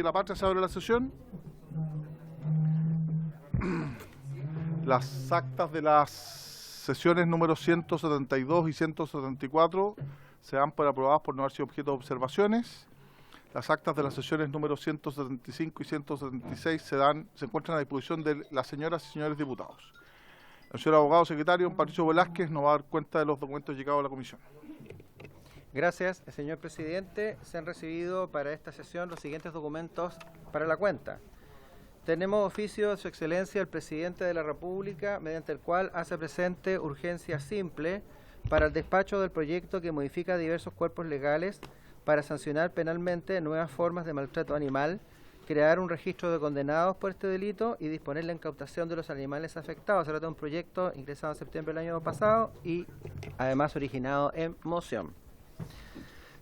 y la Patria. Se abre la sesión. Las actas de las sesiones número 172 y 174 se dan por aprobadas por no haber sido objeto de observaciones. Las actas de las sesiones número 175 y 176 se encuentran a disposición de las señoras y señores diputados. El señor abogado secretario, Patricio Velázquez, nos va a dar cuenta de los documentos llegados a la comisión. Gracias, señor presidente. Se han recibido para esta sesión los siguientes documentos para la cuenta. Tenemos oficio de su excelencia el presidente de la República, mediante el cual hace presente urgencia simple para el despacho del proyecto que modifica diversos cuerpos legales para sancionar penalmente nuevas formas de maltrato animal, crear un registro de condenados por este delito y disponer la incautación de los animales afectados. Se trata de un proyecto ingresado en septiembre del año pasado y además originado en moción.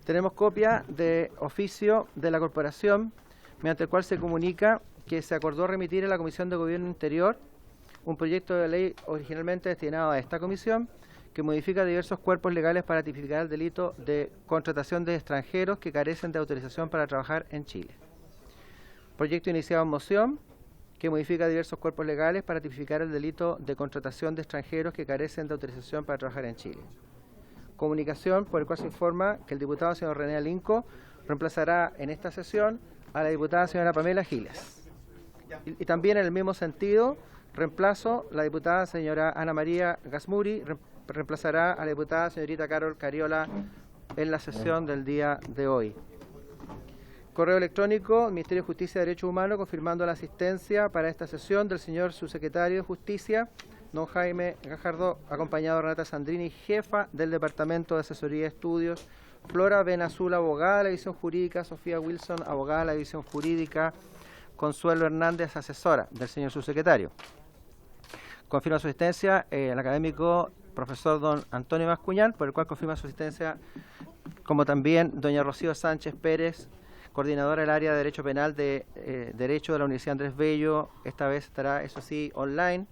Tenemos copia de oficio de la corporación, mediante el cual se comunica que se acordó remitir a la Comisión de Gobierno Interior un proyecto de ley originalmente destinado a esta comisión que modifica diversos cuerpos legales para tipificar el delito de contratación de extranjeros que carecen de autorización para trabajar en Chile. Proyecto iniciado en moción que modifica diversos cuerpos legales para tipificar el delito de contratación de extranjeros que carecen de autorización para trabajar en Chile. Comunicación por el cual se informa que el diputado señor René Alinco reemplazará en esta sesión a la diputada señora Pamela Giles. Y también en el mismo sentido, reemplazo, la diputada señora Ana María Gasmuri reemplazará a la diputada señorita Carol Cariola en la sesión del día de hoy. Correo electrónico, Ministerio de Justicia y Derechos Humanos, confirmando la asistencia para esta sesión del señor subsecretario de Justicia, don Jaime Gajardo, acompañado de Renata Sandrini, jefa del Departamento de Asesoría y Estudios, Flora Benazul, abogada de la División Jurídica, Sofía Wilson, abogada de la División Jurídica, Consuelo Hernández, asesora del señor subsecretario. Confirma su asistencia el académico profesor don Antonio Mascuñán, por el cual confirma su asistencia, como también doña Rocío Sánchez Pérez, coordinadora del área de Derecho Penal de Derecho de la Universidad Andrés Bello. Esta vez estará, eso sí, online.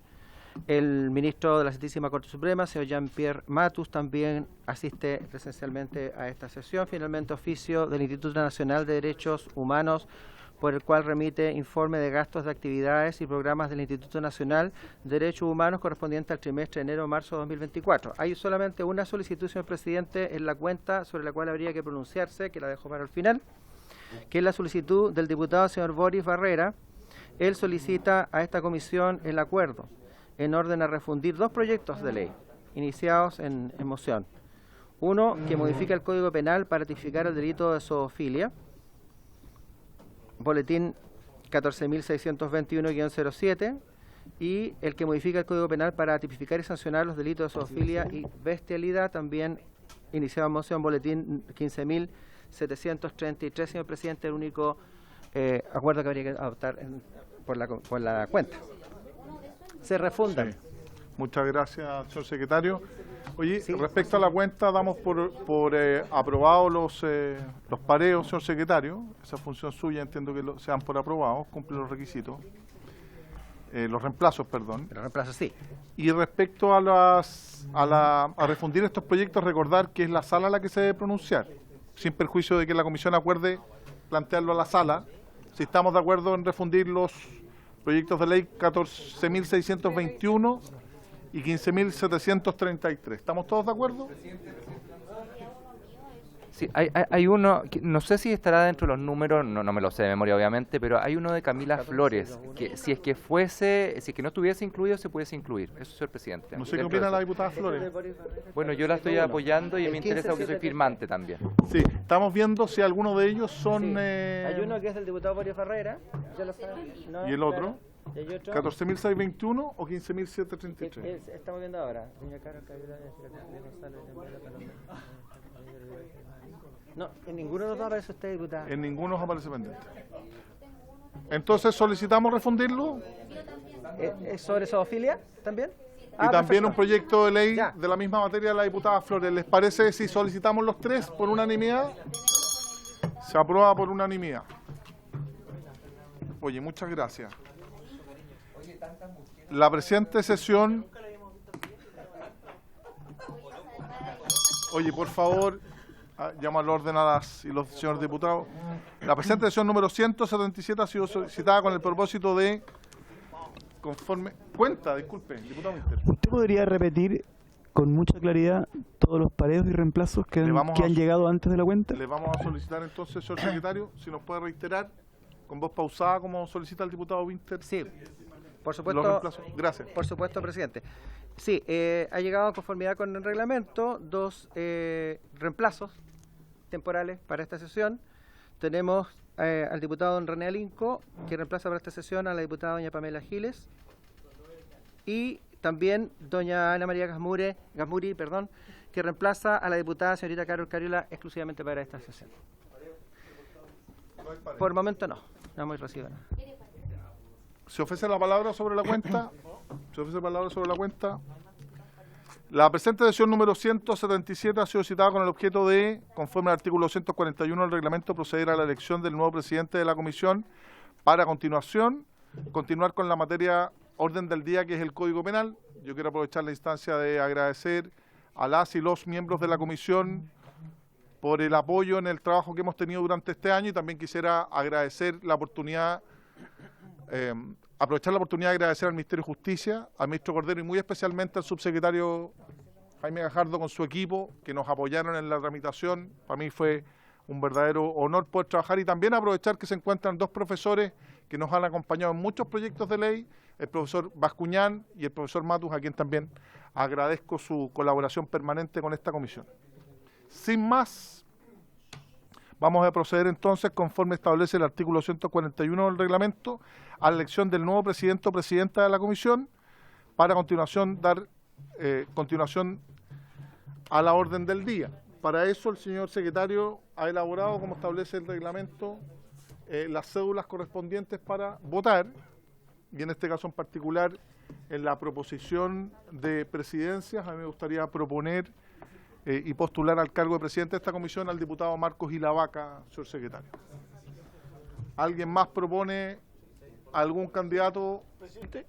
El ministro de la Santísima Corte Suprema, señor Jean-Pierre Matus, también asiste presencialmente a esta sesión. Finalmente, oficio del Instituto Nacional de Derechos Humanos, por el cual remite informe de gastos de actividades y programas del Instituto Nacional de Derechos Humanos correspondiente al trimestre de enero-marzo de 2024. Hay solamente una solicitud, señor presidente, en la cuenta sobre la cual habría que pronunciarse, que la dejo para el final, que es la solicitud del diputado señor Boris Barrera. Él solicita a esta comisión el acuerdo en orden a refundir dos proyectos de ley iniciados en moción. Uno, que modifica el Código Penal para tipificar el delito de zoofilia, boletín 14.621-07, y el que modifica el Código Penal para tipificar y sancionar los delitos de zoofilia y bestialidad, también iniciado en moción, boletín 15.733, señor presidente, el único acuerdo que habría que adoptar por la cuenta. Se refundan. Sí. Muchas gracias, señor secretario. Oye, Sí. Respecto a la cuenta, damos por aprobados los pareos, señor secretario. Esa función suya, entiendo que se dan por aprobados, cumplen los requisitos. Los reemplazos, perdón. Los reemplazos, sí. Y respecto a refundir estos proyectos, recordar que es la sala la que se debe pronunciar, sin perjuicio de que la comisión acuerde plantearlo a la sala. Si estamos de acuerdo en refundir los proyectos de ley 14.621 y 15.733. ¿Estamos todos de acuerdo? Sí, hay uno, que no sé si estará dentro de los números, no me lo sé de memoria obviamente, pero hay uno de Camila Flores, que si es que no estuviese incluido, se pudiese incluir. Eso, señor presidente. No sé qué opina la diputada Flores. Bueno, yo la estoy apoyando y me interesa porque soy firmante también. Sí, estamos viendo si alguno de ellos son... Hay uno que es del diputado Boris Barrera, ya lo saben. ¿Y el otro? ¿Y hay otro? 14.621 o 15.733. Estamos viendo ahora. No, en ninguno de los dos aparece usted, diputada. En ninguno nos aparece pendiente. Entonces, ¿solicitamos refundirlo? ¿Es sobre zoofilia también? Y también perfecto. un proyecto de ley Ya. de la misma materia de la diputada Flores. ¿Les parece si solicitamos los tres por unanimidad? Se aprueba por unanimidad. Oye, muchas gracias. La presente sesión... Oye, por favor, llamo al orden a las y los señores diputados. La presente sesión número 177 ha sido solicitada con el propósito de, disculpe, diputado Minter. ¿Usted podría repetir con mucha claridad todos los pareos y reemplazos que han llegado antes de la cuenta? Le vamos a solicitar entonces, señor secretario, si nos puede reiterar, con voz pausada, como solicita el diputado Winter. Sí, por Los supuesto. reemplazos. Gracias. Por supuesto, presidente. Sí, ha llegado en conformidad con el reglamento 2 reemplazos temporales para esta sesión. Tenemos al diputado don René Alinco, que reemplaza para esta sesión a la diputada doña Pamela Giles, y también doña Ana María Gasmuri, que reemplaza a la diputada señorita Carol Cariola exclusivamente para esta sesión. Por el momento no hemos recibido nada. ¿Se ofrece la palabra sobre la cuenta? ¿Se ofrece palabra sobre la cuenta? La presente sesión número 177 ha sido citada con el objeto de, conforme al artículo 141 del reglamento, proceder a la elección del nuevo presidente de la comisión para continuar con la materia orden del día, que es el Código Penal. Yo quiero aprovechar la instancia de agradecer a las y los miembros de la comisión por el apoyo en el trabajo que hemos tenido durante este año, y también quisiera agradecer la oportunidad, aprovechar la oportunidad de agradecer al Ministerio de Justicia, al ministro Cordero y muy especialmente al subsecretario Jaime Gajardo con su equipo, que nos apoyaron en la tramitación. Para mí fue un verdadero honor poder trabajar, y también aprovechar que se encuentran dos profesores que nos han acompañado en muchos proyectos de ley, el profesor Bascuñán y el profesor Matus, a quien también agradezco su colaboración permanente con esta comisión. Sin más, vamos a proceder entonces, conforme establece el artículo 141 del reglamento, a la elección del nuevo presidente o presidenta de la comisión, para a continuación dar continuación a la orden del día. Para eso el señor secretario ha elaborado, como establece el reglamento, las cédulas correspondientes para votar, y en este caso en particular, en la proposición de presidencias, a mí me gustaría proponer y postular al cargo de presidente de esta comisión al diputado Marcos Ilavaca, señor secretario. ¿Alguien más propone algún candidato? Presidente.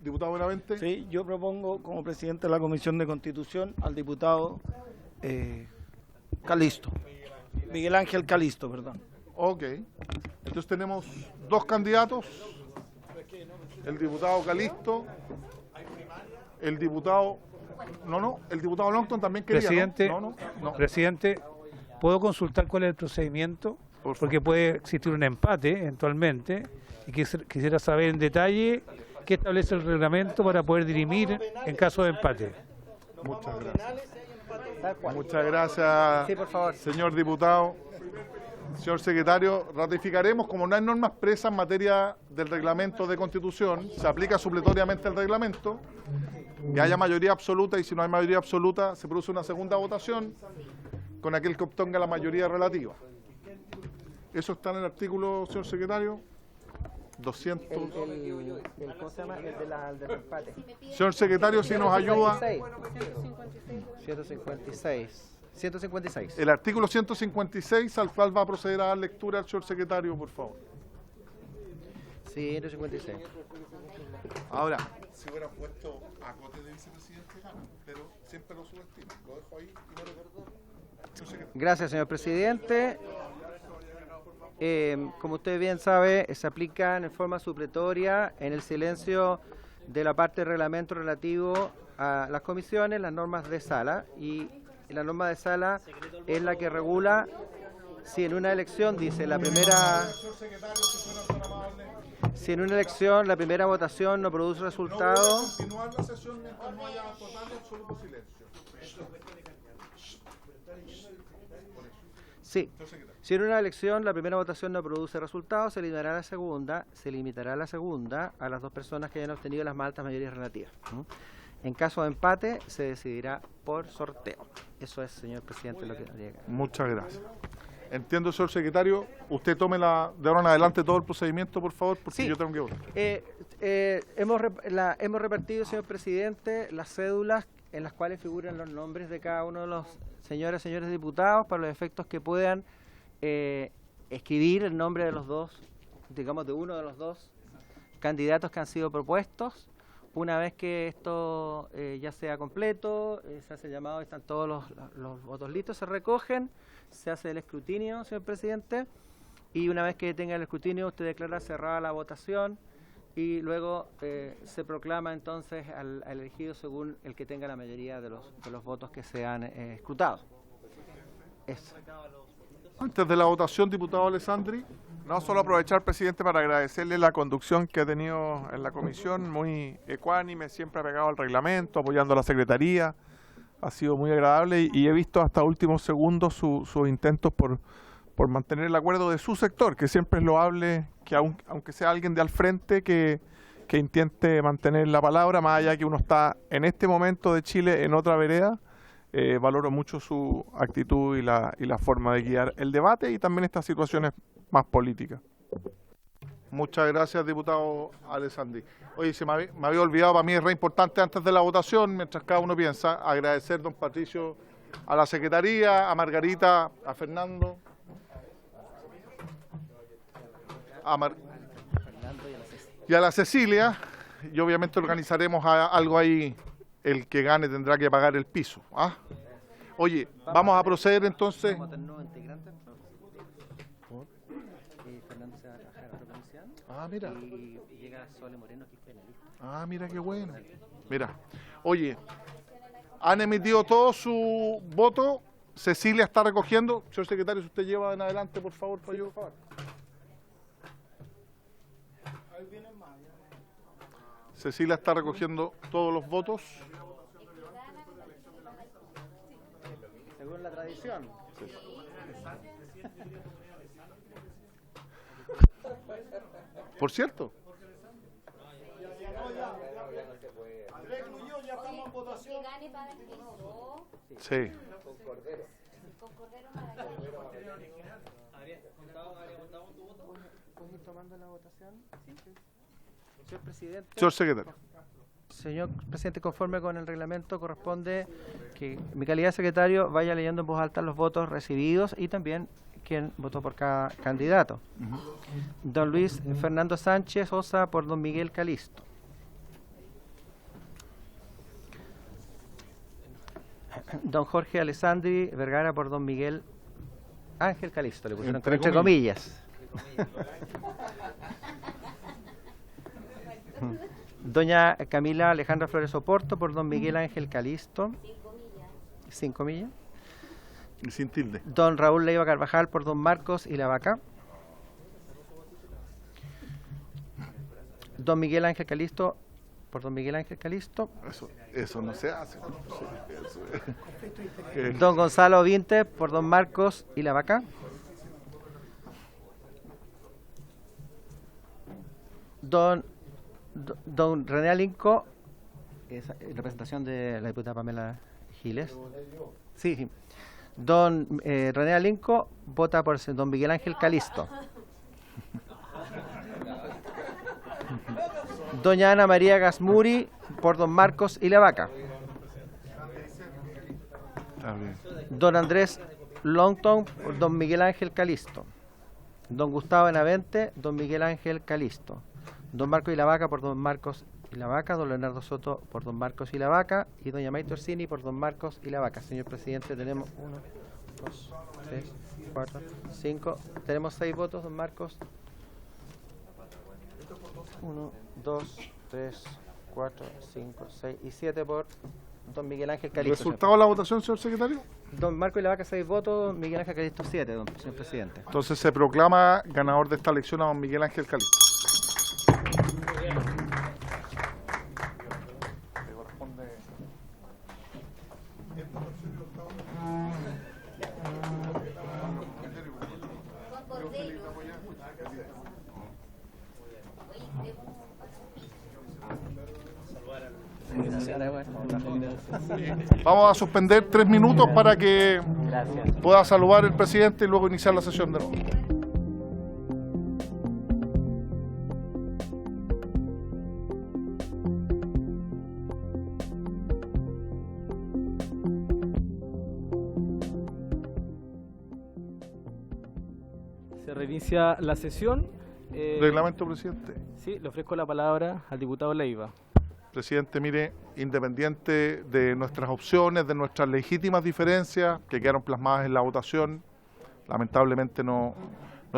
Diputado Benavente. Sí, yo propongo como presidente de la Comisión de Constitución al diputado Calisto. Miguel Ángel Calisto, perdón. Ok. Entonces tenemos dos candidatos. El diputado Calisto. El diputado... el diputado Longton también quería. Presidente, ¿no? Presidente, ¿puedo consultar cuál es el procedimiento? Porque puede existir un empate eventualmente, y quisiera saber en detalle qué establece el reglamento para poder dirimir en caso de empate. Muchas gracias. Muchas gracias, Sí, por favor. señor diputado. Señor secretario, ratificaremos, como no hay normas expresas en materia del reglamento de constitución, se aplica supletoriamente el reglamento, que haya mayoría absoluta, y si no hay mayoría absoluta se produce una segunda votación con aquel que obtenga la mayoría relativa. Eso está en el artículo, señor secretario, 200. ¿Cómo se llama? El del empate. Señor secretario, si nos ayuda. 156. El artículo 156, al cual va a proceder a dar lectura al señor secretario, por favor. 156. Ahora, si hubiera puesto a Cote de vicepresidente, pero siempre lo subestimo. Lo dejo ahí y no lo... Gracias, señor presidente. Como usted bien sabe, se aplican en forma supletoria, en el silencio de la parte del reglamento relativo a las comisiones, las normas de sala, y la norma de sala es la que regula si en una elección, dice, si en una elección la primera votación no produce resultado. No voy a continuar la sesión mientras no haya total absoluto silencio. Sí. Si en una elección la primera votación no produce resultados, se limitará la segunda a las dos personas que hayan obtenido las más altas mayorías relativas. En caso de empate, se decidirá por sorteo. Eso es, señor presidente, lo que habría que... Muchas gracias. Entiendo, señor secretario. Usted tome de ahora en adelante todo el procedimiento, por favor, porque sí, yo tengo que votar. Hemos repartido, señor presidente, las cédulas en las cuales figuran los nombres de cada uno de los señores diputados, para los efectos que puedan escribir el nombre de los dos, digamos, de uno de los dos candidatos que han sido propuestos, Una vez que esto ya sea completo, se hace el llamado, están todos los votos listos, se recogen, se hace el escrutinio, señor presidente, y una vez que tenga el escrutinio, usted declara cerrada la votación y luego se proclama entonces al elegido según el que tenga la mayoría de los votos que sean escrutados. Eso. Antes de la votación, diputado Alessandri. No, solo aprovechar, presidente, para agradecerle la conducción que ha tenido en la comisión, muy ecuánime, siempre apegado al reglamento, apoyando a la secretaría. Ha sido muy agradable y he visto hasta últimos segundos sus intentos por mantener el acuerdo de su sector, que siempre es loable, que aunque sea alguien de al frente, que intente mantener la palabra, más allá que uno está en este momento de Chile en otra vereda. Valoro mucho su actitud y la forma de guiar el debate y también estas situaciones más políticas. Muchas gracias, diputado Alessandri. Oye, me había olvidado, para mí es re importante antes de la votación, mientras cada uno piensa, agradecer, don Patricio, a la Secretaría, a Margarita, a Fernando, y a la Cecilia, y obviamente organizaremos algo ahí. El que gane tendrá que pagar el piso. ¿Ah? Oye, vamos a proceder entonces. Ah, mira. Ah, mira qué bueno. Mira. Oye, han emitido todo su voto. Cecilia está recogiendo. Señor secretario, si usted lleva en adelante, por favor, para yo. Cecilia está recogiendo todos los votos. Según la tradición. Sí. Por cierto. Sí. Señor presidente. Señor secretario. Señor presidente, conforme con el reglamento, corresponde que mi calidad de secretario vaya leyendo en voz alta los votos recibidos y también quién votó por cada candidato. Don Luis Fernando Sánchez Osa por don Miguel Calisto. Don Jorge Alessandri Vergara por don Miguel Ángel Calisto. Le pusieron entre comillas. Doña Camila Alejandra Flores Oporto por don Miguel Ángel Calisto. Sin comillas. Y sin tilde. Don Raúl Leiva Carvajal por don Marcos y la Vaca. Don Miguel Ángel Calisto por don Miguel Ángel Calisto. Eso no se hace. Don Gonzalo Vinte por don Marcos y la Vaca. Don René Alinco, en representación de la diputada Pamela Giles. Sí. Don René Alinco vota por don Miguel Ángel Calisto. Doña Ana María Gasmuri por don Marcos y la Vaca. Don Andrés Longton por don Miguel Ángel Calisto. Don Gustavo Benavente, don Miguel Ángel Calisto. Don Marcos y la Vaca por don Marcos y la Vaca. Don Leonardo Soto por don Marcos y la Vaca. Y doña Maite Orsini por don Marcos y la Vaca. Señor presidente, tenemos 1, 2, 3, 4, 5. Tenemos 6 votos, don Marcos. 1, 2, 3, 4, 5, 6 y 7 por don Miguel Ángel Calisto. ¿Resultado de la votación, señor secretario? Don Marco y la Vaca 6 votos, don Miguel Ángel Calisto 7, señor presidente. Entonces se proclama ganador de esta elección a don Miguel Ángel Calisto. Vamos a suspender 3 minutos para que pueda saludar el presidente y luego iniciar la sesión de nuevo. Se reinicia la sesión. Reglamento, presidente. Sí, le ofrezco la palabra al diputado Leiva. presidente, mire, independiente de nuestras opciones, de nuestras legítimas diferencias que quedaron plasmadas en la votación, lamentablemente no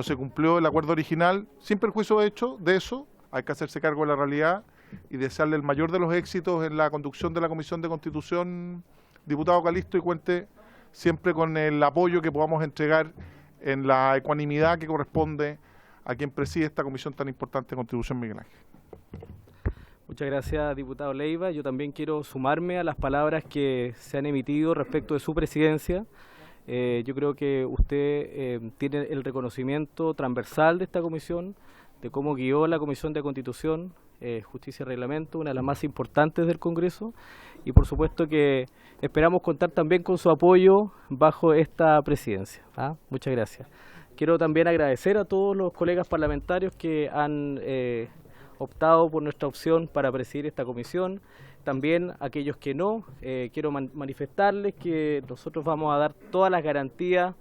se cumplió el acuerdo original. Sin perjuicio de eso, hay que hacerse cargo de la realidad y desearle el mayor de los éxitos en la conducción de la Comisión de Constitución, diputado Calisto, y cuente siempre con el apoyo que podamos entregar en la ecuanimidad que corresponde a quien preside esta comisión tan importante de Constitución, Miguel Ángel. Muchas gracias, diputado Leiva. Yo también quiero sumarme a las palabras que se han emitido respecto de su presidencia. Yo creo que usted tiene el reconocimiento transversal de esta comisión, de cómo guió la Comisión de Constitución, Justicia y Reglamento, una de las más importantes del Congreso, y por supuesto que esperamos contar también con su apoyo bajo esta presidencia. Muchas gracias. Quiero también agradecer a todos los colegas parlamentarios que han optado por nuestra opción para presidir esta comisión. También aquellos que no, quiero manifestarles que nosotros vamos a dar todas las garantías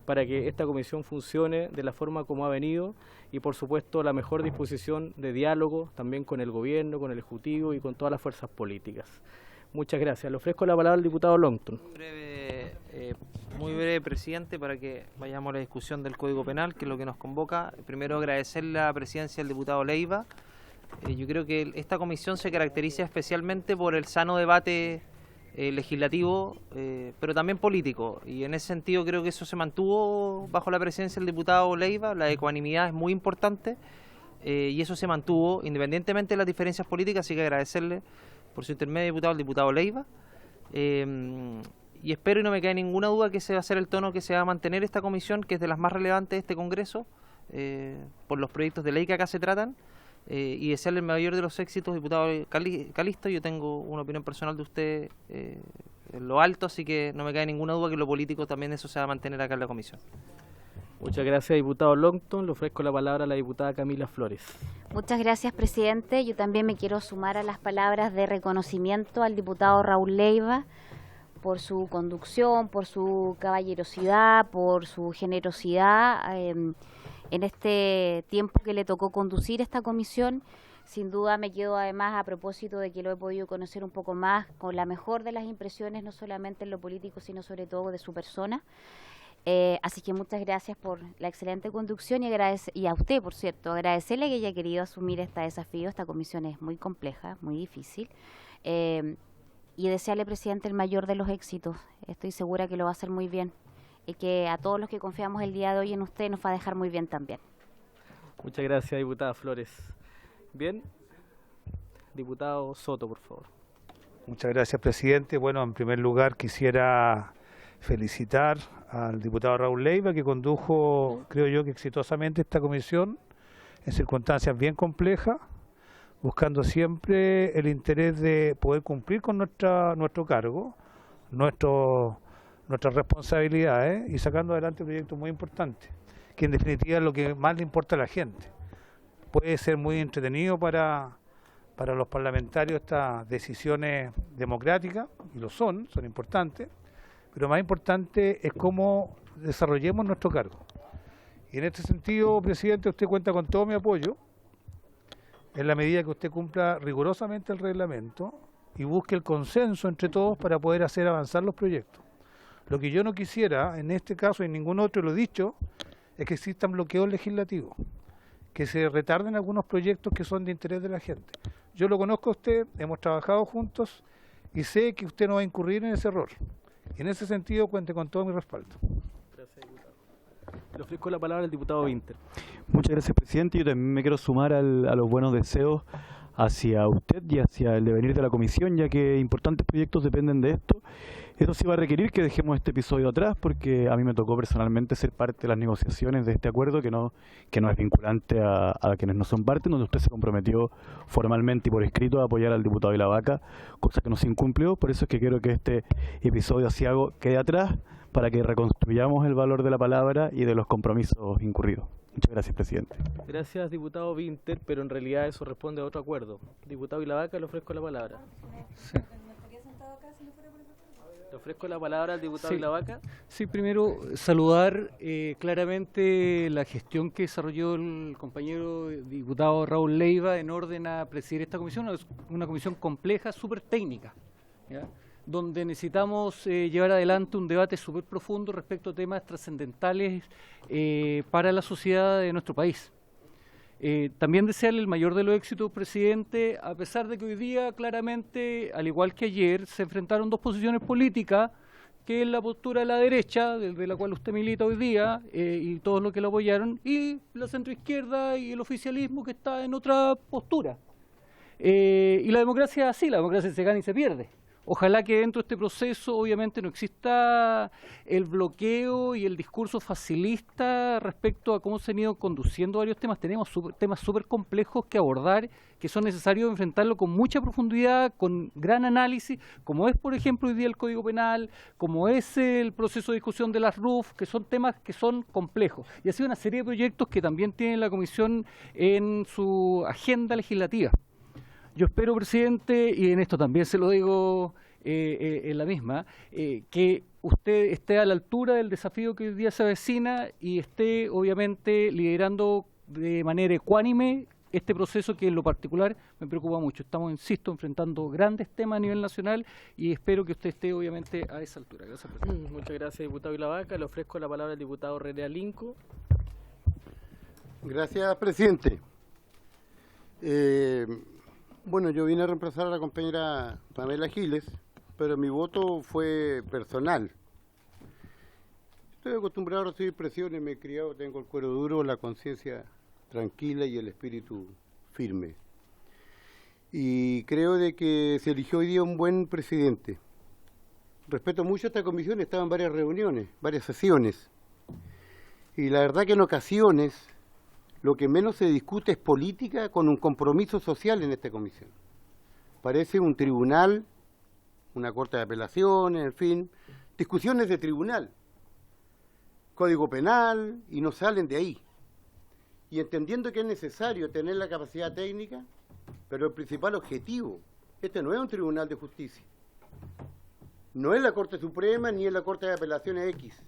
para que esta comisión funcione de la forma como ha venido, y por supuesto la mejor disposición de diálogo también con el gobierno, con el Ejecutivo y con todas las fuerzas políticas. Muchas gracias. Le ofrezco la palabra al diputado Longton. Muy breve, presidente, para que vayamos a la discusión del Código Penal, que es lo que nos convoca. Primero, agradecerle a la presidencia del diputado Leiva. Yo creo que esta comisión se caracteriza especialmente por el sano debate legislativo, pero también político, y en ese sentido creo que eso se mantuvo bajo la presidencia del diputado Leiva. La ecuanimidad es muy importante, y eso se mantuvo independientemente de las diferencias políticas, así que agradecerle por su intermedio, diputado, al diputado Leiva, y espero, y no me queda ninguna duda, que ese va a ser el tono que se va a mantener esta comisión, que es de las más relevantes de este Congreso, por los proyectos de ley que acá se tratan. Y desearle el mayor de los éxitos, diputado Calisto. Yo tengo una opinión personal de usted en lo alto, así que no me cae ninguna duda que lo político también eso se va a mantener acá en la comisión. Muchas gracias, diputado Longton. Le ofrezco la palabra a la diputada Camila Flores. Muchas gracias, presidente. Yo también me quiero sumar a las palabras de reconocimiento al diputado Raúl Leiva por su conducción, por su caballerosidad, por su generosidad en este tiempo que le tocó conducir esta comisión. Sin duda me quedo además, a propósito de que lo he podido conocer un poco más, con la mejor de las impresiones, no solamente en lo político, sino sobre todo de su persona. Así que muchas gracias por la excelente conducción, y a usted, por cierto, agradecerle que haya querido asumir este desafío. Esta comisión es muy compleja, muy difícil, y desearle, presidente, el mayor de los éxitos. Estoy segura que lo va a hacer muy bien, y que a todos los que confiamos el día de hoy en usted nos va a dejar muy bien también. Muchas gracias, diputada Flores. Bien, diputado Soto, por favor. Muchas gracias, presidente. Bueno, en primer lugar quisiera felicitar al diputado Raúl Leiva, que condujo, creo yo, que exitosamente esta comisión en circunstancias bien complejas, buscando siempre el interés de poder cumplir con nuestro cargo, nuestras responsabilidades, y sacando adelante proyectos muy importantes, que en definitiva es lo que más le importa a la gente. Puede ser muy entretenido para los parlamentarios estas decisiones democráticas, y lo son importantes, pero más importante es cómo desarrollemos nuestro cargo. Y en este sentido, presidente, usted cuenta con todo mi apoyo, en la medida que usted cumpla rigurosamente el reglamento y busque el consenso entre todos para poder hacer avanzar los proyectos. Lo que yo no quisiera, en este caso y en ningún otro, lo he dicho, es que existan bloqueos legislativos, que se retarden algunos proyectos que son de interés de la gente. Yo lo conozco a usted, hemos trabajado juntos y sé que usted no va a incurrir en ese error. Y en ese sentido cuente con todo mi respaldo. Gracias, diputado. Le ofrezco la palabra al diputado Winter. Muchas gracias, presidente. Yo también me quiero sumar a los buenos deseos hacia usted y hacia el devenir de la comisión, ya que importantes proyectos dependen de esto. Eso sí va a requerir que dejemos este episodio atrás, porque a mí me tocó personalmente ser parte de las negociaciones de este acuerdo, que no es vinculante a quienes no son parte, donde usted se comprometió formalmente y por escrito a apoyar al diputado Ilavaca, cosa que no se incumplió. Por eso es que quiero que este episodio asiago quede atrás, para que reconstruyamos el valor de la palabra y de los compromisos incurridos. Muchas gracias, presidente. Gracias, diputado Winter, pero en realidad eso responde a otro acuerdo. Diputado Ilavaca, le ofrezco la palabra. Sí. Le ofrezco la palabra al diputado Sí. Glavaca. Sí, primero saludar claramente la gestión que desarrolló el compañero diputado Raúl Leiva en orden a presidir esta comisión. Es una comisión compleja, súper técnica, ¿ya? Donde necesitamos llevar adelante un debate súper profundo respecto a temas trascendentales para la sociedad de nuestro país. También desearle el mayor de los éxitos, presidente, a pesar de que hoy día claramente, al igual que ayer, se enfrentaron dos posiciones políticas, que es la postura de la derecha, de la cual usted milita hoy día, y todos los que lo apoyaron, y la centroizquierda y el oficialismo que está en otra postura. Y la democracia es así, la democracia se gana y se pierde. Ojalá que dentro de este proceso obviamente no exista el bloqueo y el discurso facilista respecto a cómo se han ido conduciendo varios temas. Tenemos temas súper complejos que abordar, que son necesarios enfrentarlo con mucha profundidad, con gran análisis, como es por ejemplo hoy día el Código Penal, como es el proceso de discusión de las RUF, que son temas que son complejos. Y así una serie de proyectos que también tiene la Comisión en su agenda legislativa. Yo espero, presidente, y en esto también se lo digo en la misma, que usted esté a la altura del desafío que hoy día se avecina y esté, obviamente, liderando de manera ecuánime este proceso que en lo particular me preocupa mucho. Estamos, insisto, enfrentando grandes temas a nivel nacional y espero que usted esté, obviamente, a esa altura. Gracias, presidente. Muchas gracias, diputado Glavaca. Le ofrezco la palabra al diputado René Alinco. Gracias, presidente. Bueno, yo vine a reemplazar a la compañera Pamela Giles, pero mi voto fue personal. Estoy acostumbrado a recibir presiones, me he criado, tengo el cuero duro, la conciencia tranquila y el espíritu firme. Y creo de que se eligió hoy día un buen presidente. Respeto mucho a esta comisión, he estado en varias reuniones, varias sesiones. Y la verdad que en ocasiones lo que menos se discute es política con un compromiso social en esta comisión. Parece un tribunal, una corte de apelaciones, en fin, discusiones de tribunal, Código Penal, y no salen de ahí. Y entendiendo que es necesario tener la capacidad técnica, pero el principal objetivo, este no es un tribunal de justicia, no es la Corte Suprema ni es la Corte de Apelaciones X.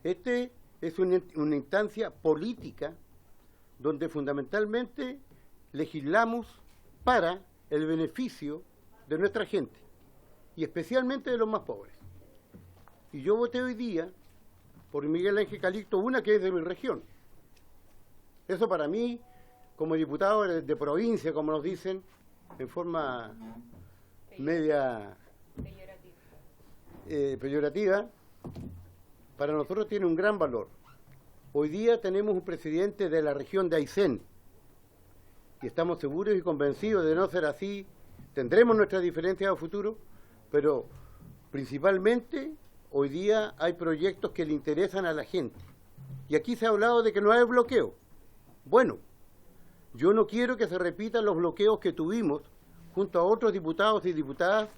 Este es una instancia política donde fundamentalmente legislamos para el beneficio de nuestra gente y especialmente de los más pobres. Y yo voté hoy día por Miguel Ángel Calixto, una que es de mi región. Eso para mí, como diputado de provincia, como nos dicen, en forma media peyorativa, para nosotros tiene un gran valor. Hoy día tenemos un presidente de la región de Aysén y estamos seguros y convencidos de no ser así. Tendremos nuestras diferencias a futuro, pero principalmente hoy día hay proyectos que le interesan a la gente. Y aquí se ha hablado de que no hay bloqueo. Bueno, yo no quiero que se repitan los bloqueos que tuvimos junto a otros diputados y diputadas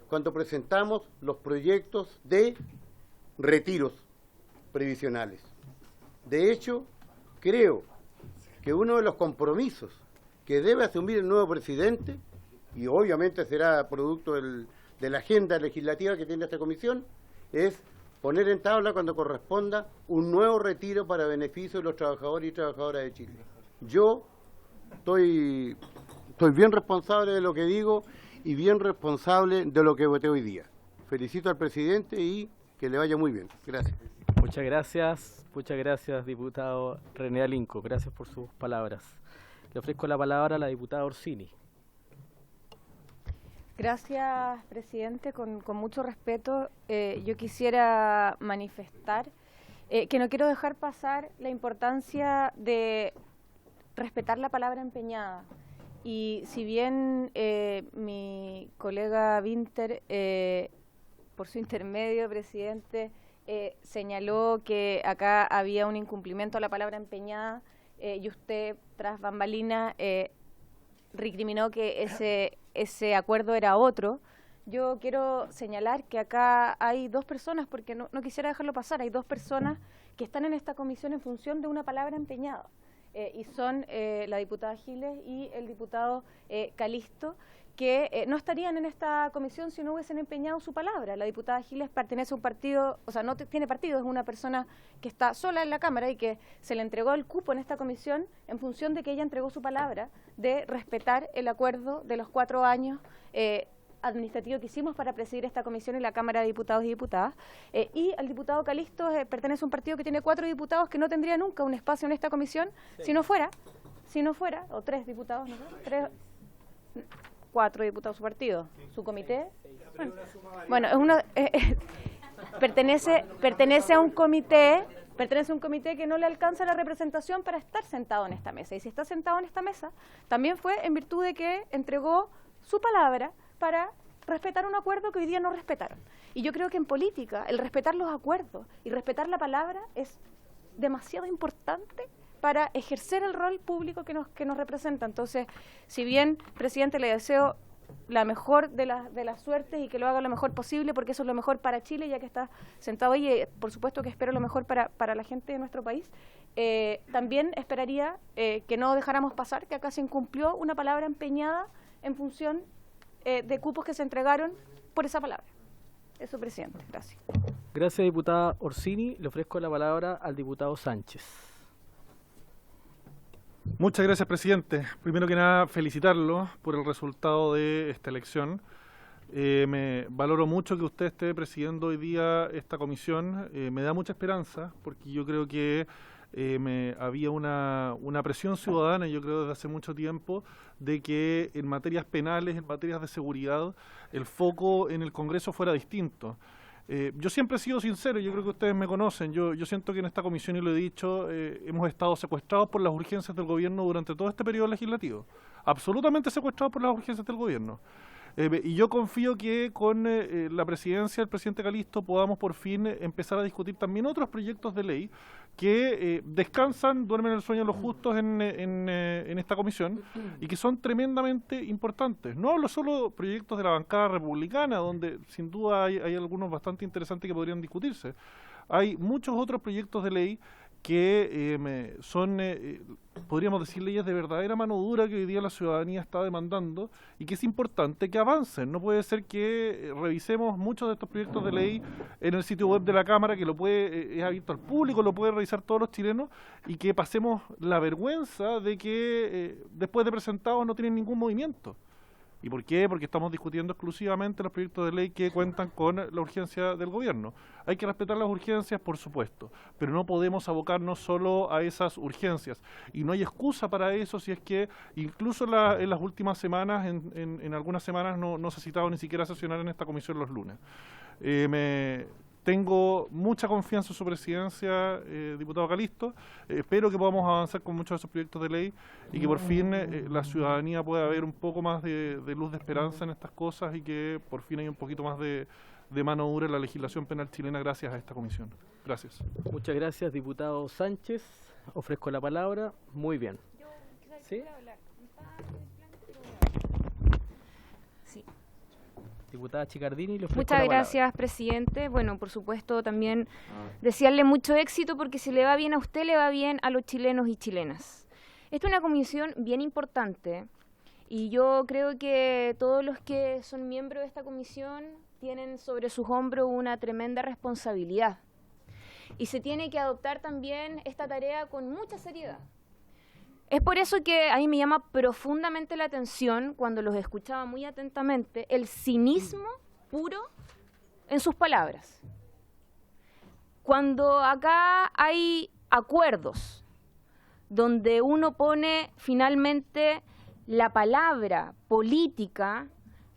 cuando presentamos los proyectos de retiros previsionales. De hecho, creo que uno de los compromisos que debe asumir el nuevo presidente, y obviamente será producto de la agenda legislativa que tiene esta comisión, es poner en tabla cuando corresponda un nuevo retiro para beneficio de los trabajadores y trabajadoras de Chile. Yo estoy bien responsable de lo que digo y bien responsable de lo que voté hoy día. Felicito al presidente y que le vaya muy bien. Gracias. Muchas gracias, diputado René Alinco. Gracias por sus palabras. Le ofrezco la palabra a la diputada Orsini. Gracias, presidente. Con mucho respeto, yo quisiera manifestar que no quiero dejar pasar la importancia de respetar la palabra empeñada. Y si bien mi colega Winter, por su intermedio, presidente, señaló que acá había un incumplimiento a la palabra empeñada, y usted, tras bambalina, recriminó que ese acuerdo era otro. Yo quiero señalar que acá hay dos personas, porque no quisiera dejarlo pasar, hay dos personas que están en esta comisión en función de una palabra empeñada. y son la diputada Giles y el diputado Calisto, que no estarían en esta comisión si no hubiesen empeñado su palabra. La diputada Giles pertenece a un partido, o sea, no tiene partido, es una persona que está sola en la Cámara y que se le entregó el cupo en esta comisión en función de que ella entregó su palabra de respetar el acuerdo de los 4 años administrativo que hicimos para presidir esta comisión en la Cámara de Diputados y Diputadas. Y el diputado Calisto pertenece a un partido que tiene 4 diputados que no tendría nunca un espacio en esta comisión si no fuera, o 3 diputados, ¿no? 4 diputados su partido, su comité. Bueno, pertenece a un comité que no le alcanza la representación para estar sentado en esta mesa. Y si está sentado en esta mesa, también fue en virtud de que entregó su palabra para respetar un acuerdo que hoy día no respetaron. Y yo creo que en política el respetar los acuerdos y respetar la palabra es demasiado importante para ejercer el rol público que nos representa. Entonces, si bien, presidente, le deseo la mejor de las suertes y que lo haga lo mejor posible, porque eso es lo mejor para Chile, ya que está sentado ahí, por supuesto que espero lo mejor para la gente de nuestro país, también esperaría que no dejáramos pasar, que acá se incumplió una palabra empeñada en función de cupos que se entregaron por esa palabra. Eso, presidente. Gracias. Gracias, diputada Orsini. Le ofrezco la palabra al diputado Sánchez. Muchas gracias, presidente. Primero que nada, felicitarlo por el resultado de esta elección. Me valoro mucho que usted esté presidiendo hoy día esta comisión. Me da mucha esperanza, porque yo creo que había una presión ciudadana, yo creo desde hace mucho tiempo, de que en materias penales, en materias de seguridad, el foco en el Congreso fuera distinto. Yo siempre he sido sincero, yo creo que ustedes me conocen, yo siento que en esta comisión, y lo he dicho, hemos estado secuestrados por las urgencias del gobierno durante todo este periodo legislativo, absolutamente secuestrados por las urgencias del gobierno. Y yo confío que con la presidencia del presidente Calisto podamos por fin empezar a discutir también otros proyectos de ley que descansan, duermen el sueño de los justos en esta comisión y que son tremendamente importantes. No hablo solo de proyectos de la bancada republicana, donde sin duda hay algunos bastante interesantes que podrían discutirse. Hay muchos otros proyectos de ley que son, podríamos decir, leyes de verdadera mano dura que hoy día la ciudadanía está demandando y que es importante que avancen. No puede ser que revisemos muchos de estos proyectos de ley en el sitio web de la Cámara, que es abierto al público, lo pueden revisar todos los chilenos, y que pasemos la vergüenza de que después de presentados no tienen ningún movimiento. ¿Y por qué? Porque estamos discutiendo exclusivamente los proyectos de ley que cuentan con la urgencia del gobierno. Hay que respetar las urgencias, por supuesto, pero no podemos abocarnos solo a esas urgencias. Y no hay excusa para eso si es que incluso en las últimas semanas, en algunas semanas, no se ha citado ni siquiera sesionar en esta comisión los lunes. Tengo mucha confianza en su presidencia, diputado Calisto. Espero que podamos avanzar con muchos de esos proyectos de ley y que por fin la ciudadanía pueda ver un poco más de luz de esperanza en estas cosas y que por fin haya un poquito más de mano dura en la legislación penal chilena gracias a esta comisión. Gracias. Muchas gracias, diputado Sánchez. Ofrezco la palabra. Muy bien. ¿Sí? Diputada Chicardini, le ofrezco Muchas la gracias, palabra. presidente. Bueno, por supuesto, también desearle mucho éxito, porque si le va bien a usted, le va bien a los chilenos y chilenas. Esta es una comisión bien importante y yo creo que todos los que son miembros de esta comisión tienen sobre sus hombros una tremenda responsabilidad. Y se tiene que adoptar también esta tarea con mucha seriedad. Es por eso que a mí me llama profundamente la atención, cuando los escuchaba muy atentamente, el cinismo puro en sus palabras. Cuando acá hay acuerdos donde uno pone finalmente la palabra política,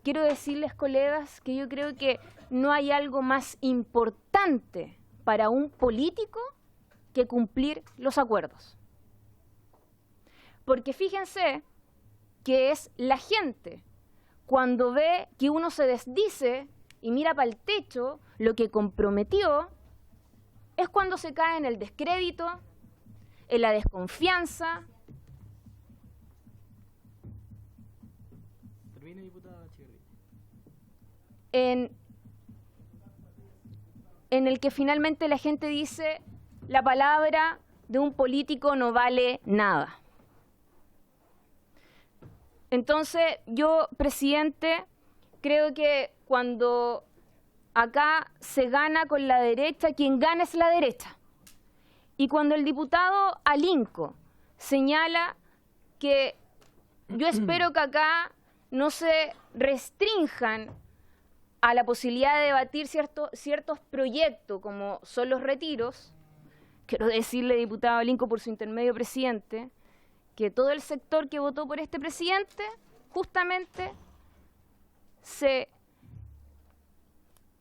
quiero decirles, colegas, que yo creo que no hay algo más importante para un político que cumplir los acuerdos. Porque fíjense que es la gente, cuando ve que uno se desdice y mira para el techo lo que comprometió, es cuando se cae en el descrédito, en la desconfianza. Termine, diputada Chicardini. En el que finalmente la gente dice, la palabra de un político no vale nada. Entonces, yo, presidente, creo que cuando acá se gana con la derecha, quien gana es la derecha. Y cuando el diputado Alinco señala que yo espero que acá no se restrinjan a la posibilidad de debatir ciertos proyectos, como son los retiros, quiero decirle, diputado Alinco, por su intermedio, presidente, que todo el sector que votó por este presidente justamente se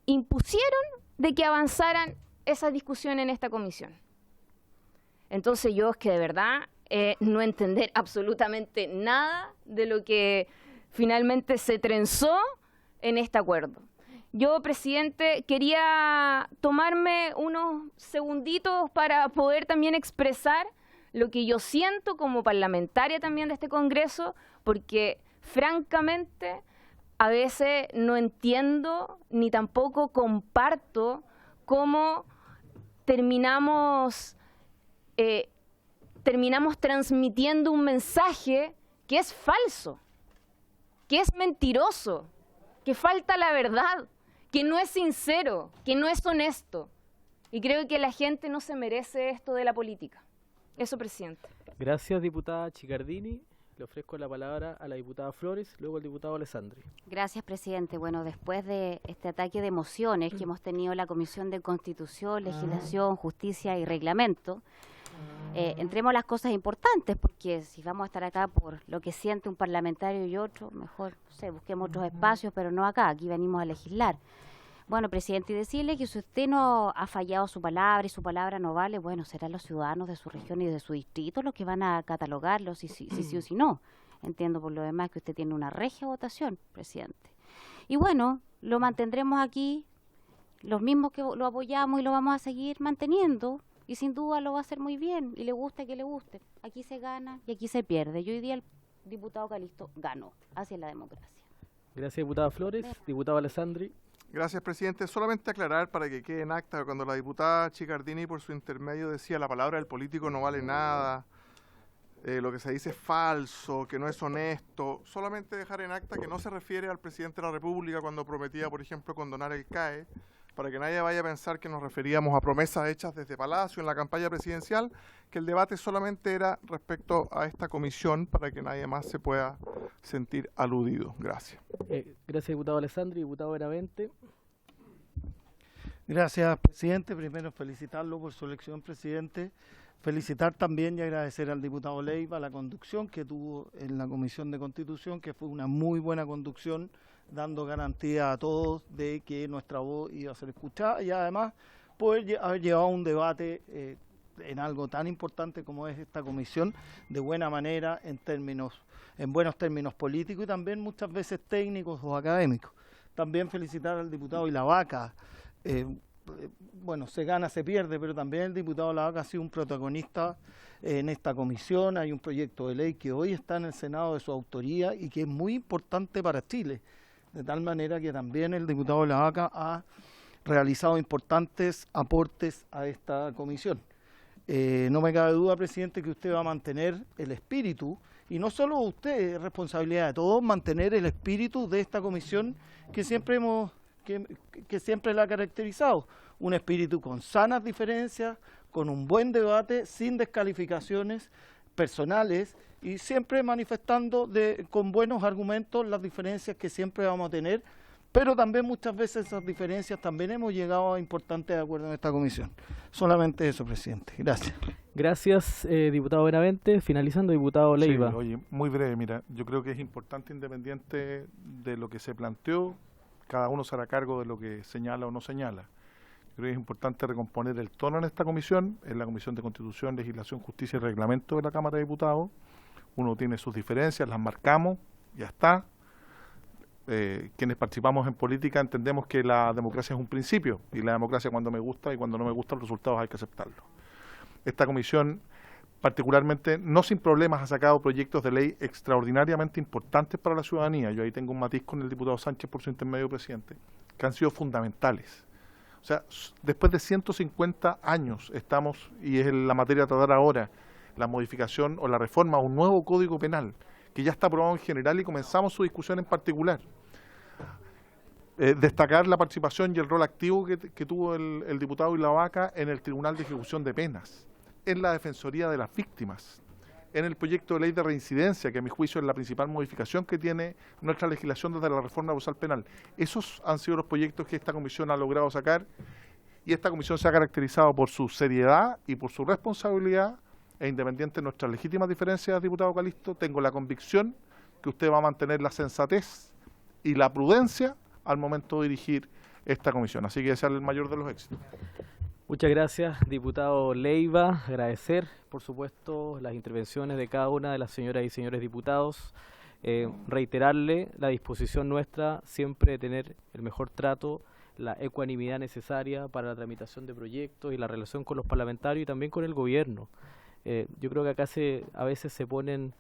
impusieron de que avanzaran esas discusiones en esta comisión. Entonces yo es que de verdad no entender absolutamente nada de lo que finalmente se trenzó en este acuerdo. Yo, presidente, quería tomarme unos segunditos para poder también expresar lo que yo siento como parlamentaria también de este Congreso, porque francamente a veces no entiendo ni tampoco comparto cómo terminamos transmitiendo un mensaje que es falso, que es mentiroso, que falta la verdad, que no es sincero, que no es honesto. Y creo que la gente no se merece esto de la política. Eso, presidente. Gracias, diputada Chicardini. Le ofrezco la palabra a la diputada Flores, luego al diputado Alessandri. Gracias, presidente. Bueno, después de este ataque de emociones que hemos tenido en la Comisión de Constitución, Legislación, Justicia y Reglamento, entremos a las cosas importantes, porque si vamos a estar acá por lo que siente un parlamentario y otro, mejor, no sé, busquemos otros espacios, pero no acá, aquí venimos a legislar. Bueno, presidente, y decirle que si usted no ha fallado su palabra y su palabra no vale, bueno, serán los ciudadanos de su región y de su distrito los que van a catalogarlo si sí o si no. Entiendo por lo demás que usted tiene una regia votación, presidente. Y bueno, lo mantendremos aquí, los mismos que lo apoyamos y lo vamos a seguir manteniendo, y sin duda lo va a hacer muy bien, y le guste que le guste. Aquí se gana y aquí se pierde. Y hoy día el diputado Calisto ganó. Así es la democracia. Gracias, diputada Flores. Diputado Alessandri. Gracias, presidente. Solamente aclarar para que quede en acta, cuando la diputada Chicardini por su intermedio decía la palabra del político no vale nada, lo que se dice es falso, que no es honesto, solamente dejar en acta que no se refiere al presidente de la República cuando prometía, por ejemplo, condonar el CAE, para que nadie vaya a pensar que nos referíamos a promesas hechas desde Palacio en la campaña presidencial, que el debate solamente era respecto a esta comisión para que nadie más se pueda sentir aludido. Gracias. Gracias, diputado Alessandri. Diputado Benavente. Gracias, presidente. Primero, felicitarlo por su elección, presidente. Felicitar también y agradecer al diputado Leiva la conducción que tuvo en la Comisión de Constitución, que fue una muy buena conducción, dando garantía a todos de que nuestra voz iba a ser escuchada y además poder haber llevado un debate en algo tan importante como es esta comisión de buena manera en buenos términos políticos y también muchas veces técnicos o académicos. También felicitar al diputado Ilavaca. Bueno, se gana, se pierde, pero también el diputado Ilavaca ha sido un protagonista en esta comisión. Hay un proyecto de ley que hoy está en el Senado de su autoría y que es muy importante para Chile, de tal manera que también el diputado Ilavaca ha realizado importantes aportes a esta comisión. No me cabe duda, presidente, que usted va a mantener el espíritu, y no solo usted, es responsabilidad de todos, mantener el espíritu de esta comisión que siempre que siempre la ha caracterizado, un espíritu con sanas diferencias, con un buen debate, sin descalificaciones personales y siempre manifestando con buenos argumentos las diferencias que siempre vamos a tener, pero también muchas veces esas diferencias también hemos llegado a importantes acuerdos en esta comisión. Solamente eso, presidente. Gracias. Gracias, diputado Benavente. Finalizando, diputado Leiva. Sí, oye, muy breve, mira, yo creo que es importante, independiente de lo que se planteó, cada uno se hará cargo de lo que señala o no señala. Yo creo que es importante recomponer el tono en esta comisión, en la Comisión de Constitución, Legislación, Justicia y Reglamento de la Cámara de Diputados. Uno tiene sus diferencias, las marcamos, ya está. Quienes participamos en política entendemos que la democracia es un principio, y la democracia cuando me gusta y cuando no me gustan los resultados hay que aceptarlos. Esta comisión, particularmente, no sin problemas, ha sacado proyectos de ley extraordinariamente importantes para la ciudadanía. Yo ahí tengo un matiz con el diputado Sánchez por su intermedio, presidente, que han sido fundamentales. O O sea, después de 150 años estamos, y es la materia a tratar ahora, la modificación o la reforma a un nuevo Código Penal, que ya está aprobado en general y comenzamos su discusión en particular. Destacar la participación y el rol activo que tuvo el diputado Ilavaca en el Tribunal de Ejecución de Penas, en la Defensoría de las Víctimas, en el proyecto de ley de reincidencia, que a mi juicio es la principal modificación que tiene nuestra legislación desde la reforma procesal penal. Esos han sido los proyectos que esta comisión ha logrado sacar, y esta comisión se ha caracterizado por su seriedad y por su responsabilidad, e independiente de nuestras legítimas diferencias, diputado Calisto, tengo la convicción que usted va a mantener la sensatez y la prudencia al momento de dirigir esta comisión. Así que desearle el mayor de los éxitos. Muchas gracias, diputado Leiva. Agradecer, por supuesto, las intervenciones de cada una de las señoras y señores diputados. Reiterarle la disposición nuestra siempre de tener el mejor trato, la ecuanimidad necesaria para la tramitación de proyectos y la relación con los parlamentarios y también con el gobierno. Yo creo que acá a veces se ponen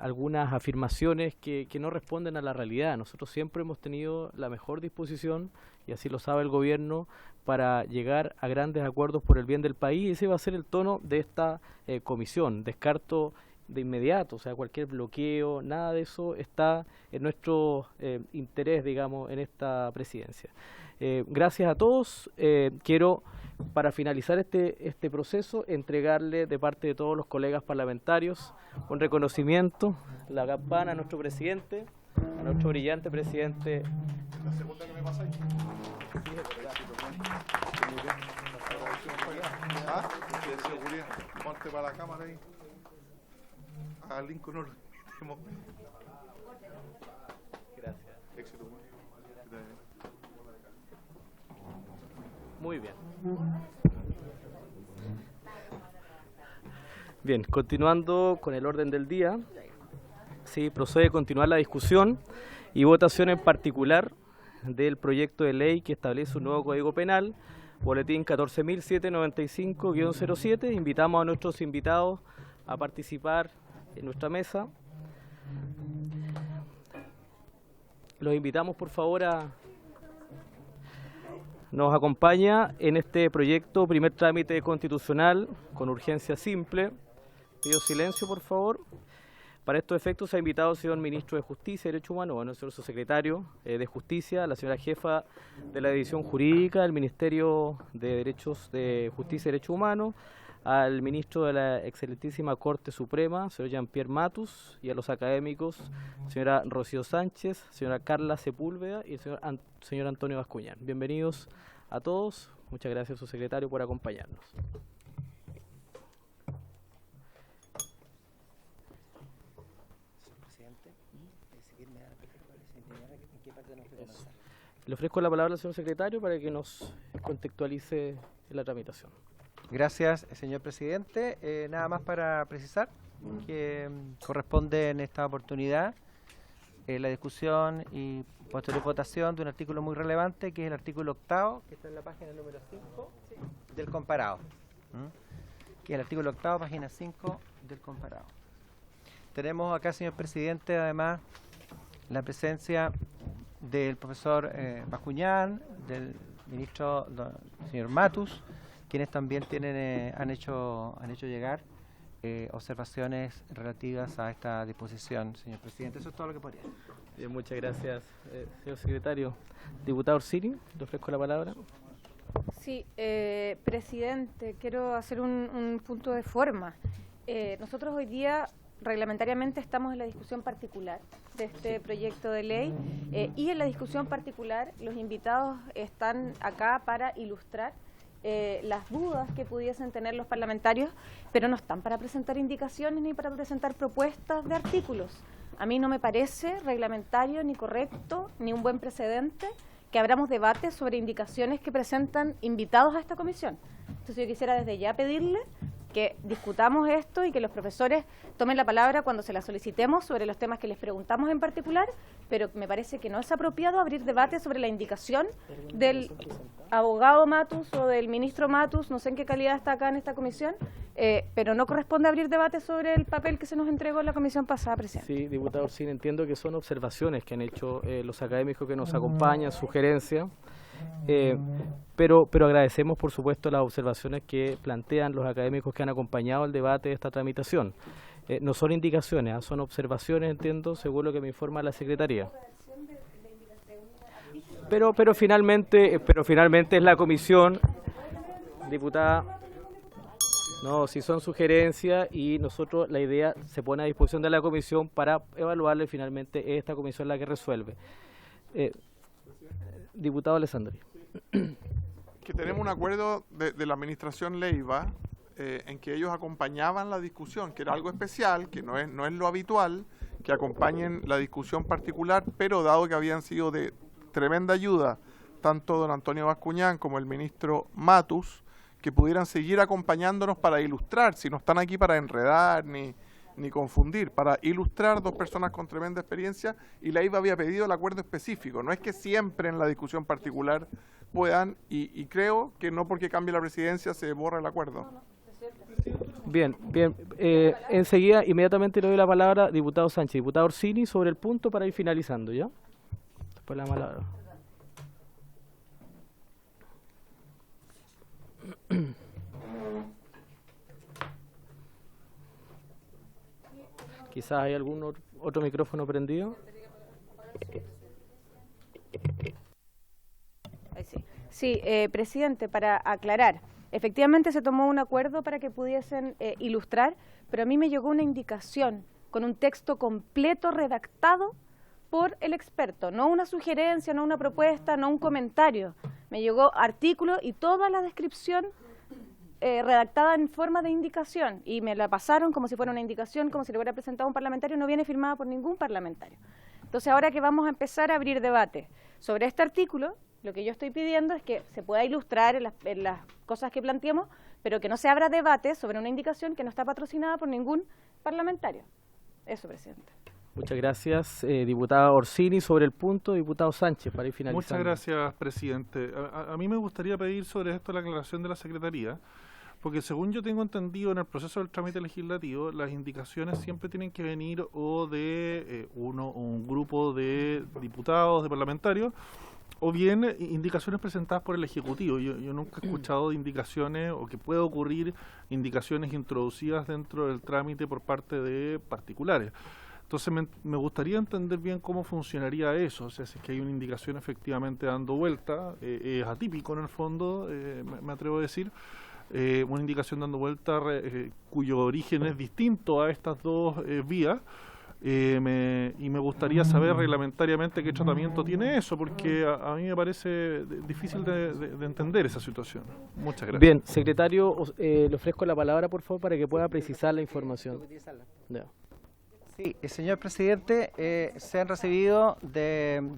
algunas afirmaciones que no responden a la realidad. Nosotros siempre hemos tenido la mejor disposición, y así lo sabe el gobierno, para llegar a grandes acuerdos por el bien del país. Ese va a ser el tono de esta comisión. Descarto de inmediato, o sea, cualquier bloqueo, nada de eso está en nuestro interés, digamos, en esta presidencia. Gracias a todos. Quiero, para finalizar este proceso, entregarle de parte de todos los colegas parlamentarios un reconocimiento, la campana a nuestro presidente, a nuestro brillante presidente. La segunda que me pasa ahí. ¿Ah? De seguridad. Ponte para la cámara ahí. A Lincoln no lo invitemos. Gracias. Éxito. Muy bien. Bien, continuando con el orden del día, sí, procede a continuar la discusión y votación en particular del proyecto de ley que establece un nuevo Código Penal, boletín 14.795-07. Invitamos a nuestros invitados a participar en nuestra mesa. Los invitamos, por favor, nos acompaña en este proyecto, primer trámite constitucional con urgencia simple. Pido silencio, por favor. Para estos efectos se ha invitado al señor Ministro de Justicia y Derechos Humanos, bueno, el señor Subsecretario de Justicia, la señora Jefa de la División Jurídica del Ministerio de Derechos de Justicia y Derechos Humanos, al Ministro de la Excelentísima Corte Suprema, señor Jean-Pierre Matus, y a los académicos, señora Rocío Sánchez, señora Carla Sepúlveda y el señor Antonio Bascuñán. Bienvenidos a todos. Muchas gracias, subsecretario, por acompañarnos. Le ofrezco la palabra al señor secretario para que nos contextualice la tramitación. Gracias, señor presidente. Nada más para precisar que corresponde en esta oportunidad la discusión y posterior votación de un artículo muy relevante, que es el artículo 8º, que está en la página número 5 del comparado. Que es el artículo 8º, página 5 del comparado. Tenemos acá, señor presidente, además, la presencia del profesor Bascuñán, del ministro señor Matus, quienes también han hecho llegar observaciones relativas a esta disposición, señor presidente. Eso es todo lo que podría. Bien, muchas gracias, señor secretario. Diputado Orsini, le ofrezco la palabra. Sí, presidente, quiero hacer un punto de forma. Nosotros hoy día reglamentariamente estamos en la discusión particular de este proyecto de ley y en la discusión particular los invitados están acá para ilustrar las dudas que pudiesen tener los parlamentarios, pero no están para presentar indicaciones ni para presentar propuestas de artículos. A mí no me parece reglamentario ni correcto ni un buen precedente que abramos debates sobre indicaciones que presentan invitados a esta comisión. Entonces yo quisiera desde ya pedirle que discutamos esto y que los profesores tomen la palabra cuando se la solicitemos sobre los temas que les preguntamos en particular, pero me parece que no es apropiado abrir debate sobre la indicación del abogado Matus o del ministro Matus, no sé en qué calidad está acá en esta comisión, pero no corresponde abrir debate sobre el papel que se nos entregó en la comisión pasada, presidente. Sí, diputado Orsini, entiendo que son observaciones que han hecho los académicos que nos acompañan, sugerencias. Pero agradecemos, por supuesto, las observaciones que plantean los académicos que han acompañado el debate de esta tramitación. No son indicaciones, son observaciones, entiendo, según lo que me informa la Secretaría. Pero finalmente es la comisión, diputada. No, si son sugerencias y nosotros la idea se pone a disposición de la comisión para evaluarla y finalmente es esta comisión la que resuelve. Diputado Alessandri. Que tenemos un acuerdo de la administración Leiva en que ellos acompañaban la discusión, que era algo especial, que no es lo habitual, que acompañen la discusión particular, pero dado que habían sido de tremenda ayuda, tanto don Antonio Bascuñán como el ministro Matus, que pudieran seguir acompañándonos para ilustrar, si no están aquí para enredar ni confundir, para ilustrar dos personas con tremenda experiencia, y la IVA había pedido el acuerdo específico. No es que siempre en la discusión particular puedan, y creo que no porque cambie la presidencia se borra el acuerdo. Bien. Enseguida, inmediatamente le doy la palabra a diputado Sánchez, diputado Orsini, sobre el punto para ir finalizando, ¿ya? Después la palabra. Quizás hay algún otro micrófono prendido. Sí, presidente, para aclarar, efectivamente se tomó un acuerdo para que pudiesen ilustrar, pero a mí me llegó una indicación con un texto completo redactado por el experto, no una sugerencia, no una propuesta, no un comentario. Me llegó artículo y toda la descripción redactada en forma de indicación, y me la pasaron como si fuera una indicación, como si le hubiera presentado a un parlamentario, no viene firmada por ningún parlamentario. Entonces, ahora que vamos a empezar a abrir debate sobre este artículo, lo que yo estoy pidiendo es que se pueda ilustrar en las cosas que planteamos, pero que no se abra debate sobre una indicación que no está patrocinada por ningún parlamentario. Eso, presidente. Muchas gracias, diputada Orsini. Sobre el punto, diputado Sánchez, para ir finalizando. Muchas gracias, presidente. A mí me gustaría pedir sobre esto la aclaración de la Secretaría, porque según yo tengo entendido en el proceso del trámite legislativo, las indicaciones siempre tienen que venir o de un grupo de diputados, de parlamentarios, o bien indicaciones presentadas por el Ejecutivo. Yo nunca he escuchado de indicaciones, o que puede ocurrir indicaciones introducidas dentro del trámite por parte de particulares. Entonces me gustaría entender bien cómo funcionaría eso, o sea, si es que hay una indicación efectivamente dando vuelta, es atípico en el fondo, me atrevo a decir, una indicación dando vuelta cuyo origen es distinto a estas dos vías, y me gustaría saber reglamentariamente qué tratamiento tiene eso, porque a mí me parece difícil de entender esa situación. Muchas gracias. Bien, secretario, le ofrezco la palabra, por favor, para que pueda precisar la información. Ya. Sí, señor presidente, se han recibido del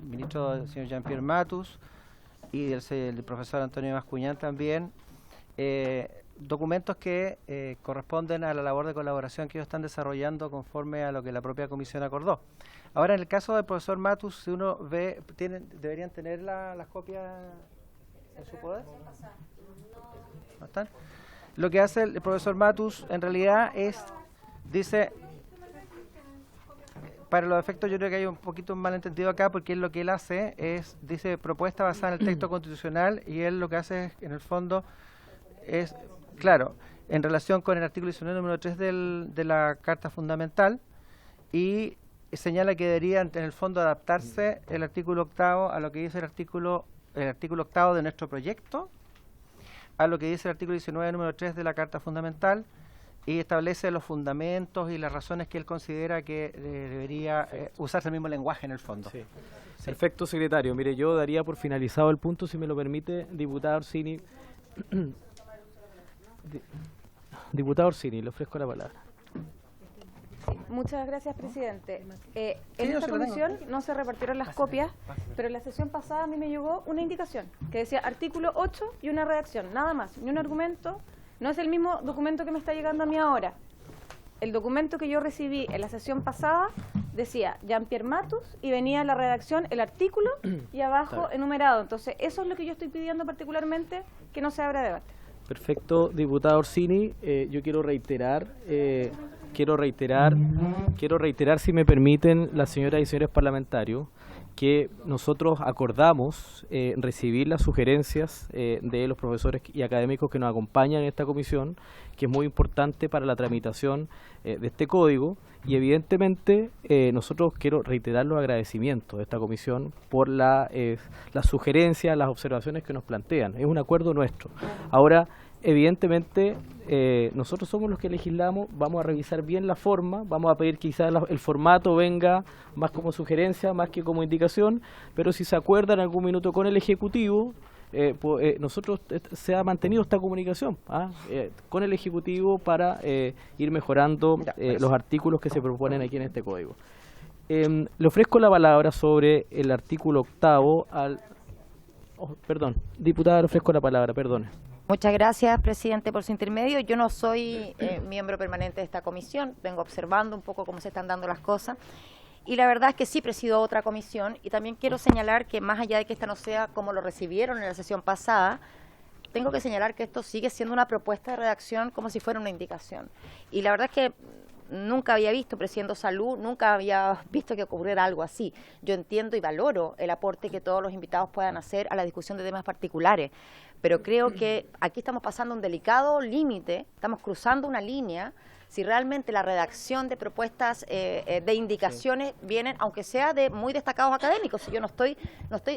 ministro señor Jean-Pierre Matus y del profesor Antonio Bascuñán también, documentos que corresponden a la labor de colaboración que ellos están desarrollando conforme a lo que la propia comisión acordó. Ahora, en el caso del profesor Matus, si uno ve, deberían tener las copias en su poder. ¿No están? Lo que hace el profesor Matus en realidad es, dice, para los efectos yo creo que hay un poquito malentendido acá, porque lo que él hace es, dice, propuesta basada en el texto constitucional, y él lo que hace en el fondo es, claro, en relación con el artículo 19 número 3 de la Carta Fundamental, y señala que debería en el fondo adaptarse el artículo 8 a lo que dice el artículo 8 de nuestro proyecto, a lo que dice el artículo 19 número 3 de la Carta Fundamental, y establece los fundamentos y las razones que él considera que debería usarse el mismo lenguaje en el fondo. Sí. Sí. Perfecto, secretario. Mire, yo daría por finalizado el punto, si me lo permite, diputado Orsini. Diputado Orsini, le ofrezco la palabra. Muchas gracias, presidente. En esta comisión no se repartieron las copias, pero en la sesión pasada a mí me llegó una indicación que decía artículo 8 y una redacción, nada más, ni un argumento. No es el mismo documento que me está llegando a mí ahora. El documento que yo recibí en la sesión pasada decía Jean-Pierre Matus y venía la redacción, el artículo y abajo enumerado. Entonces, eso es lo que yo estoy pidiendo particularmente, que no se abra debate. Perfecto, diputado Orsini. Yo quiero reiterar quiero reiterar, si me permiten, las señoras y señores parlamentarios, que nosotros acordamos recibir las sugerencias de los profesores y académicos que nos acompañan en esta comisión, que es muy importante para la tramitación de este código, y evidentemente nosotros quiero reiterar los agradecimientos de esta comisión por las sugerencias, las observaciones que nos plantean. Es un acuerdo nuestro. Ahora, evidentemente, nosotros somos los que legislamos, vamos a revisar bien la forma, vamos a pedir quizás el formato venga más como sugerencia, más que como indicación, pero si se acuerdan en algún minuto con el Ejecutivo, nosotros se ha mantenido esta comunicación con el Ejecutivo para ir mejorando los artículos que se proponen aquí en este código. Le ofrezco la palabra sobre el artículo 8 al... perdón, diputada, le ofrezco la palabra, perdone. Muchas gracias, presidente, por su intermedio. Yo no soy miembro permanente de esta comisión, vengo observando un poco cómo se están dando las cosas. Y la verdad es que sí presido otra comisión y también quiero señalar que más allá de que esta no sea como lo recibieron en la sesión pasada, tengo que señalar que esto sigue siendo una propuesta de redacción como si fuera una indicación. Y la verdad es que nunca había visto, presidiendo salud, nunca había visto que ocurriera algo así. Yo entiendo y valoro el aporte que todos los invitados puedan hacer a la discusión de temas particulares, pero creo que aquí estamos pasando un delicado límite, estamos cruzando una línea. Si realmente la redacción de propuestas de indicaciones vienen, aunque sea de muy destacados académicos, si yo no estoy,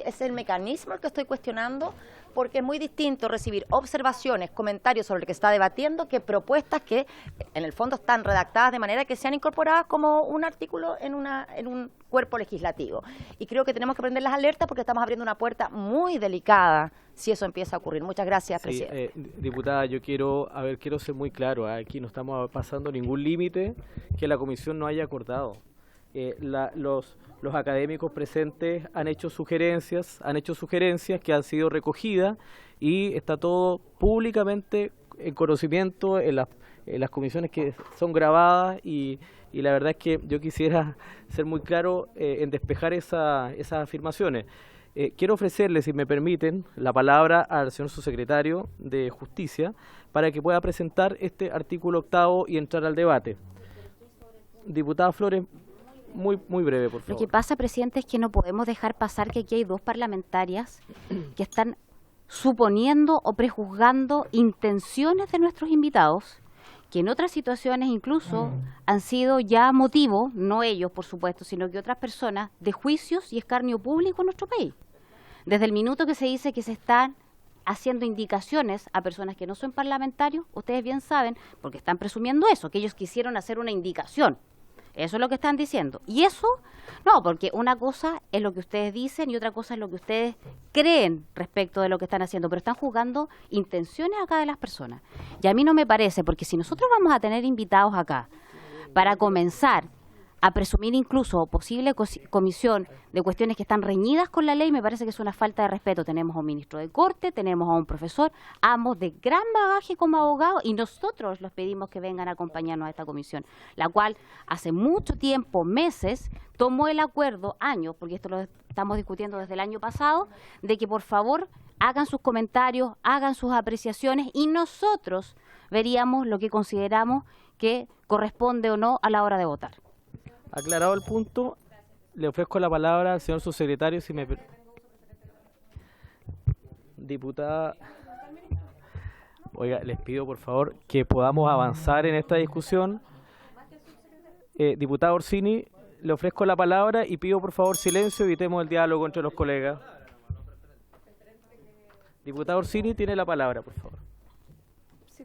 es el mecanismo el que estoy cuestionando, porque es muy distinto recibir observaciones, comentarios sobre lo que se está debatiendo, que propuestas que en el fondo están redactadas de manera que sean incorporadas como un artículo en un cuerpo legislativo. Y creo que tenemos que prender las alertas porque estamos abriendo una puerta muy delicada si eso empieza a ocurrir. Muchas gracias, presidente. Diputada, yo quiero ser muy claro, aquí no estamos pasando ningún límite que la comisión no haya acordado. Los académicos presentes han hecho sugerencias que han sido recogidas y está todo públicamente en conocimiento en las comisiones que son grabadas y la verdad es que yo quisiera ser muy claro en despejar esas afirmaciones. Quiero ofrecerle, si me permiten, la palabra al señor subsecretario de Justicia para que pueda presentar este artículo 8 y entrar al debate. Diputada Flores, muy breve, por favor. Lo que pasa, presidente, es que no podemos dejar pasar que aquí hay dos parlamentarias que están suponiendo o prejuzgando intenciones de nuestros invitados, que en otras situaciones incluso han sido ya motivo, no ellos por supuesto, sino que otras personas, de juicios y escarnio público en nuestro país. Desde el minuto que se dice que se están haciendo indicaciones a personas que no son parlamentarios, ustedes bien saben, porque están presumiendo eso, que ellos quisieron hacer una indicación. Eso es lo que están diciendo. Y eso, no, porque una cosa es lo que ustedes dicen y otra cosa es lo que ustedes creen respecto de lo que están haciendo, pero están juzgando intenciones acá de las personas. Y a mí no me parece, porque si nosotros vamos a tener invitados acá para comenzar a presumir incluso posible comisión de cuestiones que están reñidas con la ley, me parece que es una falta de respeto. Tenemos a un ministro de Corte, tenemos a un profesor, ambos de gran bagaje como abogados, y nosotros los pedimos que vengan a acompañarnos a esta comisión, la cual hace mucho tiempo, meses, tomó el acuerdo, años, porque esto lo estamos discutiendo desde el año pasado, de que por favor hagan sus comentarios, hagan sus apreciaciones, y nosotros veríamos lo que consideramos que corresponde o no a la hora de votar. Aclarado el punto, le ofrezco la palabra al señor subsecretario, si me... Diputada... Oiga, les pido por favor que podamos avanzar en esta discusión. Diputada Orsini, le ofrezco la palabra y pido por favor silencio, evitemos el diálogo entre los colegas. Diputada Orsini tiene la palabra, por favor. Sí.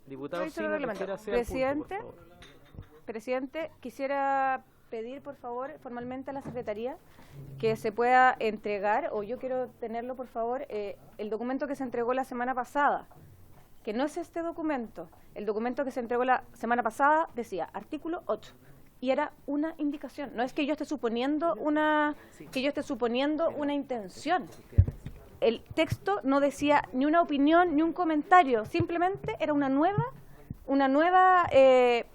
Diputada Orsini, Presidente, quisiera pedir, por favor, formalmente a la Secretaría que se pueda entregar, o yo quiero tenerlo, por favor, el documento que se entregó la semana pasada, que no es este documento. El documento que se entregó la semana pasada decía artículo 8 y era una indicación. No es que yo esté suponiendo una intención. El texto no decía ni una opinión ni un comentario, simplemente era una nueva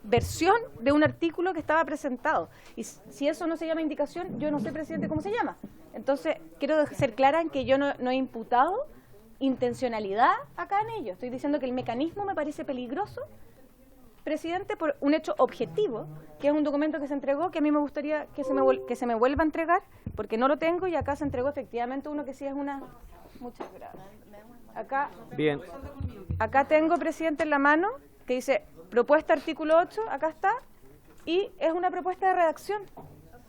versión de un artículo que estaba presentado. Y si eso no se llama indicación, yo no sé, presidente, cómo se llama. Entonces, quiero ser clara en que yo no he imputado intencionalidad acá en ello. Estoy diciendo que el mecanismo me parece peligroso presidente, por un hecho objetivo, que es un documento que se entregó, que a mí me gustaría que se me vuelva a entregar, porque no lo tengo y acá se entregó efectivamente uno que sí es una... Muchas gracias. Bien. Acá tengo, presidente, en la mano, que dice propuesta artículo 8, acá está, y es una propuesta de redacción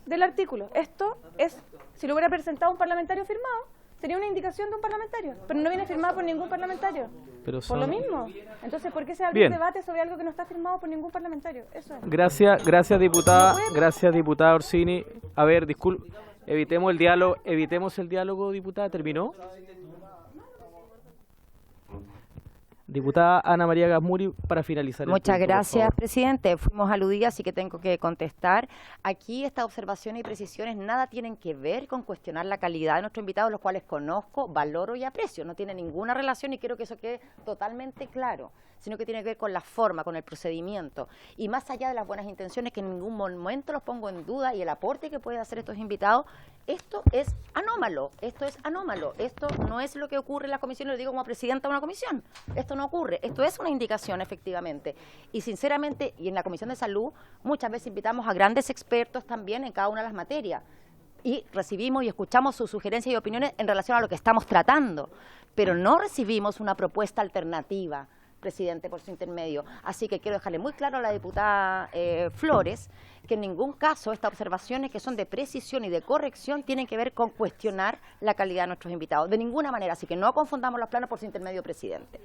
del artículo. Esto es, si lo hubiera presentado un parlamentario firmado, sería una indicación de un parlamentario, pero no viene firmado por ningún parlamentario. Pero Por lo mismo. Entonces, ¿por qué se abre Bien. un debate sobre algo que no está firmado por ningún parlamentario? Eso es. Gracias diputada Orsini. A ver, disculpe, evitemos el diálogo, diputada. ¿Terminó? Diputada Ana María Gasmuri, para finalizar. Muchas punto, por gracias, favor. presidente. Fuimos aludidas, así que tengo que contestar. Aquí estas observaciones y precisiones nada tienen que ver con cuestionar la calidad de nuestros invitados, los cuales conozco, valoro y aprecio. No tiene ninguna relación y quiero que eso quede totalmente claro, sino que tiene que ver con la forma, con el procedimiento. Y más allá de las buenas intenciones, que en ningún momento los pongo en duda, y el aporte que pueden hacer estos invitados, esto es anómalo, esto no es lo que ocurre en la comisión, lo digo como presidenta de una comisión, esto no ocurre, esto es una indicación efectivamente, y sinceramente, y en la Comisión de Salud, muchas veces invitamos a grandes expertos también en cada una de las materias, y recibimos y escuchamos sus sugerencias y opiniones en relación a lo que estamos tratando, pero no recibimos una propuesta alternativa, presidente, por su intermedio. Así que quiero dejarle muy claro a la diputada Flores que en ningún caso estas observaciones, que son de precisión y de corrección, tienen que ver con cuestionar la calidad de nuestros invitados. De ninguna manera, así que no confundamos los planos por su intermedio, presidente.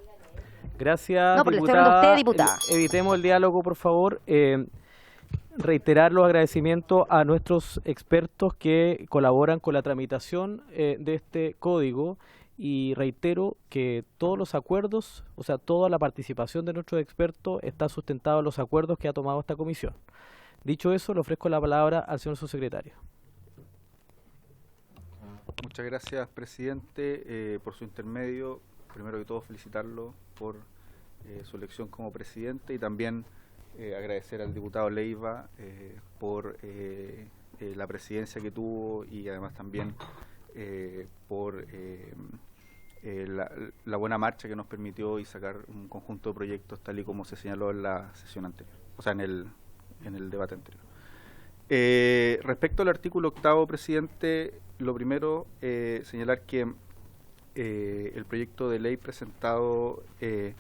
Gracias, No, pero le estoy hablando a usted, diputada. Evitemos el diálogo, por favor. Reiterar los agradecimientos a nuestros expertos que colaboran con la tramitación de este código. Y reitero que todos los acuerdos, o sea, toda la participación de nuestros expertos está sustentada en los acuerdos que ha tomado esta comisión. Dicho eso, le ofrezco la palabra al señor subsecretario. Muchas gracias, presidente, por su intermedio. Primero que todo, felicitarlo por su elección como presidente y también agradecer al diputado Leiva por la presidencia que tuvo y además también por la buena marcha que nos permitió y sacar un conjunto de proyectos tal y como se señaló en la sesión anterior, o sea, en el debate anterior. Respecto al artículo 8º, presidente, lo primero, señalar que el proyecto de ley presentado en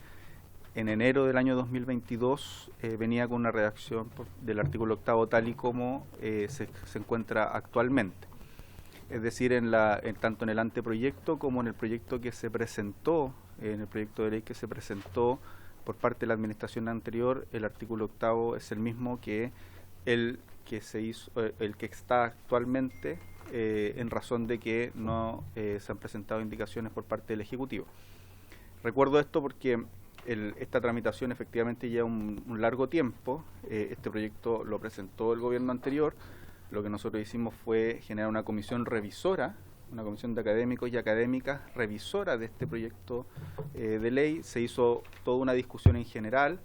enero del año 2022 venía con una redacción del artículo 8º tal y como se encuentra actualmente. Es decir, tanto en el anteproyecto como en el proyecto que se presentó, en el proyecto de ley que se presentó por parte de la administración anterior, el artículo 8º es el mismo que el que está actualmente, en razón de que no se han presentado indicaciones por parte del Ejecutivo. Recuerdo esto porque esta tramitación efectivamente lleva un largo tiempo. Este proyecto lo presentó el gobierno anterior. Lo que nosotros hicimos fue generar una comisión revisora, una comisión de académicos y académicas revisora de este proyecto de ley. Se hizo toda una discusión en general,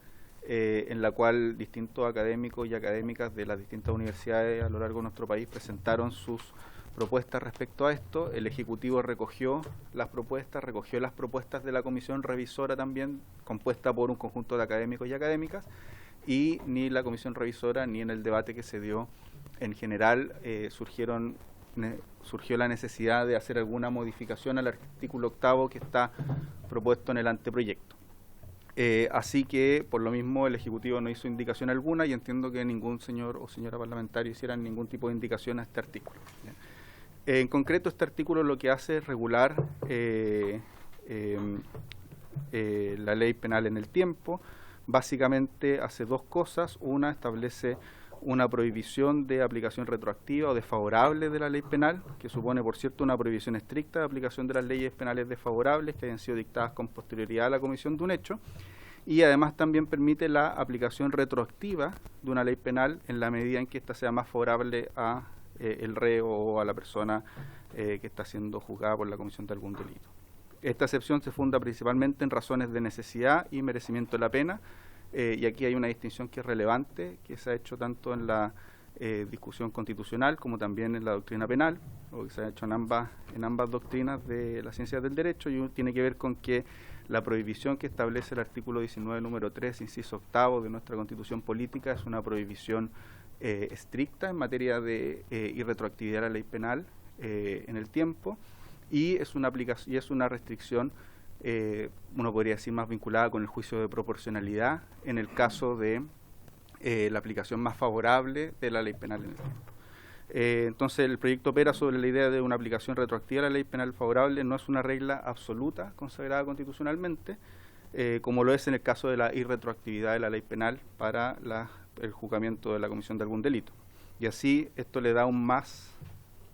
en la cual distintos académicos y académicas de las distintas universidades a lo largo de nuestro país presentaron sus propuestas respecto a esto. El Ejecutivo recogió las propuestas de la comisión revisora también, compuesta por un conjunto de académicos y académicas, y ni la comisión revisora ni en el debate que se dio en general surgió la necesidad de hacer alguna modificación al artículo 8º que está propuesto en el anteproyecto. Así que, por lo mismo, el Ejecutivo no hizo indicación alguna y entiendo que ningún señor o señora parlamentario hicieran ningún tipo de indicación a este artículo. En concreto, este artículo lo que hace es regular la ley penal en el tiempo. Básicamente hace dos cosas. Una, establece una prohibición de aplicación retroactiva o desfavorable de la ley penal, que supone, por cierto, una prohibición estricta de aplicación de las leyes penales desfavorables que hayan sido dictadas con posterioridad a la comisión de un hecho, y además también permite la aplicación retroactiva de una ley penal en la medida en que ésta sea más favorable a el reo o a la persona que está siendo juzgada por la comisión de algún delito. Esta excepción se funda principalmente en razones de necesidad y merecimiento de la pena, y aquí hay una distinción que es relevante, que se ha hecho tanto en la discusión constitucional como también en la doctrina penal, o que se ha hecho en ambas doctrinas de las ciencias del derecho, y tiene que ver con que La prohibición que establece el artículo 19, número 3, inciso octavo de nuestra Constitución Política es una prohibición estricta en materia de irretroactividad a la ley penal en el tiempo, y es una aplicación y es una restricción, uno podría decir, más vinculada con el juicio de proporcionalidad en el caso de la aplicación más favorable de la ley penal en el tiempo. Entonces el proyecto opera sobre la idea de una aplicación retroactiva a la ley penal favorable. No es una regla absoluta consagrada constitucionalmente, como lo es en el caso de la irretroactividad de la ley penal para el juzgamiento de la comisión de algún delito. Y así esto le da un más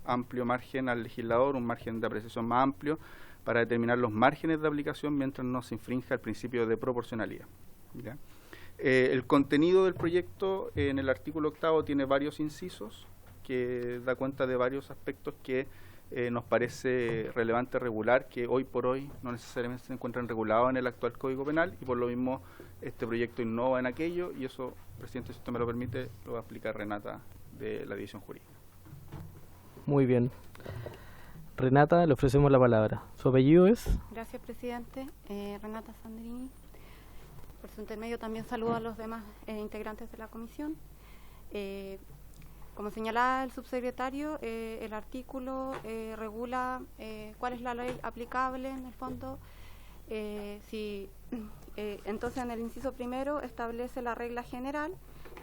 amplio margen al legislador, un margen de apreciación más amplio para determinar los márgenes de aplicación mientras no se infrinja el principio de proporcionalidad. ¿Ya? El contenido del proyecto en el artículo octavo tiene varios incisos que da cuenta de varios aspectos que nos parece relevante regular, que hoy por hoy no necesariamente se encuentran regulados en el actual Código Penal, y por lo mismo este proyecto innova en aquello, y eso, presidente, si usted me lo permite, lo va a explicar Renata de la División Jurídica. Muy bien. Renata, le ofrecemos la palabra. ¿Su apellido es? Gracias, presidente. Renata Sandrini. Por su intermedio también saludo a los demás integrantes de la comisión. Como señalaba el subsecretario, el artículo regula cuál es la ley aplicable en el fondo. Entonces, en el inciso primero establece la regla general,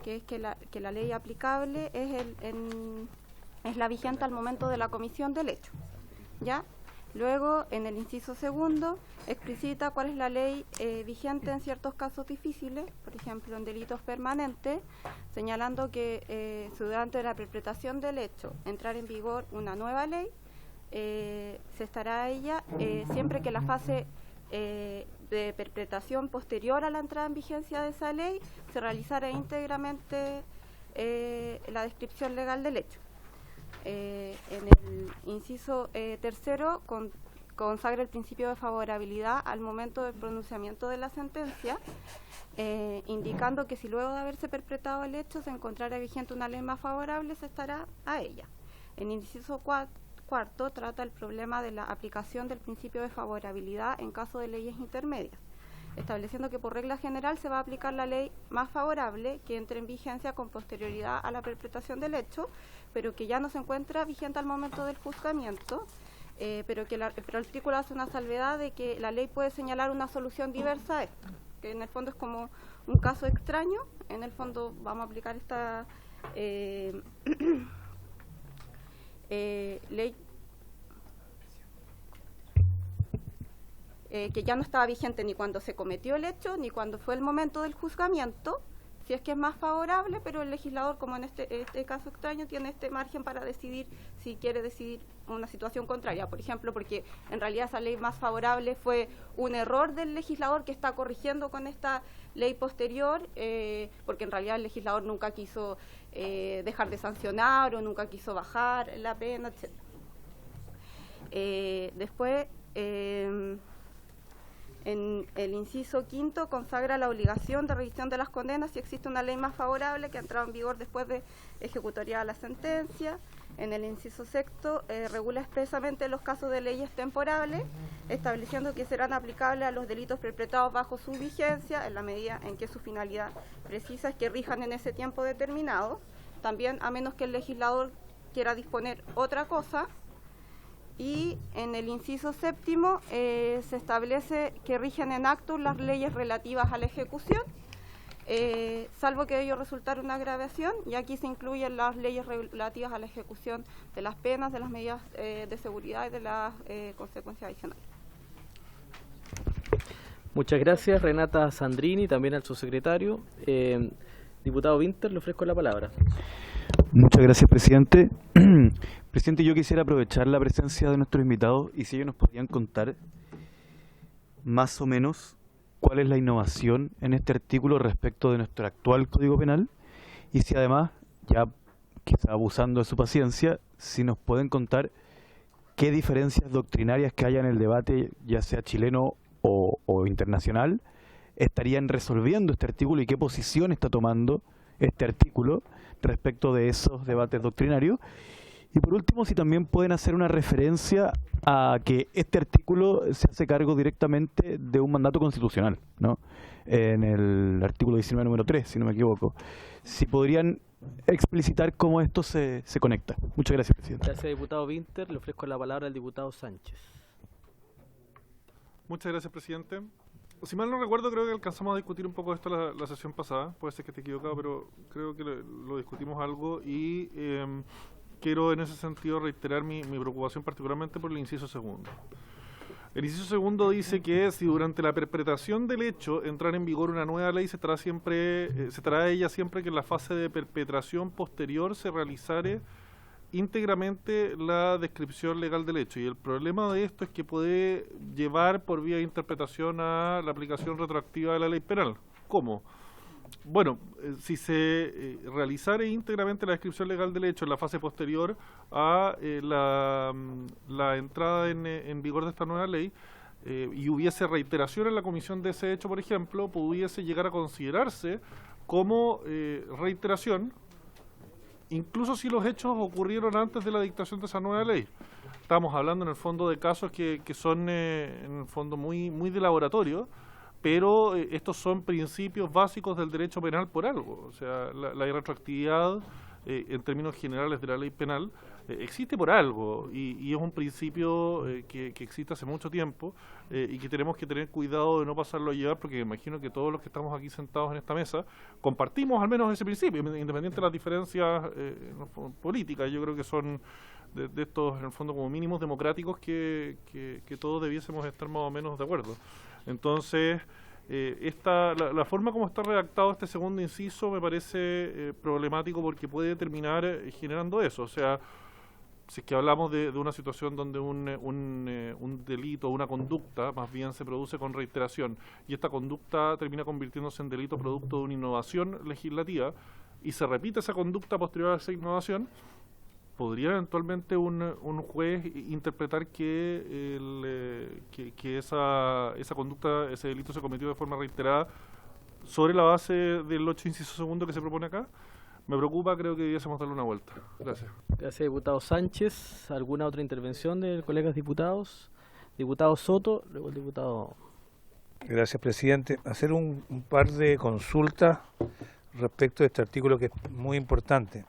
que es que la ley aplicable es la vigente al momento de la comisión del hecho. ¿Ya? Luego, en el inciso segundo, explicita cuál es la ley vigente en ciertos casos difíciles, por ejemplo, en delitos permanentes, señalando que si durante la perpetración del hecho entrar en vigor una nueva ley, se estará a ella siempre que la fase de perpetración posterior a la entrada en vigencia de esa ley se realizara íntegramente la descripción legal del hecho. En el inciso tercero consagra el principio de favorabilidad al momento del pronunciamiento de la sentencia, indicando que si luego de haberse perpetrado el hecho se encontrara vigente una ley más favorable, se estará a ella. En el inciso cuarto trata el problema de la aplicación del principio de favorabilidad en caso de leyes intermedias, estableciendo que por regla general se va a aplicar la ley más favorable que entre en vigencia con posterioridad a la perpetración del hecho, pero que ya no se encuentra vigente al momento del juzgamiento, pero el artículo hace una salvedad de que la ley puede señalar una solución diversa a esto, que en el fondo es como un caso extraño. En el fondo vamos a aplicar esta ley que ya no estaba vigente ni cuando se cometió el hecho, ni cuando fue el momento del juzgamiento, si es que es más favorable, pero el legislador, como en este caso extraño, tiene este margen para decidir si quiere decidir una situación contraria. Por ejemplo, porque en realidad esa ley más favorable fue un error del legislador que está corrigiendo con esta ley posterior, porque en realidad el legislador nunca quiso dejar de sancionar o nunca quiso bajar la pena, etc. Después, en el inciso quinto consagra la obligación de revisión de las condenas si existe una ley más favorable que ha entrado en vigor después de ejecutoriada la sentencia. En el inciso sexto regula expresamente los casos de leyes temporables, estableciendo que serán aplicables a los delitos perpetrados bajo su vigencia en la medida en que su finalidad precisa es que rijan en ese tiempo determinado, también a menos que el legislador quiera disponer otra cosa. Y en el inciso séptimo se establece que rigen en actos las leyes relativas a la ejecución, salvo que de ello resultara una agravación, y aquí se incluyen las leyes relativas a la ejecución de las penas, de las medidas de seguridad y de las consecuencias adicionales. Muchas gracias, Renata Sandrini, también al subsecretario. Diputado Winter, le ofrezco la palabra. Muchas gracias, presidente. Presidente, yo quisiera aprovechar la presencia de nuestros invitados y si ellos nos podían contar más o menos cuál es la innovación en este artículo respecto de nuestro actual Código Penal, y si además, ya quizá abusando de su paciencia, si nos pueden contar qué diferencias doctrinarias que haya en el debate, ya sea chileno o internacional, estarían resolviendo este artículo y qué posición está tomando este artículo respecto de esos debates doctrinarios. Y por último, si también pueden hacer una referencia a que este artículo se hace cargo directamente de un mandato constitucional, ¿no? En el artículo 19, número 3, si no me equivoco. Si podrían explicitar cómo esto se conecta. Muchas gracias, presidente. Gracias, diputado Winter. Le ofrezco la palabra al diputado Sánchez. Muchas gracias, presidente. Si mal no recuerdo, creo que alcanzamos a discutir un poco esto la sesión pasada. Puede ser que esté equivocado, pero creo que lo discutimos algo y quiero en ese sentido reiterar mi preocupación particularmente por el inciso segundo. El inciso segundo dice que si durante la perpetración del hecho entrar en vigor una nueva ley, se traerá ella siempre que en la fase de perpetración posterior se realizare íntegramente la descripción legal del hecho. Y el problema de esto es que puede llevar por vía de interpretación a la aplicación retroactiva de la ley penal. ¿Cómo? Bueno, si se realizara íntegramente la descripción legal del hecho en la fase posterior a la entrada en vigor de esta nueva ley y hubiese reiteración en la comisión de ese hecho, por ejemplo, pudiese llegar a considerarse como reiteración, incluso si los hechos ocurrieron antes de la dictación de esa nueva ley. Estamos hablando en el fondo de casos que son en el fondo muy de laboratorio, pero estos son principios básicos del derecho penal por algo. O sea, la irretroactividad en términos generales de la ley penal existe por algo y es un principio que existe hace mucho tiempo y que tenemos que tener cuidado de no pasarlo a llevar, porque me imagino que todos los que estamos aquí sentados en esta mesa compartimos al menos ese principio, independiente de las diferencias políticas. Yo creo que son de estos, en el fondo, como mínimos democráticos que todos debiésemos estar más o menos de acuerdo. Entonces, la forma como está redactado este segundo inciso me parece problemático porque puede terminar generando eso. O sea, si es que hablamos de una situación donde un delito, una conducta, más bien se produce con reiteración, y esta conducta termina convirtiéndose en delito producto de una innovación legislativa, y se repite esa conducta posterior a esa innovación, ¿podría eventualmente un juez interpretar que esa conducta, ese delito se cometió de forma reiterada sobre la base del 8 inciso segundo que se propone acá? Me preocupa, creo que debiésemos darle una vuelta. Gracias. Gracias, diputado Sánchez. ¿Alguna otra intervención de colegas diputados? Diputado Soto, luego el diputado... Gracias, presidente. Hacer un par de consultas respecto de este artículo que es muy importante.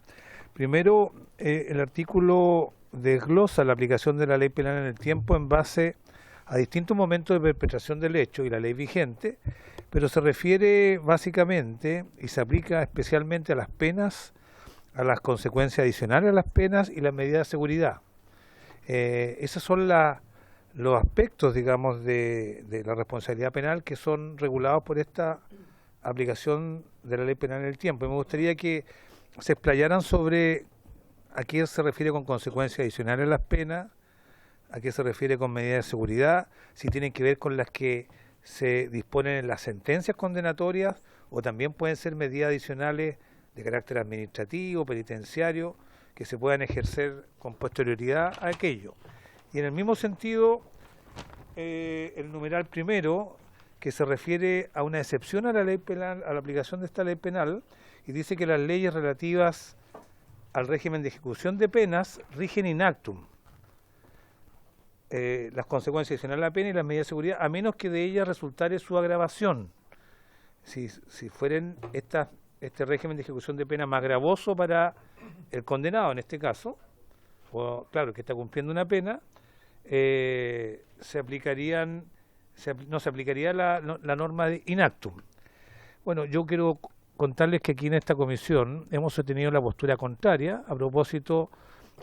Primero, el artículo desglosa la aplicación de la ley penal en el tiempo en base a distintos momentos de perpetración del hecho y la ley vigente, pero se refiere básicamente y se aplica especialmente a las penas, a las consecuencias adicionales a las penas y las medidas de seguridad. Esos son los aspectos, digamos, de la responsabilidad penal que son regulados por esta aplicación de la ley penal en el tiempo. Y me gustaría que se explayaran sobre a qué se refiere con consecuencias adicionales a las penas, a qué se refiere con medidas de seguridad, si tienen que ver con las que se disponen en las sentencias condenatorias o también pueden ser medidas adicionales de carácter administrativo, penitenciario, que se puedan ejercer con posterioridad a aquello. Y en el mismo sentido, el numeral primero, que se refiere a una excepción a la ley penal, a la aplicación de esta ley penal, y dice que las leyes relativas al régimen de ejecución de penas rigen in actum, las consecuencias adicionales a la pena y las medidas de seguridad, a menos que de ellas resultare su agravación. Si fueren este régimen de ejecución de pena más gravoso para el condenado, en este caso, o claro, que está cumpliendo una pena, no se aplicaría la norma de in actum. Bueno, yo quiero contarles que aquí en esta comisión hemos sostenido la postura contraria a propósito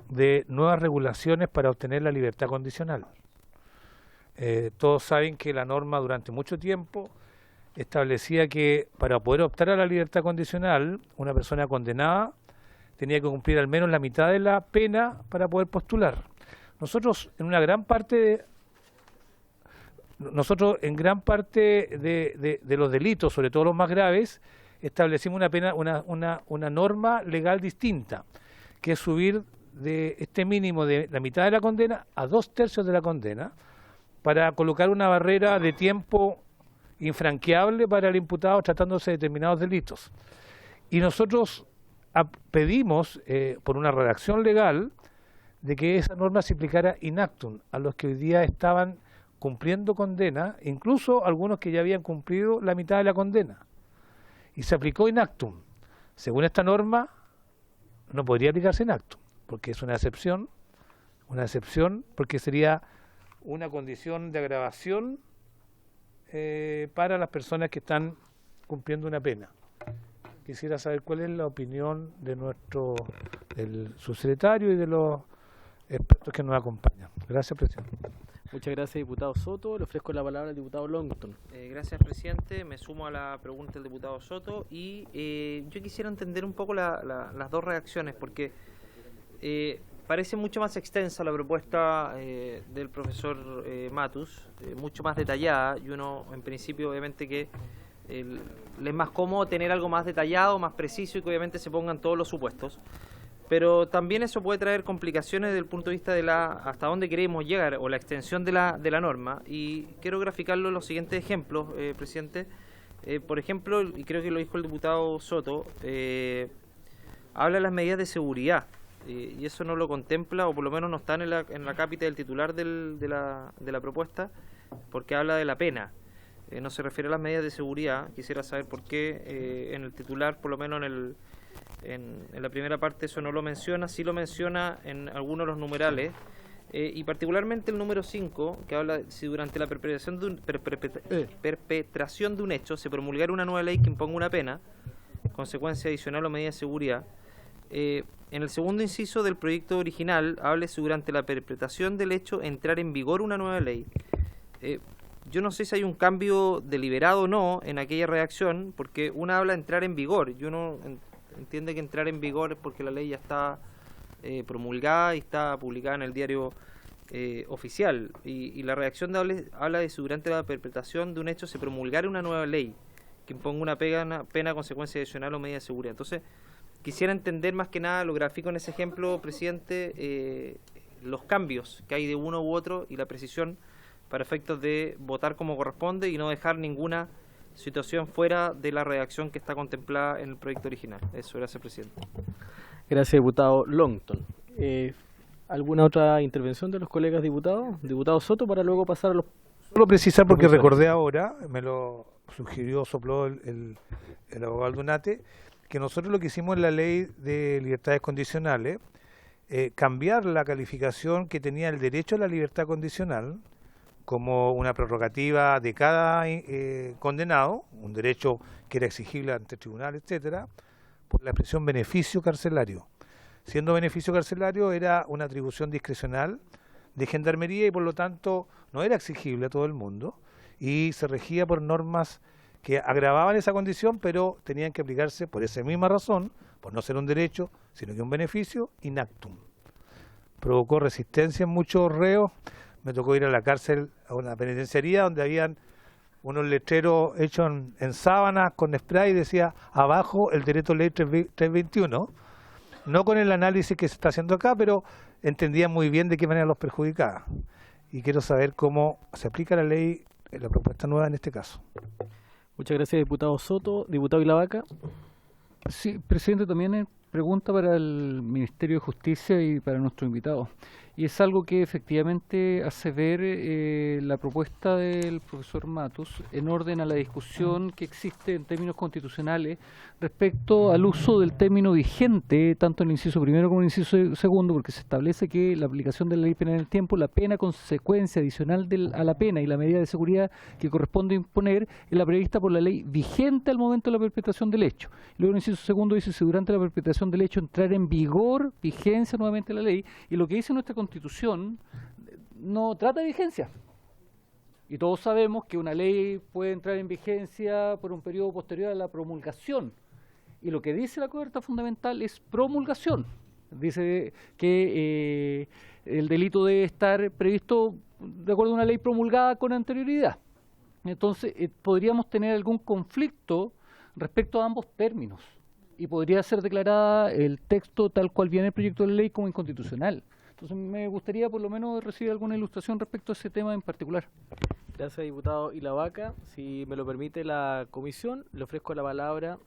de nuevas regulaciones para obtener la libertad condicional. Todos saben que la norma durante mucho tiempo establecía que para poder optar a la libertad condicional, una persona condenada tenía que cumplir al menos la mitad de la pena para poder postular. Nosotros en gran parte de los delitos, sobre todo los más graves, establecimos una norma legal distinta, que es subir de este mínimo de la mitad de la condena a 2/3 de la condena, para colocar una barrera de tiempo infranqueable para el imputado tratándose de determinados delitos. Y nosotros pedimos, por una redacción legal, de que esa norma se aplicara in actum a los que hoy día estaban cumpliendo condena, incluso algunos que ya habían cumplido la mitad de la condena. Y se aplicó in actum. Según esta norma, no podría aplicarse in actum, porque es una excepción porque sería una condición de agravación para las personas que están cumpliendo una pena. Quisiera saber cuál es la opinión de del subsecretario y de los expertos que nos acompañan. Gracias, presidente. Muchas gracias, diputado Soto. Le ofrezco la palabra al diputado Longton. Gracias, presidente. Me sumo a la pregunta del diputado Soto y yo quisiera entender un poco las dos reacciones, porque parece mucho más extensa la propuesta del profesor Matus, mucho más detallada, y uno, en principio, obviamente que le es más cómodo tener algo más detallado, más preciso y que obviamente se pongan todos los supuestos. Pero también eso puede traer complicaciones desde el punto de vista de hasta dónde queremos llegar o la extensión de la norma. Y quiero graficarlo en los siguientes ejemplos, presidente. Por ejemplo, y creo que lo dijo el diputado Soto, habla de las medidas de seguridad. Y eso no lo contempla, o por lo menos no está en la cápita del titular de la propuesta, porque habla de la pena. No se refiere a las medidas de seguridad. Quisiera saber por qué en el titular, por lo menos en la primera parte, eso no lo menciona. Sí lo menciona en algunos de los numerales, y particularmente el número 5, que habla si durante la perpetración de un hecho se promulgara una nueva ley que imponga una pena, consecuencia adicional o medida de seguridad. En el segundo inciso del proyecto original habla si durante la perpetración del hecho entrar en vigor una nueva ley. Yo no sé si hay un cambio deliberado o no en aquella redacción, porque una habla de entrar en vigor, y uno entiende que entrar en vigor es porque la ley ya está promulgada y está publicada en el diario oficial, y la redacción habla de si durante la perpetración de un hecho se promulgara una nueva ley que imponga una pena, consecuencia adicional o medida de seguridad. Entonces, quisiera entender más que nada, lo gráfico en ese ejemplo, presidente, los cambios que hay de uno u otro y la precisión para efectos de votar como corresponde y no dejar ninguna situación fuera de la redacción que está contemplada en el proyecto original. Eso, gracias, presidente. Gracias, diputado Longton. ¿Alguna otra intervención de los colegas diputados? Diputado Soto, para luego pasar a los... Solo precisar, porque recordé ahora, me lo sugirió, sopló el abogado Aldunate, que nosotros lo que hicimos en la ley de libertades condicionales, cambiar la calificación que tenía el derecho a la libertad condicional como una prerrogativa de cada condenado, un derecho que era exigible ante el tribunal, etcétera, por la expresión beneficio carcelario. Siendo beneficio carcelario era una atribución discrecional de Gendarmería y por lo tanto no era exigible a todo el mundo y se regía por normas que agravaban esa condición, pero tenían que aplicarse por esa misma razón, por no ser un derecho, sino que un beneficio in actum. Provocó resistencia en muchos reos. Me tocó ir a la cárcel, a una penitenciaría donde habían unos letreros hechos en sábanas con spray y decía abajo el decreto ley 321, no con el análisis que se está haciendo acá, pero entendía muy bien de qué manera los perjudicaba. Y quiero saber cómo se aplica la ley, la propuesta nueva en este caso. Muchas gracias, diputado Soto. Diputado Ilavaca. Sí, presidente, también pregunta para el Ministerio de Justicia y para nuestro invitado. Y es algo que efectivamente hace ver la propuesta del profesor Matus en orden a la discusión que existe en términos constitucionales respecto al uso del término vigente, tanto en el inciso primero como en el inciso segundo, porque se establece que la aplicación de la ley penal en el tiempo, la pena consecuencia adicional a la pena y la medida de seguridad que corresponde imponer es la prevista por la ley vigente al momento de la perpetración del hecho. Luego en el inciso segundo dice si durante la perpetración del hecho entrar en vigor, vigencia nuevamente la ley, y lo que dice nuestra Constitución no trata de vigencia. Y todos sabemos que una ley puede entrar en vigencia por un periodo posterior a la promulgación. Y lo que dice la Carta Fundamental es promulgación. Dice que el delito debe estar previsto de acuerdo a una ley promulgada con anterioridad. Entonces, podríamos tener algún conflicto respecto a ambos términos. Y podría ser declarada el texto tal cual viene el proyecto de ley como inconstitucional. Entonces me gustaría por lo menos recibir alguna ilustración respecto a ese tema en particular. Gracias, diputado Ilavaca. Si me lo permite la comisión, le ofrezco la palabra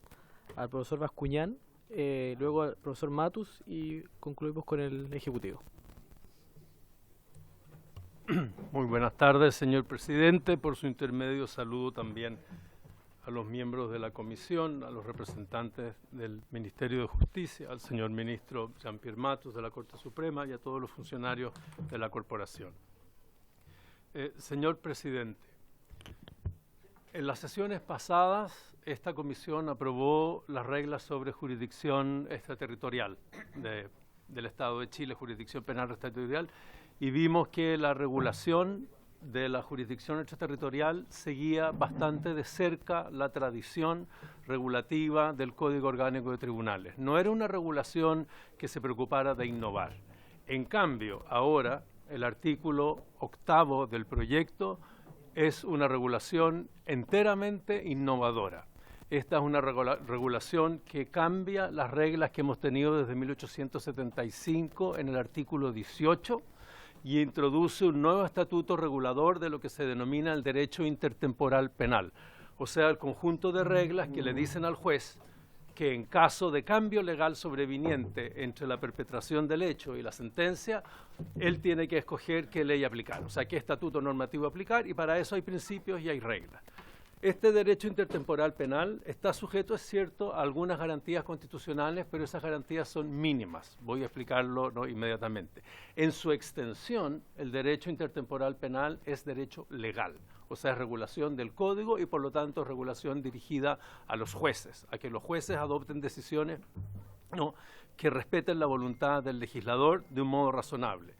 al profesor Bascuñán, luego al profesor Matus y concluimos con el Ejecutivo. Muy buenas tardes, señor presidente. Por su intermedio saludo también a los miembros de la comisión, a los representantes del Ministerio de Justicia, al señor ministro Jean-Pierre Matos de la Corte Suprema y a todos los funcionarios de la corporación. Señor presidente, en las sesiones pasadas esta comisión aprobó las reglas sobre jurisdicción extraterritorial del Estado de Chile, jurisdicción penal extraterritorial, y vimos que la regulación de la jurisdicción extraterritorial seguía bastante de cerca la tradición regulativa del Código Orgánico de Tribunales. No era una regulación que se preocupara de innovar. En cambio, ahora el artículo 8º del proyecto es una regulación enteramente innovadora. Esta es una regulación que cambia las reglas que hemos tenido desde 1875 en el artículo 18 y introduce un nuevo estatuto regulador de lo que se denomina el derecho intertemporal penal, o sea, el conjunto de reglas que le dicen al juez que en caso de cambio legal sobreviniente entre la perpetración del hecho y la sentencia, él tiene que escoger qué ley aplicar, o sea, qué estatuto normativo aplicar, y para eso hay principios y hay reglas. Este derecho intertemporal penal está sujeto, es cierto, a algunas garantías constitucionales, pero esas garantías son mínimas. Voy a explicarlo inmediatamente. En su extensión, el derecho intertemporal penal es derecho legal, o sea, es regulación del Código y, por lo tanto, regulación dirigida a los jueces, a que los jueces adopten decisiones que respeten la voluntad del legislador de un modo razonable.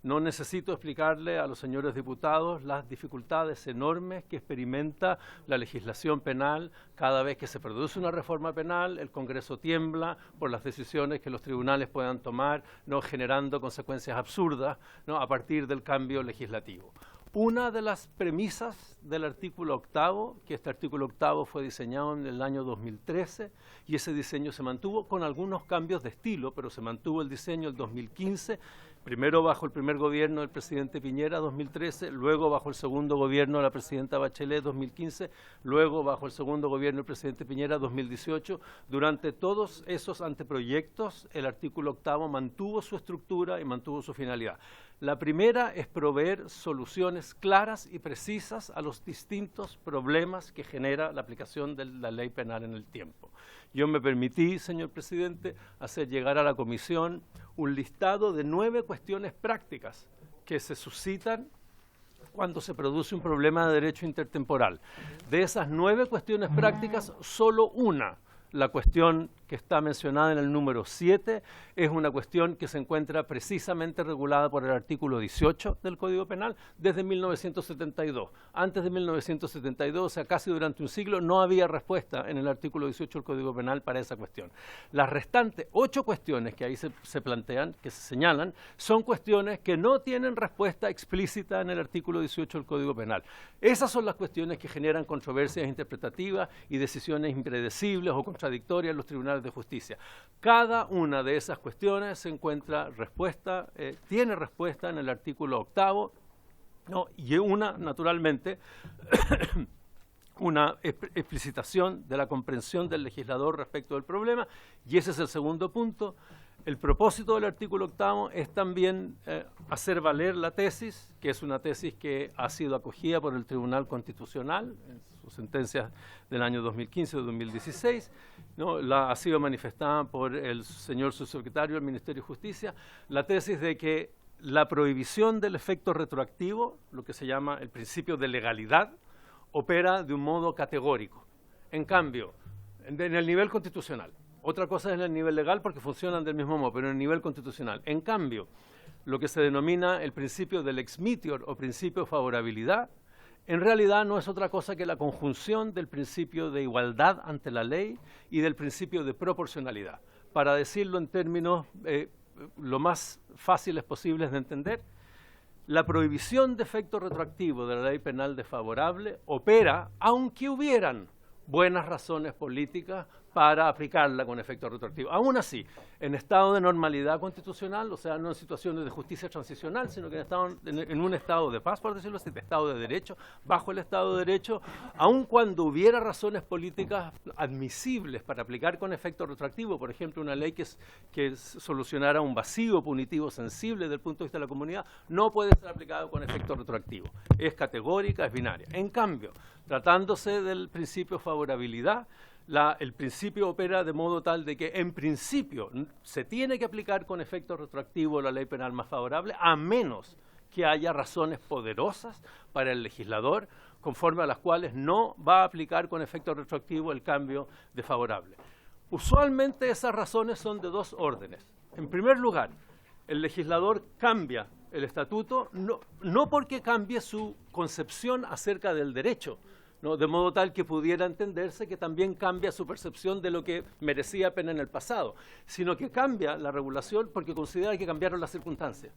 No necesito explicarle a los señores diputados las dificultades enormes que experimenta la legislación penal cada vez que se produce una reforma penal. El Congreso tiembla por las decisiones que los tribunales puedan tomar, generando consecuencias absurdas a partir del cambio legislativo. Una de las premisas del artículo 8º, que este artículo 8º fue diseñado en el año 2013 y ese diseño se mantuvo con algunos cambios de estilo, pero se mantuvo el diseño el 2015, primero bajo el primer gobierno del presidente Piñera, 2013, luego bajo el segundo gobierno de la presidenta Bachelet, 2015, luego bajo el segundo gobierno del presidente Piñera, 2018. Durante todos esos anteproyectos, el artículo 8º mantuvo su estructura y mantuvo su finalidad. La primera es proveer soluciones claras y precisas a los distintos problemas que genera la aplicación de la ley penal en el tiempo. Yo me permití, señor presidente, hacer llegar a la comisión un listado de 9 cuestiones prácticas que se suscitan cuando se produce un problema de derecho intertemporal. De esas 9 cuestiones prácticas, solo una, la cuestión que está mencionada en el número 7, es una cuestión que se encuentra precisamente regulada por el artículo 18 del Código Penal desde 1972. Antes de 1972, o sea, casi durante un siglo, no había respuesta en el artículo 18 del Código Penal para esa cuestión. Las restantes 8 cuestiones que ahí se plantean, que se señalan, son cuestiones que no tienen respuesta explícita en el artículo 18 del Código Penal. Esas son las cuestiones que generan controversias interpretativas y decisiones impredecibles o contradictorias en los tribunales de justicia. Cada una de esas cuestiones se encuentra respuesta, tiene respuesta en el artículo 8º, y una, naturalmente, una explicitación de la comprensión del legislador respecto del problema, y ese es el segundo punto. El propósito del artículo 8º es también hacer valer la tesis, que es una tesis que ha sido acogida por el Tribunal Constitucional en sus sentencias del año 2015 y 2016, ha sido manifestada por el señor subsecretario del Ministerio de Justicia, la tesis de que la prohibición del efecto retroactivo, lo que se llama el principio de legalidad, opera de un modo categórico. En cambio, en el nivel constitucional, otra cosa es en el nivel legal porque funcionan del mismo modo, pero en el nivel constitucional. En cambio, lo que se denomina el principio del ex mitior o principio de favorabilidad, en realidad no es otra cosa que la conjunción del principio de igualdad ante la ley y del principio de proporcionalidad. Para decirlo en términos lo más fáciles posibles de entender, la prohibición de efecto retroactivo de la ley penal desfavorable opera aunque hubieran buenas razones políticas para aplicarla con efecto retroactivo. Aún así, en estado de normalidad constitucional, o sea, no en situaciones de justicia transicional, sino que en un estado de paz, por decirlo así, de estado de derecho, bajo el estado de derecho, aun cuando hubiera razones políticas admisibles para aplicar con efecto retroactivo, por ejemplo, una ley que solucionara un vacío punitivo sensible desde el punto de vista de la comunidad, no puede ser aplicado con efecto retroactivo. Es categórica, es binaria. En cambio, tratándose del principio de favorabilidad, el principio opera de modo tal de que en principio se tiene que aplicar con efecto retroactivo la ley penal más favorable, a menos que haya razones poderosas para el legislador, conforme a las cuales no va a aplicar con efecto retroactivo el cambio de favorable. Usualmente esas razones son de dos órdenes. En primer lugar, el legislador cambia el estatuto no porque cambie su concepción acerca del derecho, ¿no? De modo tal que pudiera entenderse que también cambia su percepción de lo que merecía pena en el pasado, sino que cambia la regulación porque considera que cambiaron las circunstancias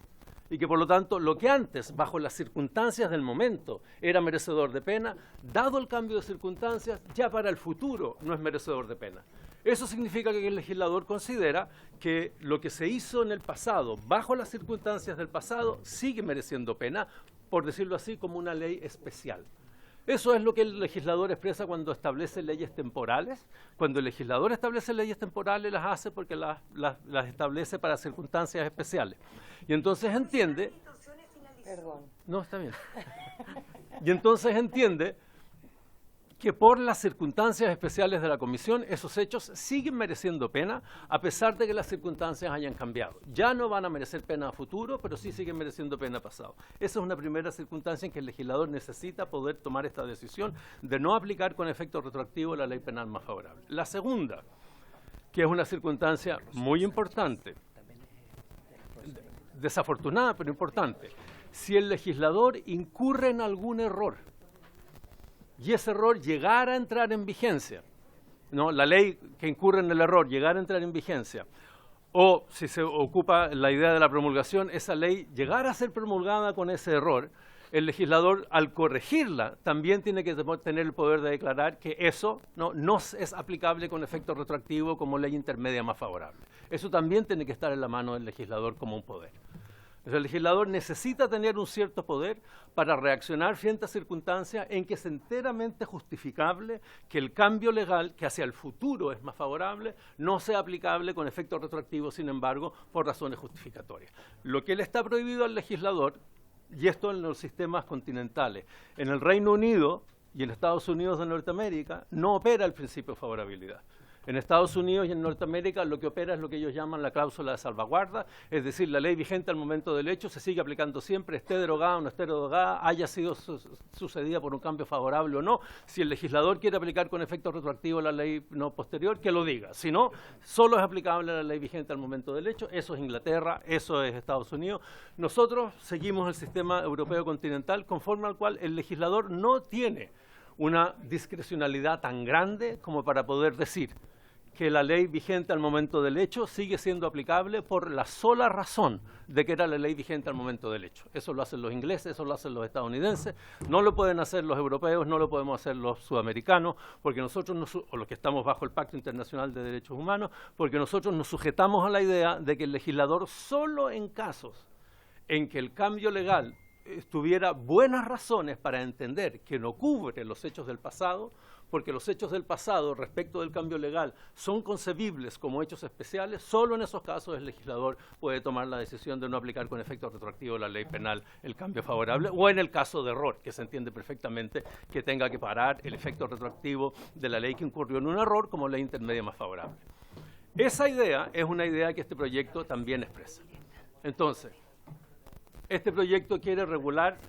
y que por lo tanto lo que antes, bajo las circunstancias del momento, era merecedor de pena, dado el cambio de circunstancias, ya para el futuro no es merecedor de pena. Eso significa que el legislador considera que lo que se hizo en el pasado, bajo las circunstancias del pasado, sigue mereciendo pena, por decirlo así, como una ley especial. Eso es lo que el legislador expresa cuando establece leyes temporales. Cuando el legislador establece leyes temporales, las hace porque las establece para circunstancias especiales. Y entonces entiende... Perdón. No, está bien. Y entonces entiende que por las circunstancias especiales de la comisión, esos hechos siguen mereciendo pena, a pesar de que las circunstancias hayan cambiado. Ya no van a merecer pena a futuro, pero sí siguen mereciendo pena a pasado. Esa es una primera circunstancia en que el legislador necesita poder tomar esta decisión de no aplicar con efecto retroactivo la ley penal más favorable. La segunda, que es una circunstancia muy importante, desafortunada pero importante, si el legislador incurre en algún error, y ese error llegara a entrar en vigencia, ¿no? La ley que incurre en el error llegara a entrar en vigencia, o si se ocupa la idea de la promulgación, esa ley llegara a ser promulgada con ese error, el legislador al corregirla también tiene que tener el poder de declarar que eso no es aplicable con efecto retroactivo como ley intermedia más favorable. Eso también tiene que estar en la mano del legislador como un poder. El legislador necesita tener un cierto poder para reaccionar frente a circunstancias en que es enteramente justificable que el cambio legal, que hacia el futuro es más favorable, no sea aplicable con efecto retroactivo, sin embargo, por razones justificatorias. Lo que le está prohibido al legislador, y esto en los sistemas continentales, en el Reino Unido y en Estados Unidos de Norteamérica, no opera el principio de favorabilidad. En Estados Unidos y en Norteamérica lo que opera es lo que ellos llaman la cláusula de salvaguarda, es decir, la ley vigente al momento del hecho se sigue aplicando siempre, esté derogada o no esté derogada, haya sido sucedida por un cambio favorable o no. Si el legislador quiere aplicar con efecto retroactivo la ley no posterior, que lo diga. Si no, solo es aplicable la ley vigente al momento del hecho. Eso es Inglaterra, eso es Estados Unidos. Nosotros seguimos el sistema europeo continental, conforme al cual el legislador no tiene una discrecionalidad tan grande como para poder decir que la ley vigente al momento del hecho sigue siendo aplicable por la sola razón de que era la ley vigente al momento del hecho. Eso lo hacen los ingleses, eso lo hacen los estadounidenses, no lo pueden hacer los europeos, no lo podemos hacer los sudamericanos, porque nosotros, o los que estamos bajo el Pacto Internacional de Derechos Humanos, porque nosotros nos sujetamos a la idea de que el legislador solo en casos en que el cambio legal tuviera buenas razones para entender que no cubre los hechos del pasado, porque los hechos del pasado respecto del cambio legal son concebibles como hechos especiales, solo en esos casos el legislador puede tomar la decisión de no aplicar con efecto retroactivo la ley penal el cambio favorable, o en el caso de error, que se entiende perfectamente que tenga que parar el efecto retroactivo de la ley que incurrió en un error como ley intermedia más favorable. Esa idea es una idea que este proyecto también expresa. Entonces, este proyecto quiere regular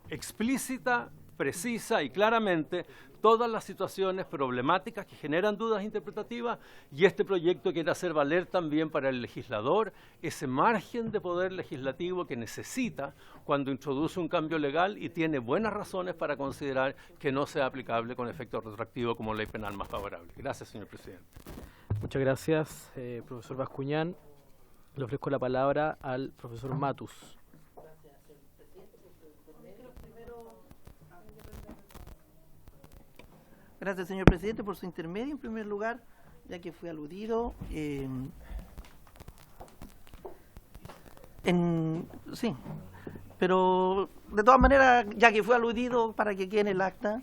explícita, precisa y claramente todas las situaciones problemáticas que generan dudas interpretativas, y este proyecto quiere hacer valer también para el legislador ese margen de poder legislativo que necesita cuando introduce un cambio legal y tiene buenas razones para considerar que no sea aplicable con efecto retroactivo como ley penal más favorable. Gracias, señor presidente. Muchas gracias, profesor Bascuñán. Le ofrezco la palabra al profesor Matus. Gracias, señor presidente, por su intermedio. En primer lugar, ya que fue aludido. Sí, pero de todas maneras, ya que fue aludido, para que quede en el acta,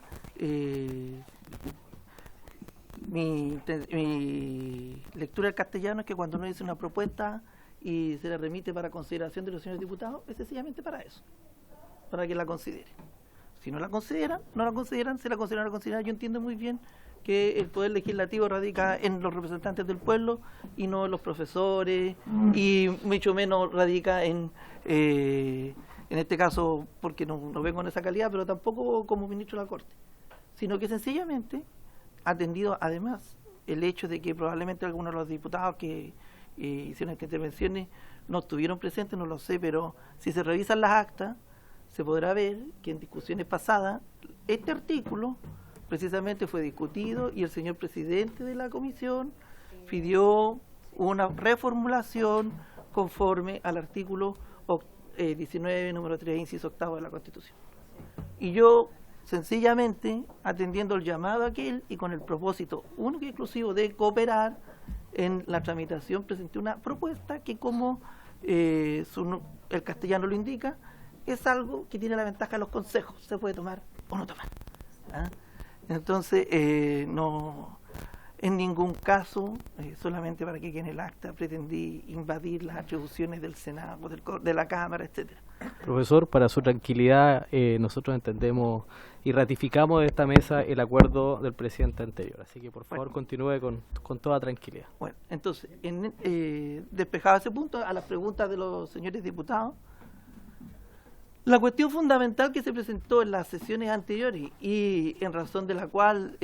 mi lectura del castellano es que cuando uno dice una propuesta y se la remite para consideración de los señores diputados, es sencillamente para eso, para que la consideren. Si no la consideran, no la consideran, si la consideran, no la consideran. Yo entiendo muy bien que el poder legislativo radica en los representantes del pueblo y no en los profesores, y mucho menos radica en este caso, porque no vengo en esa calidad, pero tampoco como ministro de la Corte, sino que sencillamente, atendido además el hecho de que probablemente algunos de los diputados que hicieron estas intervenciones no estuvieron presentes, no lo sé, pero si se revisan las actas, se podrá ver que en discusiones pasadas este artículo precisamente fue discutido y el señor presidente de la comisión pidió una reformulación conforme al artículo 19, número 3, inciso octavo de la Constitución. Y yo, sencillamente, atendiendo el llamado aquel y con el propósito único y exclusivo de cooperar en la tramitación, presenté una propuesta que, como el castellano lo indica, es algo que tiene la ventaja de los consejos, se puede tomar o no tomar. ¿Ah? Entonces, no, en ningún caso, solamente para que quede en el acta, pretendí invadir las atribuciones del Senado, de la Cámara, etcétera. Profesor, para su tranquilidad, nosotros entendemos y ratificamos de esta mesa el acuerdo del presidente anterior, así que por favor continúe con toda tranquilidad. Bueno, entonces, despejado ese punto, a las preguntas de los señores diputados, la cuestión fundamental que se presentó en las sesiones anteriores y en razón de la cual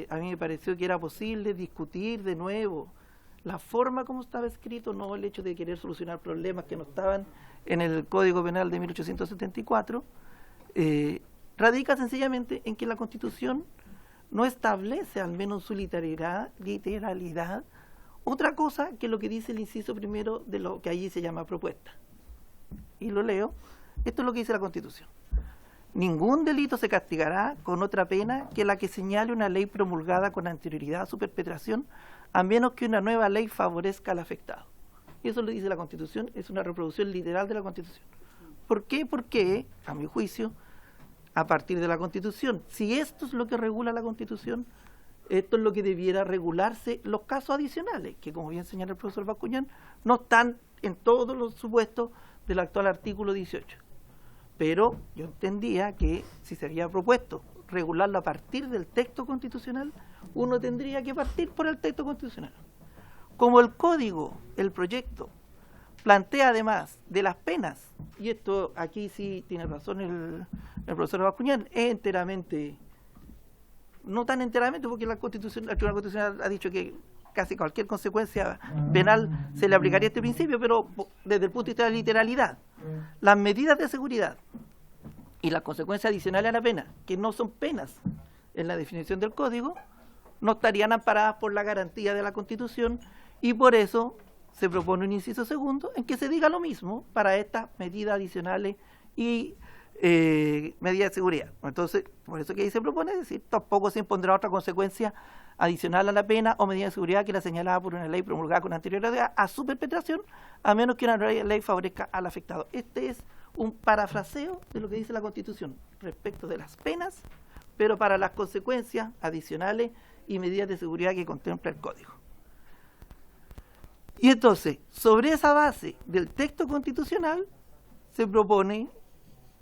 a mí me pareció que era posible discutir de nuevo la forma como estaba escrito, no el hecho de querer solucionar problemas que no estaban en el Código Penal de 1874, radica sencillamente en que la Constitución no establece, al menos en su literalidad, otra cosa que lo que dice el inciso primero de lo que allí se llama propuesta. Y lo leo. Esto es lo que dice la Constitución. Ningún delito se castigará con otra pena que la que señale una ley promulgada con anterioridad a su perpetración, a menos que una nueva ley favorezca al afectado. Y eso lo dice la Constitución, es una reproducción literal de la Constitución. ¿Por qué? Porque, a mi juicio, a partir de la Constitución, si esto es lo que regula la Constitución, esto es lo que debiera regularse los casos adicionales, que, como bien señala el profesor Bascuñán, no están en todos los supuestos del actual artículo 18. Pero yo entendía que si se había propuesto regularlo a partir del texto constitucional, uno tendría que partir por el texto constitucional. Como el código, el proyecto, plantea además de las penas, y esto aquí sí tiene razón el profesor Bascuñán, es enteramente, no tan enteramente, porque el Tribunal Constitucional ha dicho que casi cualquier consecuencia penal se le aplicaría este principio, pero desde el punto de vista de la literalidad, las medidas de seguridad y las consecuencias adicionales a la pena, que no son penas en la definición del Código, no estarían amparadas por la garantía de la Constitución, y por eso se propone un inciso segundo en que se diga lo mismo para estas medidas adicionales y medidas de seguridad. Entonces, por eso que ahí se propone, es decir, tampoco se impondrá otra consecuencia adicional a la pena o medida de seguridad que la señalada por una ley promulgada con anterioridad a su perpetración, a menos que una ley favorezca al afectado. Este es un parafraseo de lo que dice la Constitución respecto de las penas, pero para las consecuencias adicionales y medidas de seguridad que contempla el Código. Y entonces, sobre esa base del texto constitucional, se propone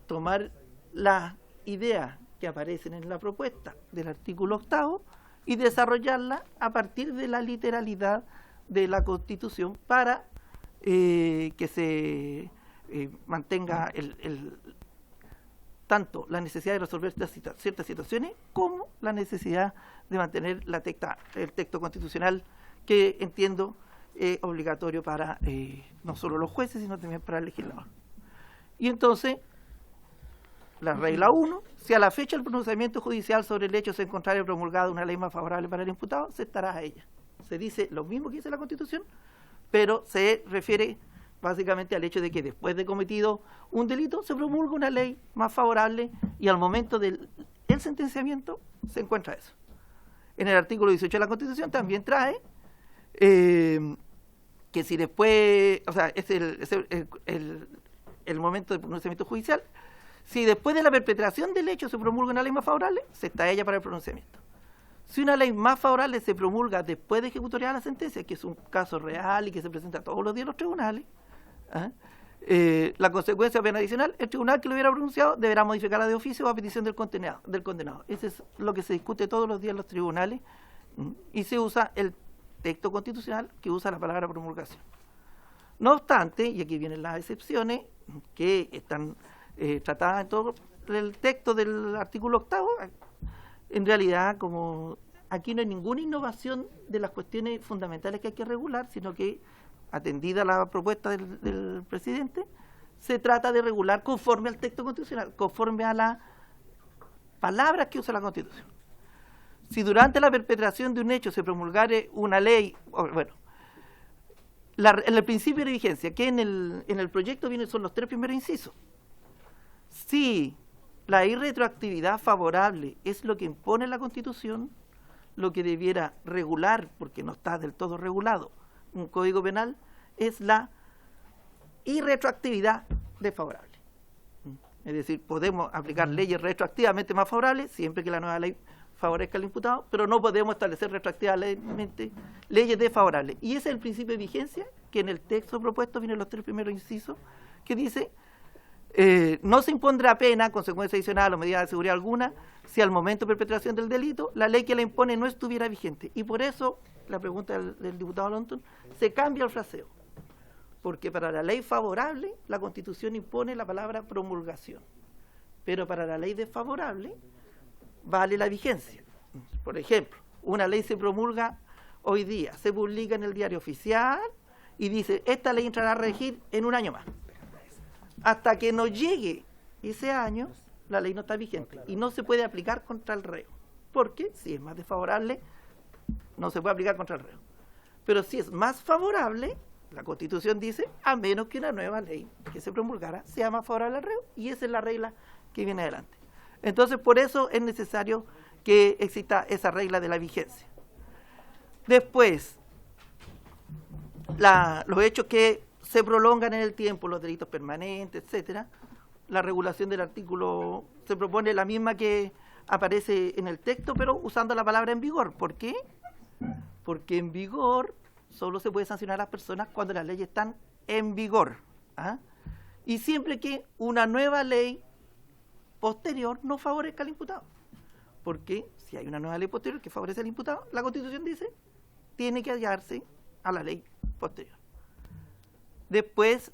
tomar las ideas que aparecen en la propuesta del artículo 8 y desarrollarla a partir de la literalidad de la Constitución para que se mantenga tanto la necesidad de resolver ciertas situaciones como la necesidad de mantener el texto constitucional, que entiendo es obligatorio para no solo los jueces, sino también para el legislador. Y entonces, la regla 1, si a la fecha del pronunciamiento judicial sobre el hecho se encontrara promulgada una ley más favorable para el imputado, se estará a ella. Se dice lo mismo que dice la Constitución, pero se refiere básicamente al hecho de que después de cometido un delito se promulga una ley más favorable y al momento del sentenciamiento se encuentra eso. En el artículo 18 de la Constitución también trae que si después, o sea, es el momento de pronunciamiento judicial, si después de la perpetración del hecho se promulga una ley más favorable, se está ella para el pronunciamiento. Si una ley más favorable se promulga después de ejecutoriar la sentencia, que es un caso real y que se presenta todos los días en los tribunales, la consecuencia penal adicional, el tribunal que lo hubiera pronunciado deberá modificarla de oficio o a petición del condenado. Eso es lo que se discute todos los días en los tribunales, y se usa el texto constitucional que usa la palabra promulgación. No obstante, y aquí vienen las excepciones que están tratadas en todo el texto del artículo 8, en realidad, como aquí no hay ninguna innovación de las cuestiones fundamentales que hay que regular, sino que, atendida la propuesta del presidente, se trata de regular conforme al texto constitucional, conforme a las palabras que usa la Constitución. Si durante la perpetración de un hecho se promulgare una ley, bueno, en el principio de vigencia, que en el proyecto son los 3 primeros incisos. Si la irretroactividad favorable es lo que impone la Constitución, lo que debiera regular, porque no está del todo regulado, un código penal, es la irretroactividad desfavorable. Es decir, podemos aplicar leyes retroactivamente más favorables, siempre que la nueva ley favorezca al imputado, pero no podemos establecer retroactivamente leyes desfavorables. Y ese es el principio de vigencia, que en el texto propuesto vienen los 3 primeros incisos, que dice: no se impondrá pena, consecuencia adicional o medida de seguridad alguna, si al momento de perpetración del delito la ley que la impone no estuviera vigente. Y por eso, la pregunta del diputado Lonton, se cambia el fraseo. Porque para la ley favorable, la Constitución impone la palabra promulgación. Pero para la ley desfavorable, vale la vigencia. Por ejemplo, una ley se promulga hoy día, se publica en el Diario Oficial y dice: esta ley entrará a regir en un año más. Hasta que no llegue ese año, la ley no está vigente y no se puede aplicar contra el reo. Porque si es más desfavorable, no se puede aplicar contra el reo. Pero si es más favorable, la Constitución dice, a menos que una nueva ley que se promulgara sea más favorable al reo, y esa es la regla que viene adelante. Entonces, por eso es necesario que exista esa regla de la vigencia. Después, los hechos que se prolongan en el tiempo, los delitos permanentes, etcétera, la regulación del artículo se propone la misma que aparece en el texto, pero usando la palabra en vigor. ¿Por qué? Porque en vigor solo se puede sancionar a las personas cuando las leyes están en vigor. Y siempre que una nueva ley posterior no favorezca al imputado. Porque si hay una nueva ley posterior que favorece al imputado, la Constitución dice, tiene que hallarse a la ley posterior. Después,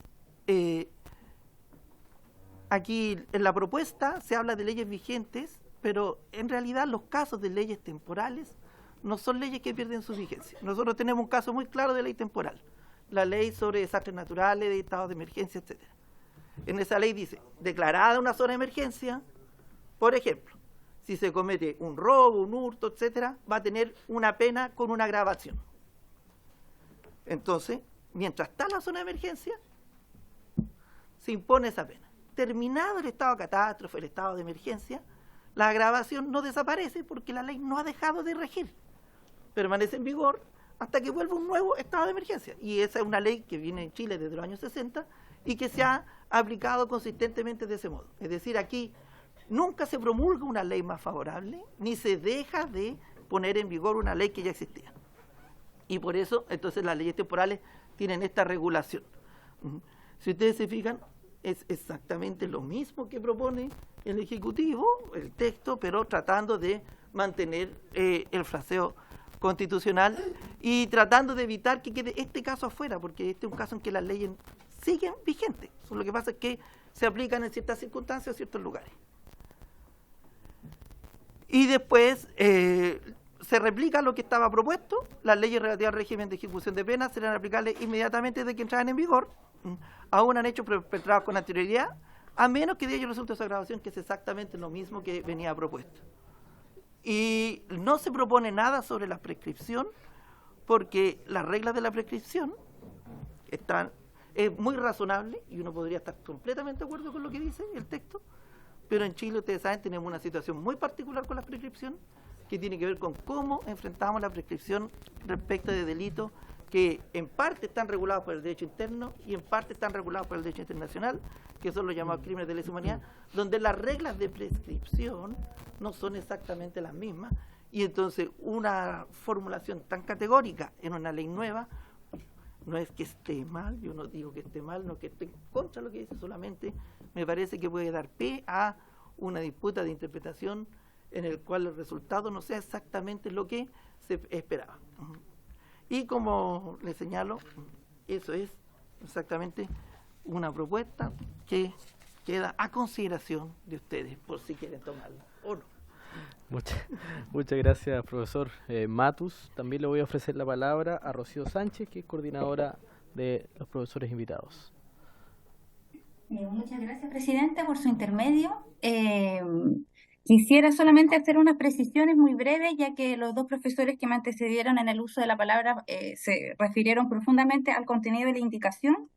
aquí en la propuesta se habla de leyes vigentes, pero en realidad los casos de leyes temporales no son leyes que pierden su vigencia. Nosotros tenemos un caso muy claro de ley temporal, la ley sobre desastres naturales, de estados de emergencia, etc. En esa ley dice, declarada una zona de emergencia, por ejemplo, si se comete un robo, un hurto, etc., va a tener una pena con una agravación. Entonces, mientras está la zona de emergencia, se impone esa pena. Terminado el estado de catástrofe, el estado de emergencia, la agravación no desaparece porque la ley no ha dejado de regir. Permanece en vigor hasta que vuelva un nuevo estado de emergencia. Y esa es una ley que viene en Chile desde los años 60 y que se ha aplicado consistentemente de ese modo. Es decir, aquí nunca se promulga una ley más favorable, ni se deja de poner en vigor una ley que ya existía. Y por eso, entonces, las leyes temporales tienen esta regulación. Si ustedes se fijan, es exactamente lo mismo que propone el Ejecutivo, el texto, pero tratando de mantener el fraseo constitucional y tratando de evitar que quede este caso afuera, porque este es un caso en que las leyes siguen vigentes. Lo que pasa es que se aplican en ciertas circunstancias o ciertos lugares. Y después se replica lo que estaba propuesto. Las leyes relativas al régimen de ejecución de penas serán aplicables inmediatamente desde que entraran en vigor, aún han hecho perpetrados con anterioridad, a menos que de ello resulte esa agravación, que es exactamente lo mismo que venía propuesto. Y no se propone nada sobre la prescripción, porque las reglas de la prescripción es muy razonable, y uno podría estar completamente de acuerdo con lo que dice el texto, pero en Chile, ustedes saben, tenemos una situación muy particular con la prescripción, que tiene que ver con cómo enfrentamos la prescripción respecto de delitos que en parte están regulados por el derecho interno y en parte están regulados por el derecho internacional, que son los llamados crímenes de lesa humanidad, donde las reglas de prescripción no son exactamente las mismas, y entonces una formulación tan categórica en una ley nueva no es que esté mal, yo no digo que esté mal, no que esté en contra de lo que dice, solamente me parece que puede dar pie a una disputa de interpretación en el cual el resultado no sea exactamente lo que se esperaba. Y como le señalo, eso es exactamente una propuesta que queda a consideración de ustedes, por si quieren tomarla o no. Muchas gracias, profesor Matus. También le voy a ofrecer la palabra a Rocío Sánchez, que es coordinadora de los profesores invitados. Muchas gracias, presidente, por su intermedio. Quisiera solamente hacer unas precisiones muy breves, ya que los dos profesores que me antecedieron en el uso de la palabra se refirieron profundamente al contenido de la indicación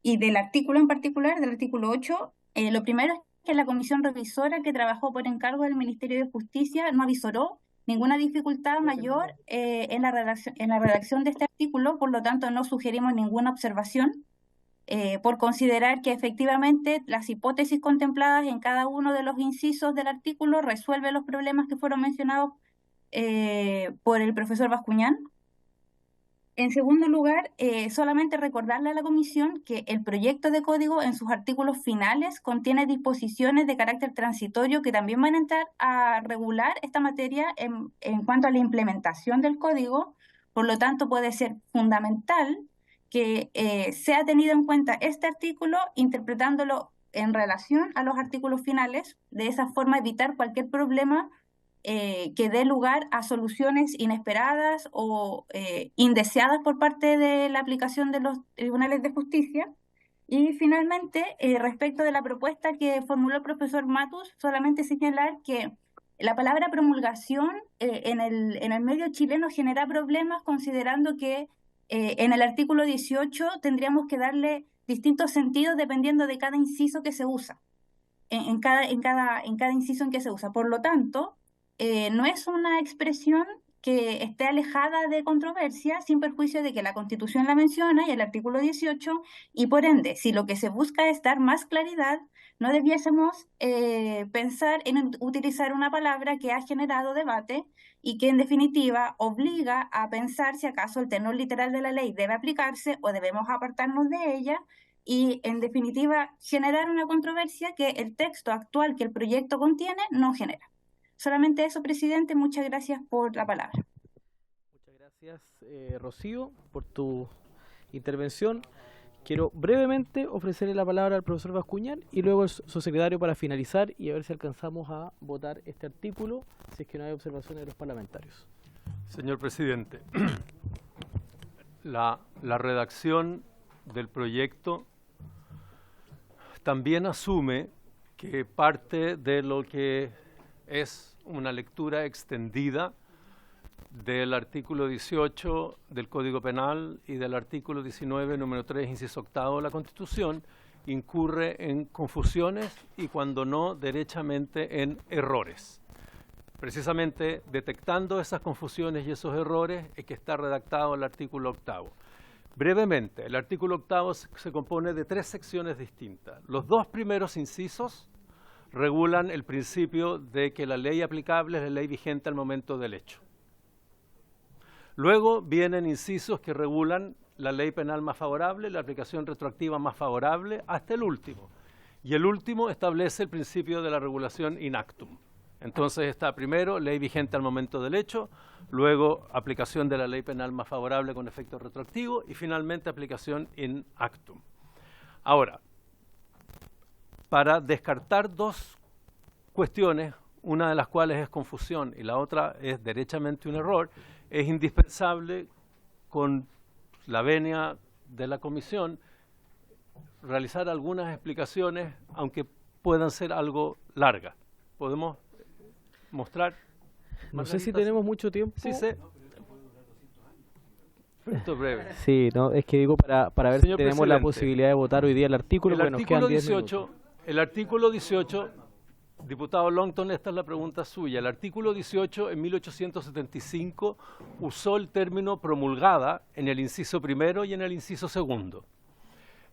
y del artículo en particular, del artículo 8. Lo primero es que la comisión revisora que trabajó por encargo del Ministerio de Justicia no avisoró ninguna dificultad mayor en la redacción de este artículo, por lo tanto no sugerimos ninguna observación. Por considerar que efectivamente las hipótesis contempladas en cada uno de los incisos del artículo resuelve los problemas que fueron mencionados por el profesor Bascuñán. En segundo lugar, solamente recordarle a la comisión que el proyecto de código en sus artículos finales contiene disposiciones de carácter transitorio que también van a entrar a regular esta materia en cuanto a la implementación del código. Por lo tanto, puede ser fundamental que sea tenido en cuenta este artículo interpretándolo en relación a los artículos finales, de esa forma evitar cualquier problema que dé lugar a soluciones inesperadas o indeseadas por parte de la aplicación de los tribunales de justicia. Y finalmente, respecto de la propuesta que formuló el profesor Matus, solamente señalar que la palabra promulgación en el medio chileno genera problemas, considerando que en el artículo 18 tendríamos que darle distintos sentidos dependiendo de cada inciso que se usa, en cada inciso en que se usa. Por lo tanto, no es una expresión que esté alejada de controversia, sin perjuicio de que la Constitución la menciona y el artículo 18, y por ende, si lo que se busca es dar más claridad, no debiésemos pensar en utilizar una palabra que ha generado debate y que en definitiva obliga a pensar si acaso el tenor literal de la ley debe aplicarse o debemos apartarnos de ella, y en definitiva generar una controversia que el texto actual que el proyecto contiene no genera. Solamente eso, presidente. Muchas gracias por la palabra. Muchas gracias, Rocío, por tu intervención. Quiero brevemente ofrecerle la palabra al profesor Bascuñán y luego al subsecretario para finalizar y a ver si alcanzamos a votar este artículo, si es que no hay observaciones de los parlamentarios. Señor presidente, la redacción del proyecto también asume que parte de lo que es una lectura extendida del artículo 18 del Código Penal y del artículo 19, número 3, inciso octavo de la Constitución, incurre en confusiones y, cuando no, derechamente en errores. Precisamente detectando esas confusiones y esos errores es que está redactado el artículo octavo. Brevemente, el artículo octavo se compone de 3 secciones distintas. Los 2 primeros incisos regulan el principio de que la ley aplicable es la ley vigente al momento del hecho. Luego vienen incisos que regulan la ley penal más favorable, la aplicación retroactiva más favorable, hasta el último. Y el último establece el principio de la regulación in actum. Entonces está primero ley vigente al momento del hecho, luego aplicación de la ley penal más favorable con efecto retroactivo y finalmente aplicación in actum. Ahora, para descartar 2 cuestiones, una de las cuales es confusión y la otra es derechamente un error, es indispensable, con la venia de la comisión, realizar algunas explicaciones, aunque puedan ser algo largas. ¿Podemos mostrar? No sé si tenemos mucho tiempo. Sí sé. Esto es breve. Sí, no, es que digo para ver Señor si tenemos la posibilidad de votar hoy día el artículo. El artículo 18, Diputado Longton, esta es la pregunta suya. El artículo 18 en 1875 usó el término promulgada en el inciso primero y en el inciso segundo.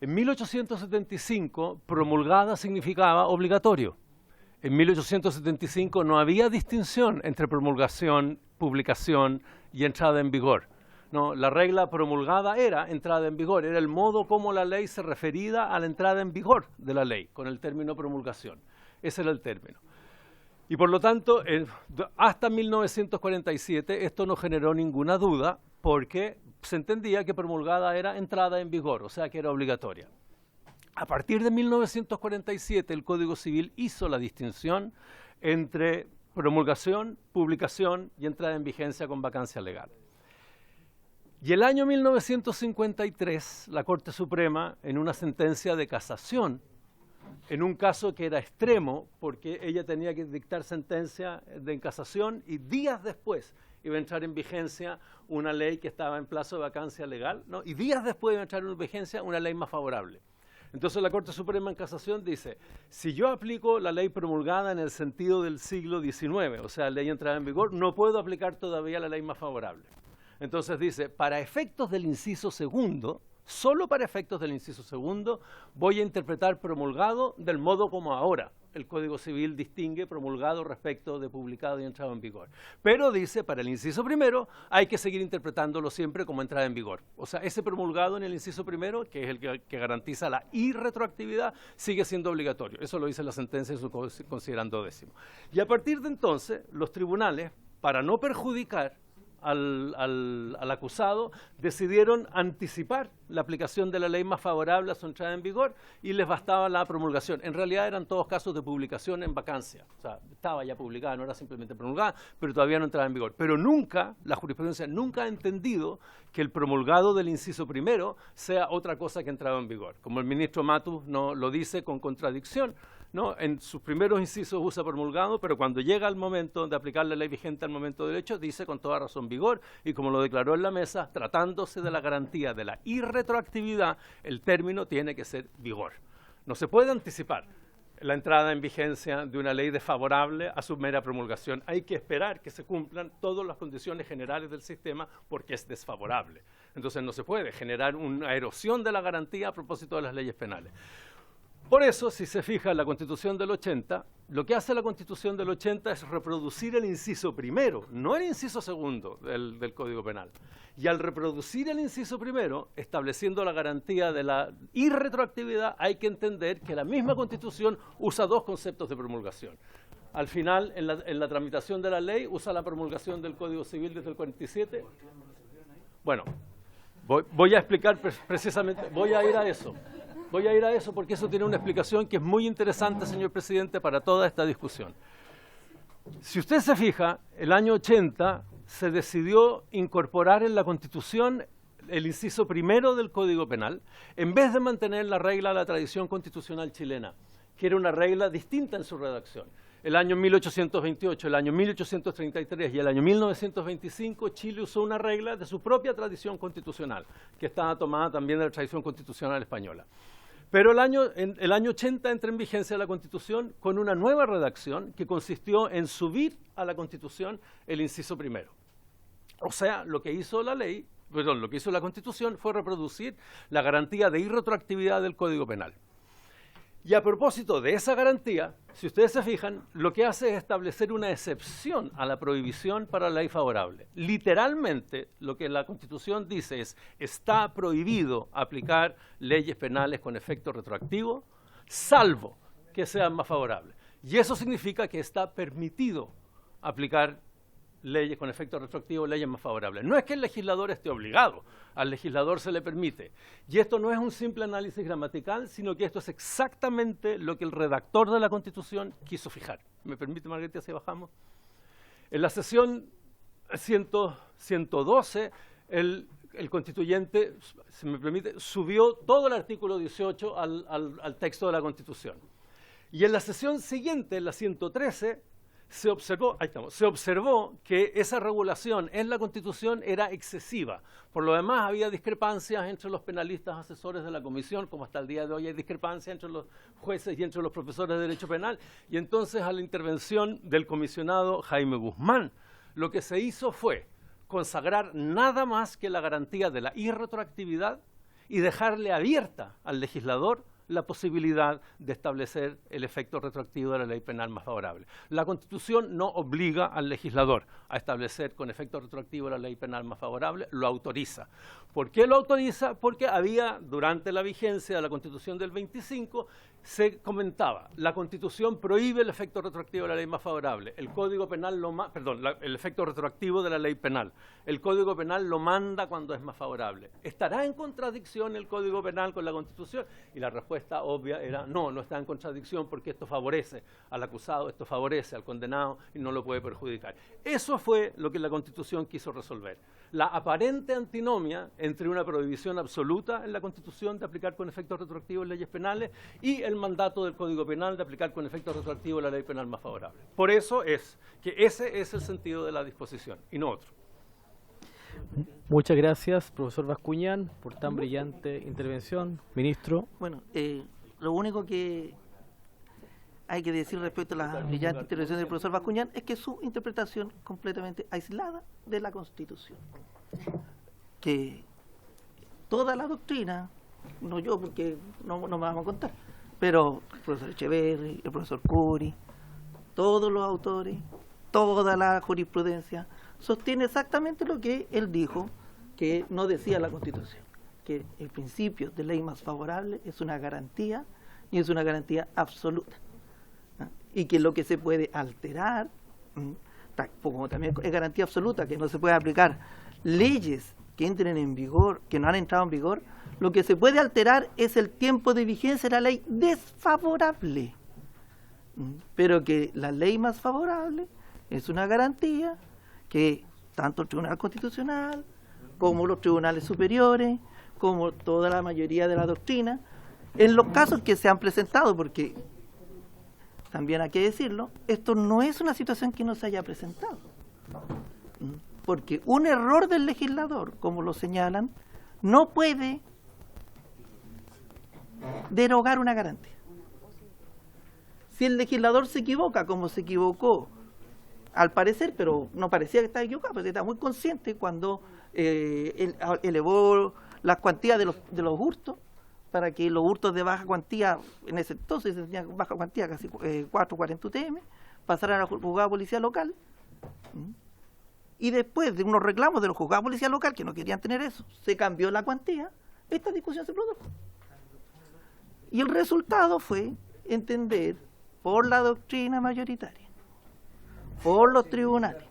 En 1875, promulgada significaba obligatorio. En 1875 no había distinción entre promulgación, publicación y entrada en vigor. No, la regla promulgada era entrada en vigor, era el modo como la ley se refería a la entrada en vigor de la ley, con el término promulgación. Ese era el término. Y por lo tanto, hasta 1947 esto no generó ninguna duda porque se entendía que promulgada era entrada en vigor, o sea que era obligatoria. A partir de 1947 el Código Civil hizo la distinción entre promulgación, publicación y entrada en vigencia con vacancia legal. Y el año 1953 la Corte Suprema, en una sentencia de casación, en un caso que era extremo, porque ella tenía que dictar sentencia de casación y días después iba a entrar en vigencia una ley que estaba en plazo de vacancia legal, ¿no? Y días después iba a entrar en vigencia una ley más favorable. Entonces la Corte Suprema en casación dice, si yo aplico la ley promulgada en el sentido del siglo XIX, o sea, ley entrada en vigor, no puedo aplicar todavía la ley más favorable. Entonces dice, para efectos del inciso segundo, solo para efectos del inciso segundo, voy a interpretar promulgado del modo como ahora el Código Civil distingue promulgado respecto de publicado y entrado en vigor. Pero dice, para el inciso primero, hay que seguir interpretándolo siempre como entrada en vigor. O sea, ese promulgado en el inciso primero, que es el que garantiza la irretroactividad, sigue siendo obligatorio. Eso lo dice la sentencia en su considerando 10º. Y a partir de entonces, los tribunales, para no perjudicar al acusado, decidieron anticipar la aplicación de la ley más favorable a su entrada en vigor y les bastaba la promulgación. En realidad eran todos casos de publicación en vacancia, o sea, estaba ya publicada, no era simplemente promulgada, pero todavía no entraba en vigor. Pero nunca, la jurisprudencia nunca ha entendido que el promulgado del inciso primero sea otra cosa que entrado en vigor. Como el ministro Matus no lo dice con contradicción, ¿no? En sus primeros incisos usa promulgado, pero cuando llega el momento de aplicar la ley vigente al momento del hecho, dice con toda razón vigor, y como lo declaró en la mesa, tratándose de la garantía de la irretroactividad, el término tiene que ser vigor. No se puede anticipar la entrada en vigencia de una ley desfavorable a su mera promulgación. Hay que esperar que se cumplan todas las condiciones generales del sistema porque es desfavorable. Entonces no se puede generar una erosión de la garantía a propósito de las leyes penales. Por eso, si se fija en la Constitución del 80, lo que hace la Constitución del 80 es reproducir el inciso primero, no el inciso segundo del Código Penal. Y al reproducir el inciso primero, estableciendo la garantía de la irretroactividad, hay que entender que la misma Constitución usa dos conceptos de promulgación. Al final, en la tramitación de la ley, usa la promulgación del Código Civil desde el 47. Bueno, voy a explicar precisamente, voy a ir a eso. Voy a ir a eso porque eso tiene una explicación que es muy interesante, señor presidente, para toda esta discusión. Si usted se fija, el año 80 se decidió incorporar en la Constitución el inciso primero del Código Penal, en vez de mantener la regla de la tradición constitucional chilena, que era una regla distinta en su redacción. El año 1828, el año 1833 y el año 1925, Chile usó una regla de su propia tradición constitucional, que estaba tomada también de la tradición constitucional española. Pero el año 80 entra en vigencia la Constitución con una nueva redacción que consistió en subir a la Constitución el inciso primero. O sea, lo que hizo la Constitución fue reproducir la garantía de irretroactividad del Código Penal. Y a propósito de esa garantía, si ustedes se fijan, lo que hace es establecer una excepción a la prohibición para la ley favorable. Literalmente, lo que la Constitución dice es, está prohibido aplicar leyes penales con efecto retroactivo, salvo que sean más favorables. Y eso significa que está permitido aplicar leyes con efecto retroactivo, leyes más favorables. No es que el legislador esté obligado, al legislador se le permite. Y esto no es un simple análisis gramatical, sino que esto es exactamente lo que el redactor de la Constitución quiso fijar. ¿Me permite, Margarita, si bajamos? En la sesión 112, el constituyente, si me permite, subió todo el artículo 18 al texto de la Constitución. Y en la sesión siguiente, en la 113, se observó que esa regulación en la Constitución era excesiva. Por lo demás, había discrepancias entre los penalistas asesores de la Comisión, como hasta el día de hoy hay discrepancias entre los jueces y entre los profesores de Derecho Penal, y entonces a la intervención del comisionado Jaime Guzmán, lo que se hizo fue consagrar nada más que la garantía de la irretroactividad y dejarle abierta al legislador la posibilidad de establecer el efecto retroactivo de la ley penal más favorable. La Constitución no obliga al legislador a establecer con efecto retroactivo la ley penal más favorable, lo autoriza. ¿Por qué lo autoriza? Porque había, durante la vigencia de la Constitución del 25, se comentaba, la Constitución prohíbe el efecto retroactivo de la ley más favorable, el Código Penal el efecto retroactivo de la ley penal, el Código Penal lo manda cuando es más favorable. ¿Estará en contradicción el Código Penal con la Constitución? Y la respuesta obvia era no, no está en contradicción porque esto favorece al acusado, esto favorece al condenado y no lo puede perjudicar. Eso fue lo que la Constitución quiso resolver. La aparente antinomia entre una prohibición absoluta en la Constitución de aplicar con efectos retroactivos leyes penales y el mandato del Código Penal de aplicar con efectos retroactivos la ley penal más favorable. Por eso es que ese es el sentido de la disposición y no otro. Muchas gracias, profesor Bascuñán, por tan brillante intervención. Ministro. Bueno, lo único que hay que decir respecto a la brillante intervención del profesor Bascuñán es que su interpretación completamente aislada de la Constitución. Que toda la doctrina, no yo porque no me vamos a contar, pero el profesor Echeverri, el profesor Curi, todos los autores, toda la jurisprudencia, sostiene exactamente lo que él dijo, que no decía la Constitución, que el principio de ley más favorable es una garantía y es una garantía absoluta, ¿no? Y que lo que se puede alterar, como también es garantía absoluta, que no se puede aplicar leyes que entren en vigor, que no han entrado en vigor, lo que se puede alterar es el tiempo de vigencia de la ley desfavorable, pero que la ley más favorable es una garantía que tanto el Tribunal Constitucional como los tribunales superiores, como toda la mayoría de la doctrina, en los casos que se han presentado, porque también hay que decirlo, esto no es una situación que no se haya presentado, porque un error del legislador, como lo señalan, no puede derogar una garantía. Si el legislador se equivoca, como se equivocó, al parecer, pero no parecía que estaba equivocado, porque estaba muy consciente cuando elevó las cuantías de los hurtos, para que los hurtos de baja cuantía, en ese entonces se tenía baja cuantía, casi 440 UTM, pasaran al juzgado de policía local. Y después de unos reclamos de los juzgados de policía local, que no querían tener eso, se cambió la cuantía, esta discusión se produjo. Y el resultado fue entender por la doctrina mayoritaria, por los tribunales,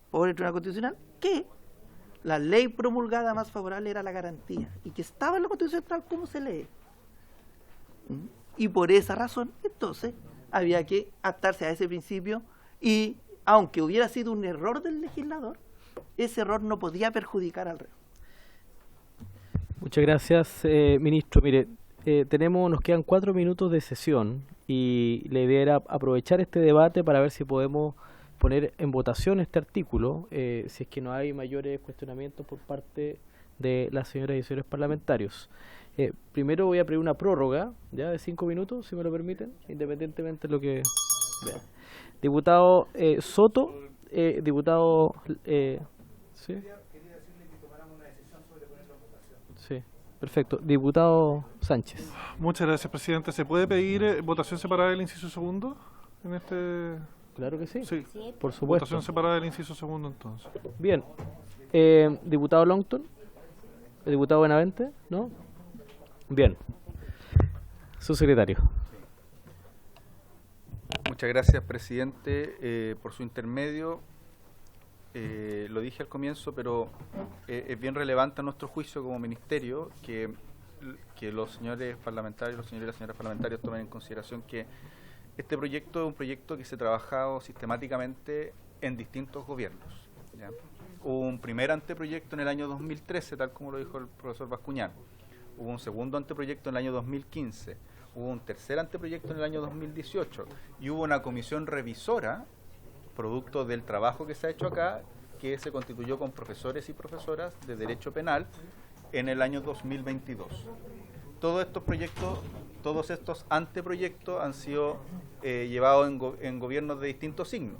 por el Tribunal Constitucional, que la ley promulgada más favorable era la garantía y que estaba en la Constitución tal como se lee. Y por esa razón, entonces, había que adaptarse a ese principio y, aunque hubiera sido un error del legislador, ese error no podía perjudicar al reo. Muchas gracias, ministro. Mire, nos quedan 4 minutos de sesión y la idea era aprovechar este debate para ver si podemos poner en votación este artículo, si es que no hay mayores cuestionamientos por parte de las señoras y señores parlamentarios. Primero voy a pedir una prórroga ya de 5 minutos, si me lo permiten, independientemente de lo que vean. Diputado Soto, diputado... ¿sí? Sí, perfecto. Diputado Sánchez. Muchas gracias, presidente. ¿Se puede pedir votación separada del inciso segundo en este...? Claro que sí. Sí, por supuesto. Votación separada del inciso segundo, entonces. Bien. Diputado Longton. Diputado Benavente, ¿no? Bien. Su secretario. Muchas gracias, presidente, por su intermedio. Lo dije al comienzo, pero es bien relevante a nuestro juicio como ministerio que los señores parlamentarios, los señores y las señoras parlamentarias tomen en consideración que este proyecto es un proyecto que se ha trabajado sistemáticamente en distintos gobiernos, ¿ya? Hubo un primer anteproyecto en el año 2013, tal como lo dijo el profesor Bascuñán. Hubo un segundo anteproyecto en el año 2015. hubo un tercer anteproyecto en el año 2018 y hubo una comisión revisora, producto del trabajo que se ha hecho acá, que se constituyó con profesores y profesoras de Derecho Penal en el año 2022. Todos estos proyectos, todos estos anteproyectos han sido llevados en gobiernos de distintos signos.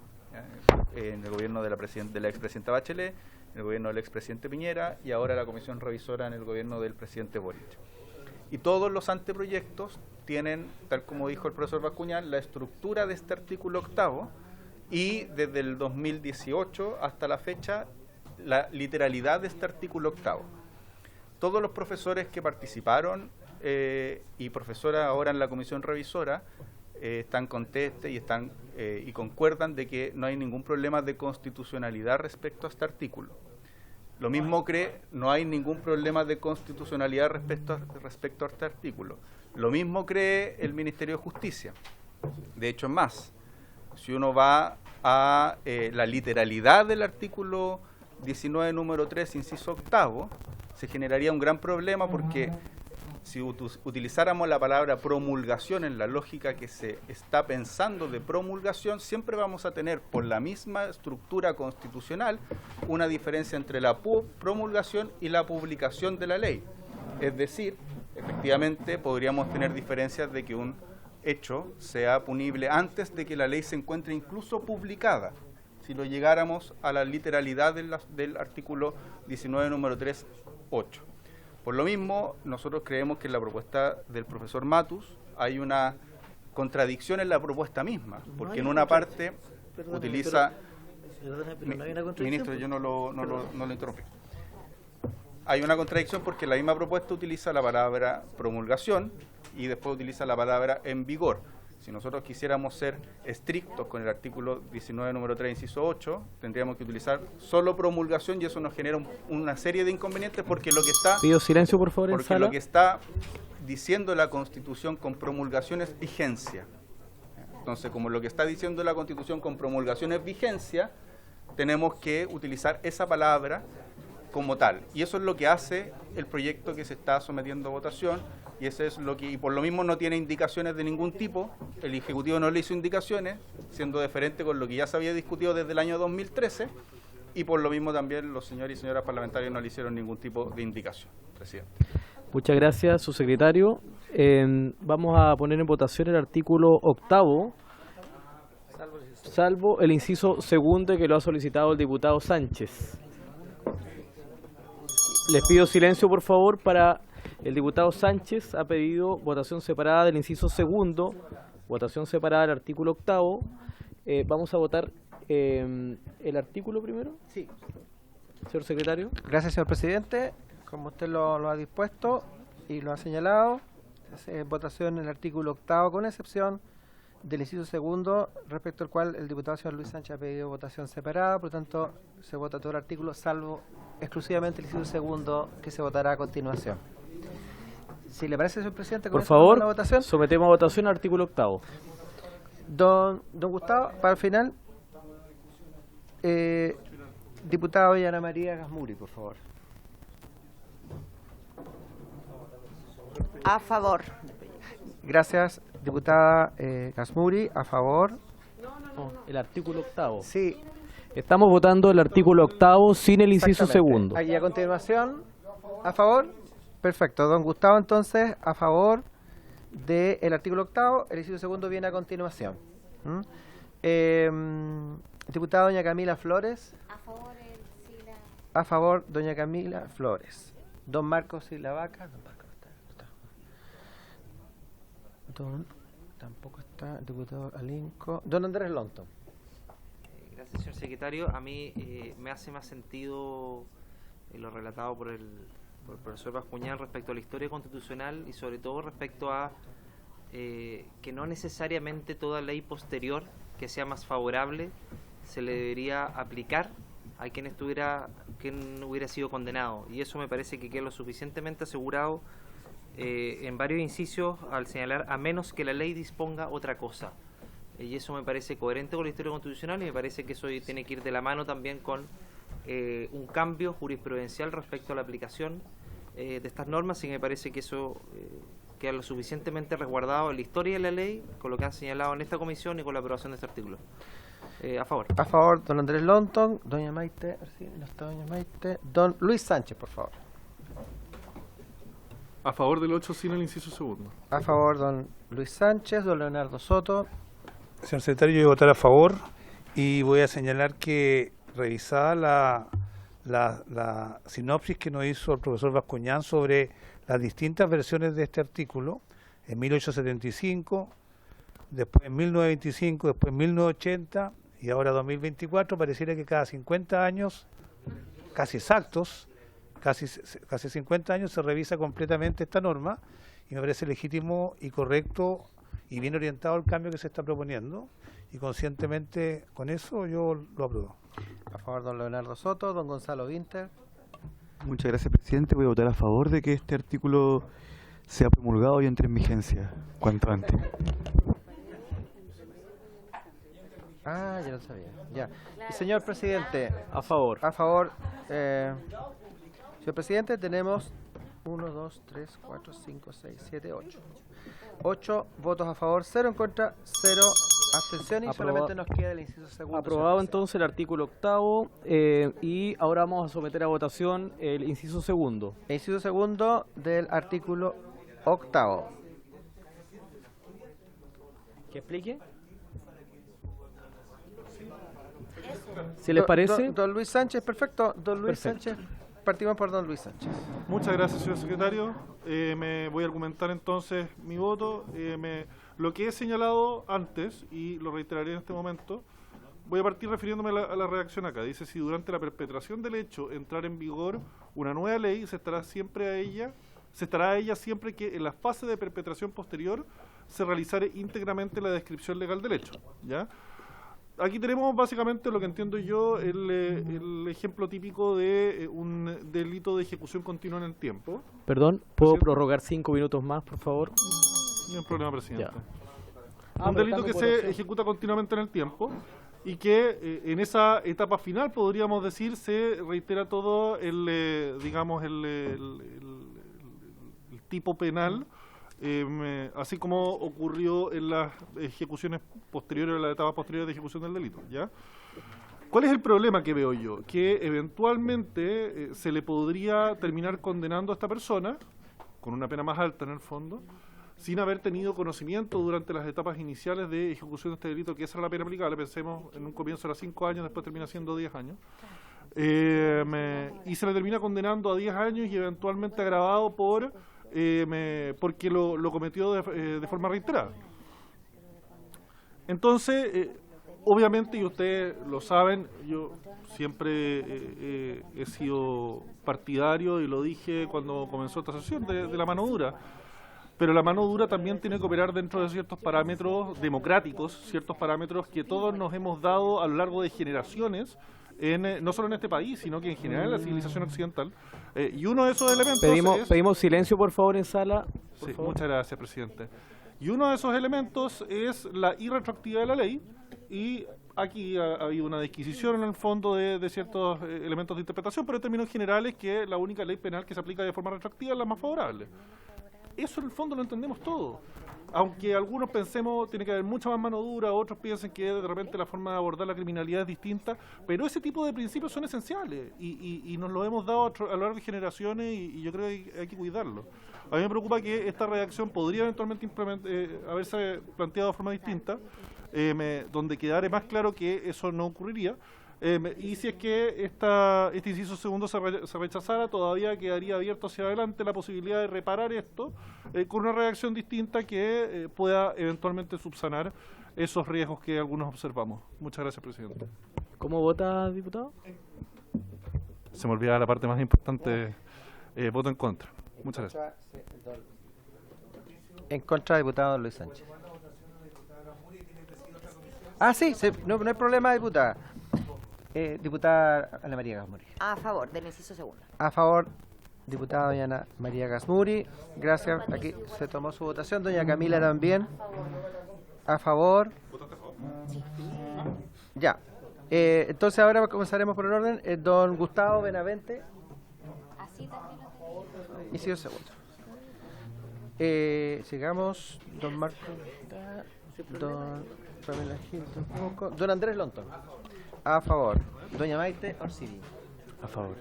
En el gobierno de la expresidenta Bachelet, en el gobierno del expresidente Piñera y ahora la comisión revisora en el gobierno del presidente Boric. Y todos los anteproyectos tienen, tal como dijo el profesor Bascuñán, la estructura de este artículo 8º y desde el 2018 hasta la fecha la literalidad de este artículo 8º. Todos los profesores que participaron y profesoras ahora en la comisión revisora están contestes y concuerdan de que no hay ningún problema de constitucionalidad respecto a este artículo. Lo mismo cree, no hay ningún problema de constitucionalidad respecto a este artículo. Lo mismo cree el Ministerio de Justicia. De hecho, es más, si uno va a la literalidad del artículo 19, número 3, inciso 8º, se generaría un gran problema porque si utilizáramos la palabra promulgación en la lógica que se está pensando de promulgación, siempre vamos a tener, por la misma estructura constitucional, una diferencia entre la promulgación y la publicación de la ley. Es decir, efectivamente podríamos tener diferencias de que un hecho sea punible antes de que la ley se encuentre incluso publicada, si lo llegáramos a la literalidad del artículo 19, número 3, 8. Por lo mismo, nosotros creemos que en la propuesta del profesor Matus hay una contradicción en la propuesta misma, porque en una parte utiliza... Ministro, yo no lo interrumpí. Hay una contradicción porque la misma propuesta utiliza la palabra promulgación y después utiliza la palabra en vigor. Si nosotros quisiéramos ser estrictos con el artículo 19, número 3, inciso 8, tendríamos que utilizar solo promulgación y eso nos genera una serie de inconvenientes porque lo que está... Pido silencio, por favor, en sala. Lo que está diciendo la Constitución con promulgación es vigencia. Entonces, como lo que está diciendo la Constitución con promulgación es vigencia, tenemos que utilizar esa palabra como tal. Y eso es lo que hace el proyecto que se está sometiendo a votación. Y ese es lo que, y por lo mismo no tiene indicaciones de ningún tipo, el Ejecutivo no le hizo indicaciones, siendo diferente con lo que ya se había discutido desde el año 2013, y por lo mismo también los señores y señoras parlamentarios no le hicieron ningún tipo de indicación, presidente. Muchas gracias, subsecretario. Vamos a poner en votación el artículo 8º, salvo el inciso 2º que lo ha solicitado el diputado Sánchez. Les pido silencio, por favor, para... El diputado Sánchez ha pedido votación separada del inciso 2º, votación separada del artículo 8º. Vamos a votar el artículo primero. Sí. Señor secretario. Gracias, señor presidente. Como usted lo ha dispuesto y lo ha señalado, votación en el artículo 8º, con excepción del inciso 2º, respecto al cual el diputado señor Luis Sánchez ha pedido votación separada. Por lo tanto, se vota todo el artículo, salvo exclusivamente el inciso 2º, que se votará a continuación. Si le parece, señor presidente, por favor, sometemos a votación al artículo 8º. Don Gustavo, para el final, diputado Ana María Gasmuri, por favor. A favor. Gracias, diputada Gasmuri, a favor. El artículo 8º. Sí. Estamos votando el artículo 8º sin el inciso 2º. Ahí a continuación, a favor. Perfecto, don Gustavo, entonces, a favor del artículo 8º, el inciso 2º viene a continuación. Diputada doña Camila Flores. A favor, A favor, doña Camila Flores. Don Marcos Silavaca. Tampoco está, diputado Alinco. Don Andrés Lonto. Gracias, señor secretario. A mí me hace más sentido lo relatado por el profesor Bascuñán respecto a la historia constitucional y sobre todo respecto a que no necesariamente toda ley posterior que sea más favorable se le debería aplicar a quien hubiera sido condenado, y eso me parece que queda lo suficientemente asegurado en varios incisos al señalar a menos que la ley disponga otra cosa, y eso me parece coherente con la historia constitucional y me parece que eso tiene que ir de la mano también con un cambio jurisprudencial respecto a la aplicación de estas normas, y me parece que eso queda lo suficientemente resguardado en la historia de la ley, con lo que han señalado en esta comisión y con la aprobación de este artículo. A favor. A favor, don Andrés Lonton, doña Maite, sí, no está doña Maite, don Luis Sánchez, por favor. A favor del 8 sin el inciso segundo. A favor, don Luis Sánchez, don Leonardo Soto. Señor secretario, yo voy a votar a favor y voy a señalar que revisada la sinopsis que nos hizo el profesor Bascuñán sobre las distintas versiones de este artículo, en 1875, después en 1925, después en 1980 y ahora 2024, pareciera que cada 50 años, casi exactos, casi 50 años se revisa completamente esta norma y me parece legítimo y correcto y bien orientado el cambio que se está proponiendo y conscientemente con eso yo lo apruebo. A favor, don Leonardo Soto, don Gonzalo Winter. Muchas gracias, presidente. Voy a votar a favor de que este artículo sea promulgado y entre en vigencia cuanto antes. Ah, ya lo sabía. Ya. Y señor presidente, A favor. a favor. Señor presidente, tenemos 1, 2, 3, 4, 5, 6, 7, 8. 8 votos a favor, 0 en contra, 0 abstenciones y solamente nos queda el inciso segundo. Aprobado entonces el artículo 8 y ahora vamos a someter a votación el inciso segundo. El inciso segundo del artículo 8. ¿Que explique? ¿Si les parece? Don Luis Sánchez, perfecto. Don Luis Perfecto. Sánchez, partimos por don Luis Sánchez. Muchas gracias, señor secretario. Me voy a argumentar entonces mi voto. Lo que he señalado antes, y lo reiteraré en este momento, voy a partir refiriéndome a la redacción acá. Dice, si durante la perpetración del hecho entrar en vigor una nueva ley, se estará a ella siempre que en la fase de perpetración posterior se realizare íntegramente la descripción legal del hecho, ¿ya? Aquí tenemos básicamente lo que entiendo yo el ejemplo típico de un delito de ejecución continua en el tiempo. Perdón, ¿puedo prorrogar 5 minutos más, por favor? No hay problema, presidente. Ya. Un delito que se ejecuta continuamente en el tiempo y que en esa etapa final, podríamos decir, se reitera todo el tipo penal, así como ocurrió en las ejecuciones posteriores, en las etapas posteriores de ejecución del delito, ¿ya? ¿Cuál es el problema que veo yo? Que eventualmente se le podría terminar condenando a esta persona, con una pena más alta en el fondo, sin haber tenido conocimiento durante las etapas iniciales de ejecución de este delito, que esa era la pena aplicable. Pensemos, en un comienzo era 5 años, después termina siendo 10 años. Y se le termina condenando a 10 años y eventualmente agravado porque lo cometió de forma reiterada. Entonces, obviamente, y ustedes lo saben, yo siempre he sido partidario, y lo dije cuando comenzó esta sesión, de la mano dura. Pero la mano dura también tiene que operar dentro de ciertos parámetros democráticos, ciertos parámetros que todos nos hemos dado a lo largo de generaciones, no solo en este país, sino que en general en la civilización occidental. Y uno de esos elementos Pedimos silencio, por favor, en sala. Sí, muchas gracias, presidente. Y uno de esos elementos es la irretroactividad de la ley, y aquí ha habido una disquisición en el fondo de ciertos elementos de interpretación, pero en términos generales que la única ley penal que se aplica de forma retroactiva es la más favorable. Eso en el fondo lo entendemos todo. Aunque algunos pensemos tiene que haber mucha más mano dura, otros piensen que de repente la forma de abordar la criminalidad es distinta, pero ese tipo de principios son esenciales y nos lo hemos dado a lo largo de generaciones y yo creo que hay que cuidarlo. A mí me preocupa que esta redacción podría eventualmente haberse planteado de forma distinta, donde quedare más claro que eso no ocurriría. Y si es que este inciso segundo se rechazara, todavía quedaría abierto hacia adelante la posibilidad de reparar esto con una redacción distinta que pueda eventualmente subsanar esos riesgos que algunos observamos. Muchas gracias, presidente. ¿Cómo vota, diputado? Se me olvidaba la parte más importante, voto en contra. Muchas gracias. En contra, diputado Luis Sánchez. Ah, sí, no hay problema, diputada. Diputada Ana María Gasmuri. A favor del inciso segundo. A favor, diputada doña Ana María Gasmuri. Gracias. Aquí se tomó su votación. Doña Camila también. A favor. Ya. Entonces ahora comenzaremos por el orden. Don Gustavo Benavente. Inciso segundo. Sigamos, don Marco, don Pamela Gil tampoco, don Andrés Lonton. A favor. Doña Maite Orsini. A favor.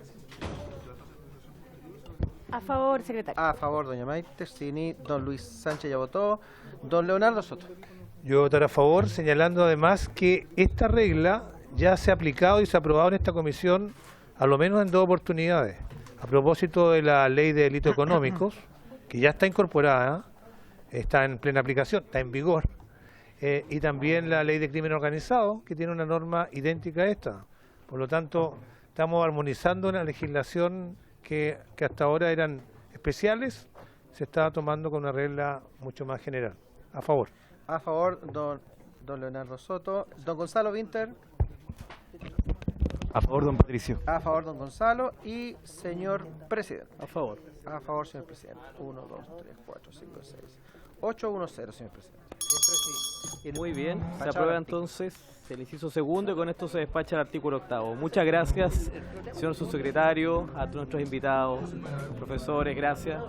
A favor, secretario. A favor, doña Maite Orsini. Don Luis Sánchez ya votó. Don Leonardo Soto. Yo votaré a favor, señalando además que esta regla ya se ha aplicado y se ha aprobado en esta comisión a lo menos en 2 oportunidades. A propósito de la ley de delitos económicos, que ya está incorporada, está en plena aplicación, está en vigor, y también la ley de crimen organizado, que tiene una norma idéntica a esta. Por lo tanto, estamos armonizando una legislación que hasta ahora eran especiales, se está tomando con una regla mucho más general. A favor. A favor, don Leonardo Soto. Don Gonzalo Winter. A favor, don Patricio. A favor, don Gonzalo. Y señor presidente. A favor. A favor, señor presidente. 1, 2, 3, 4, 5, 6, 8, 1, 0, señor presidente. Muy bien, se aprueba entonces el inciso segundo y con esto se despacha el artículo 8º. Muchas gracias, señor subsecretario, a todos nuestros invitados, profesores, gracias.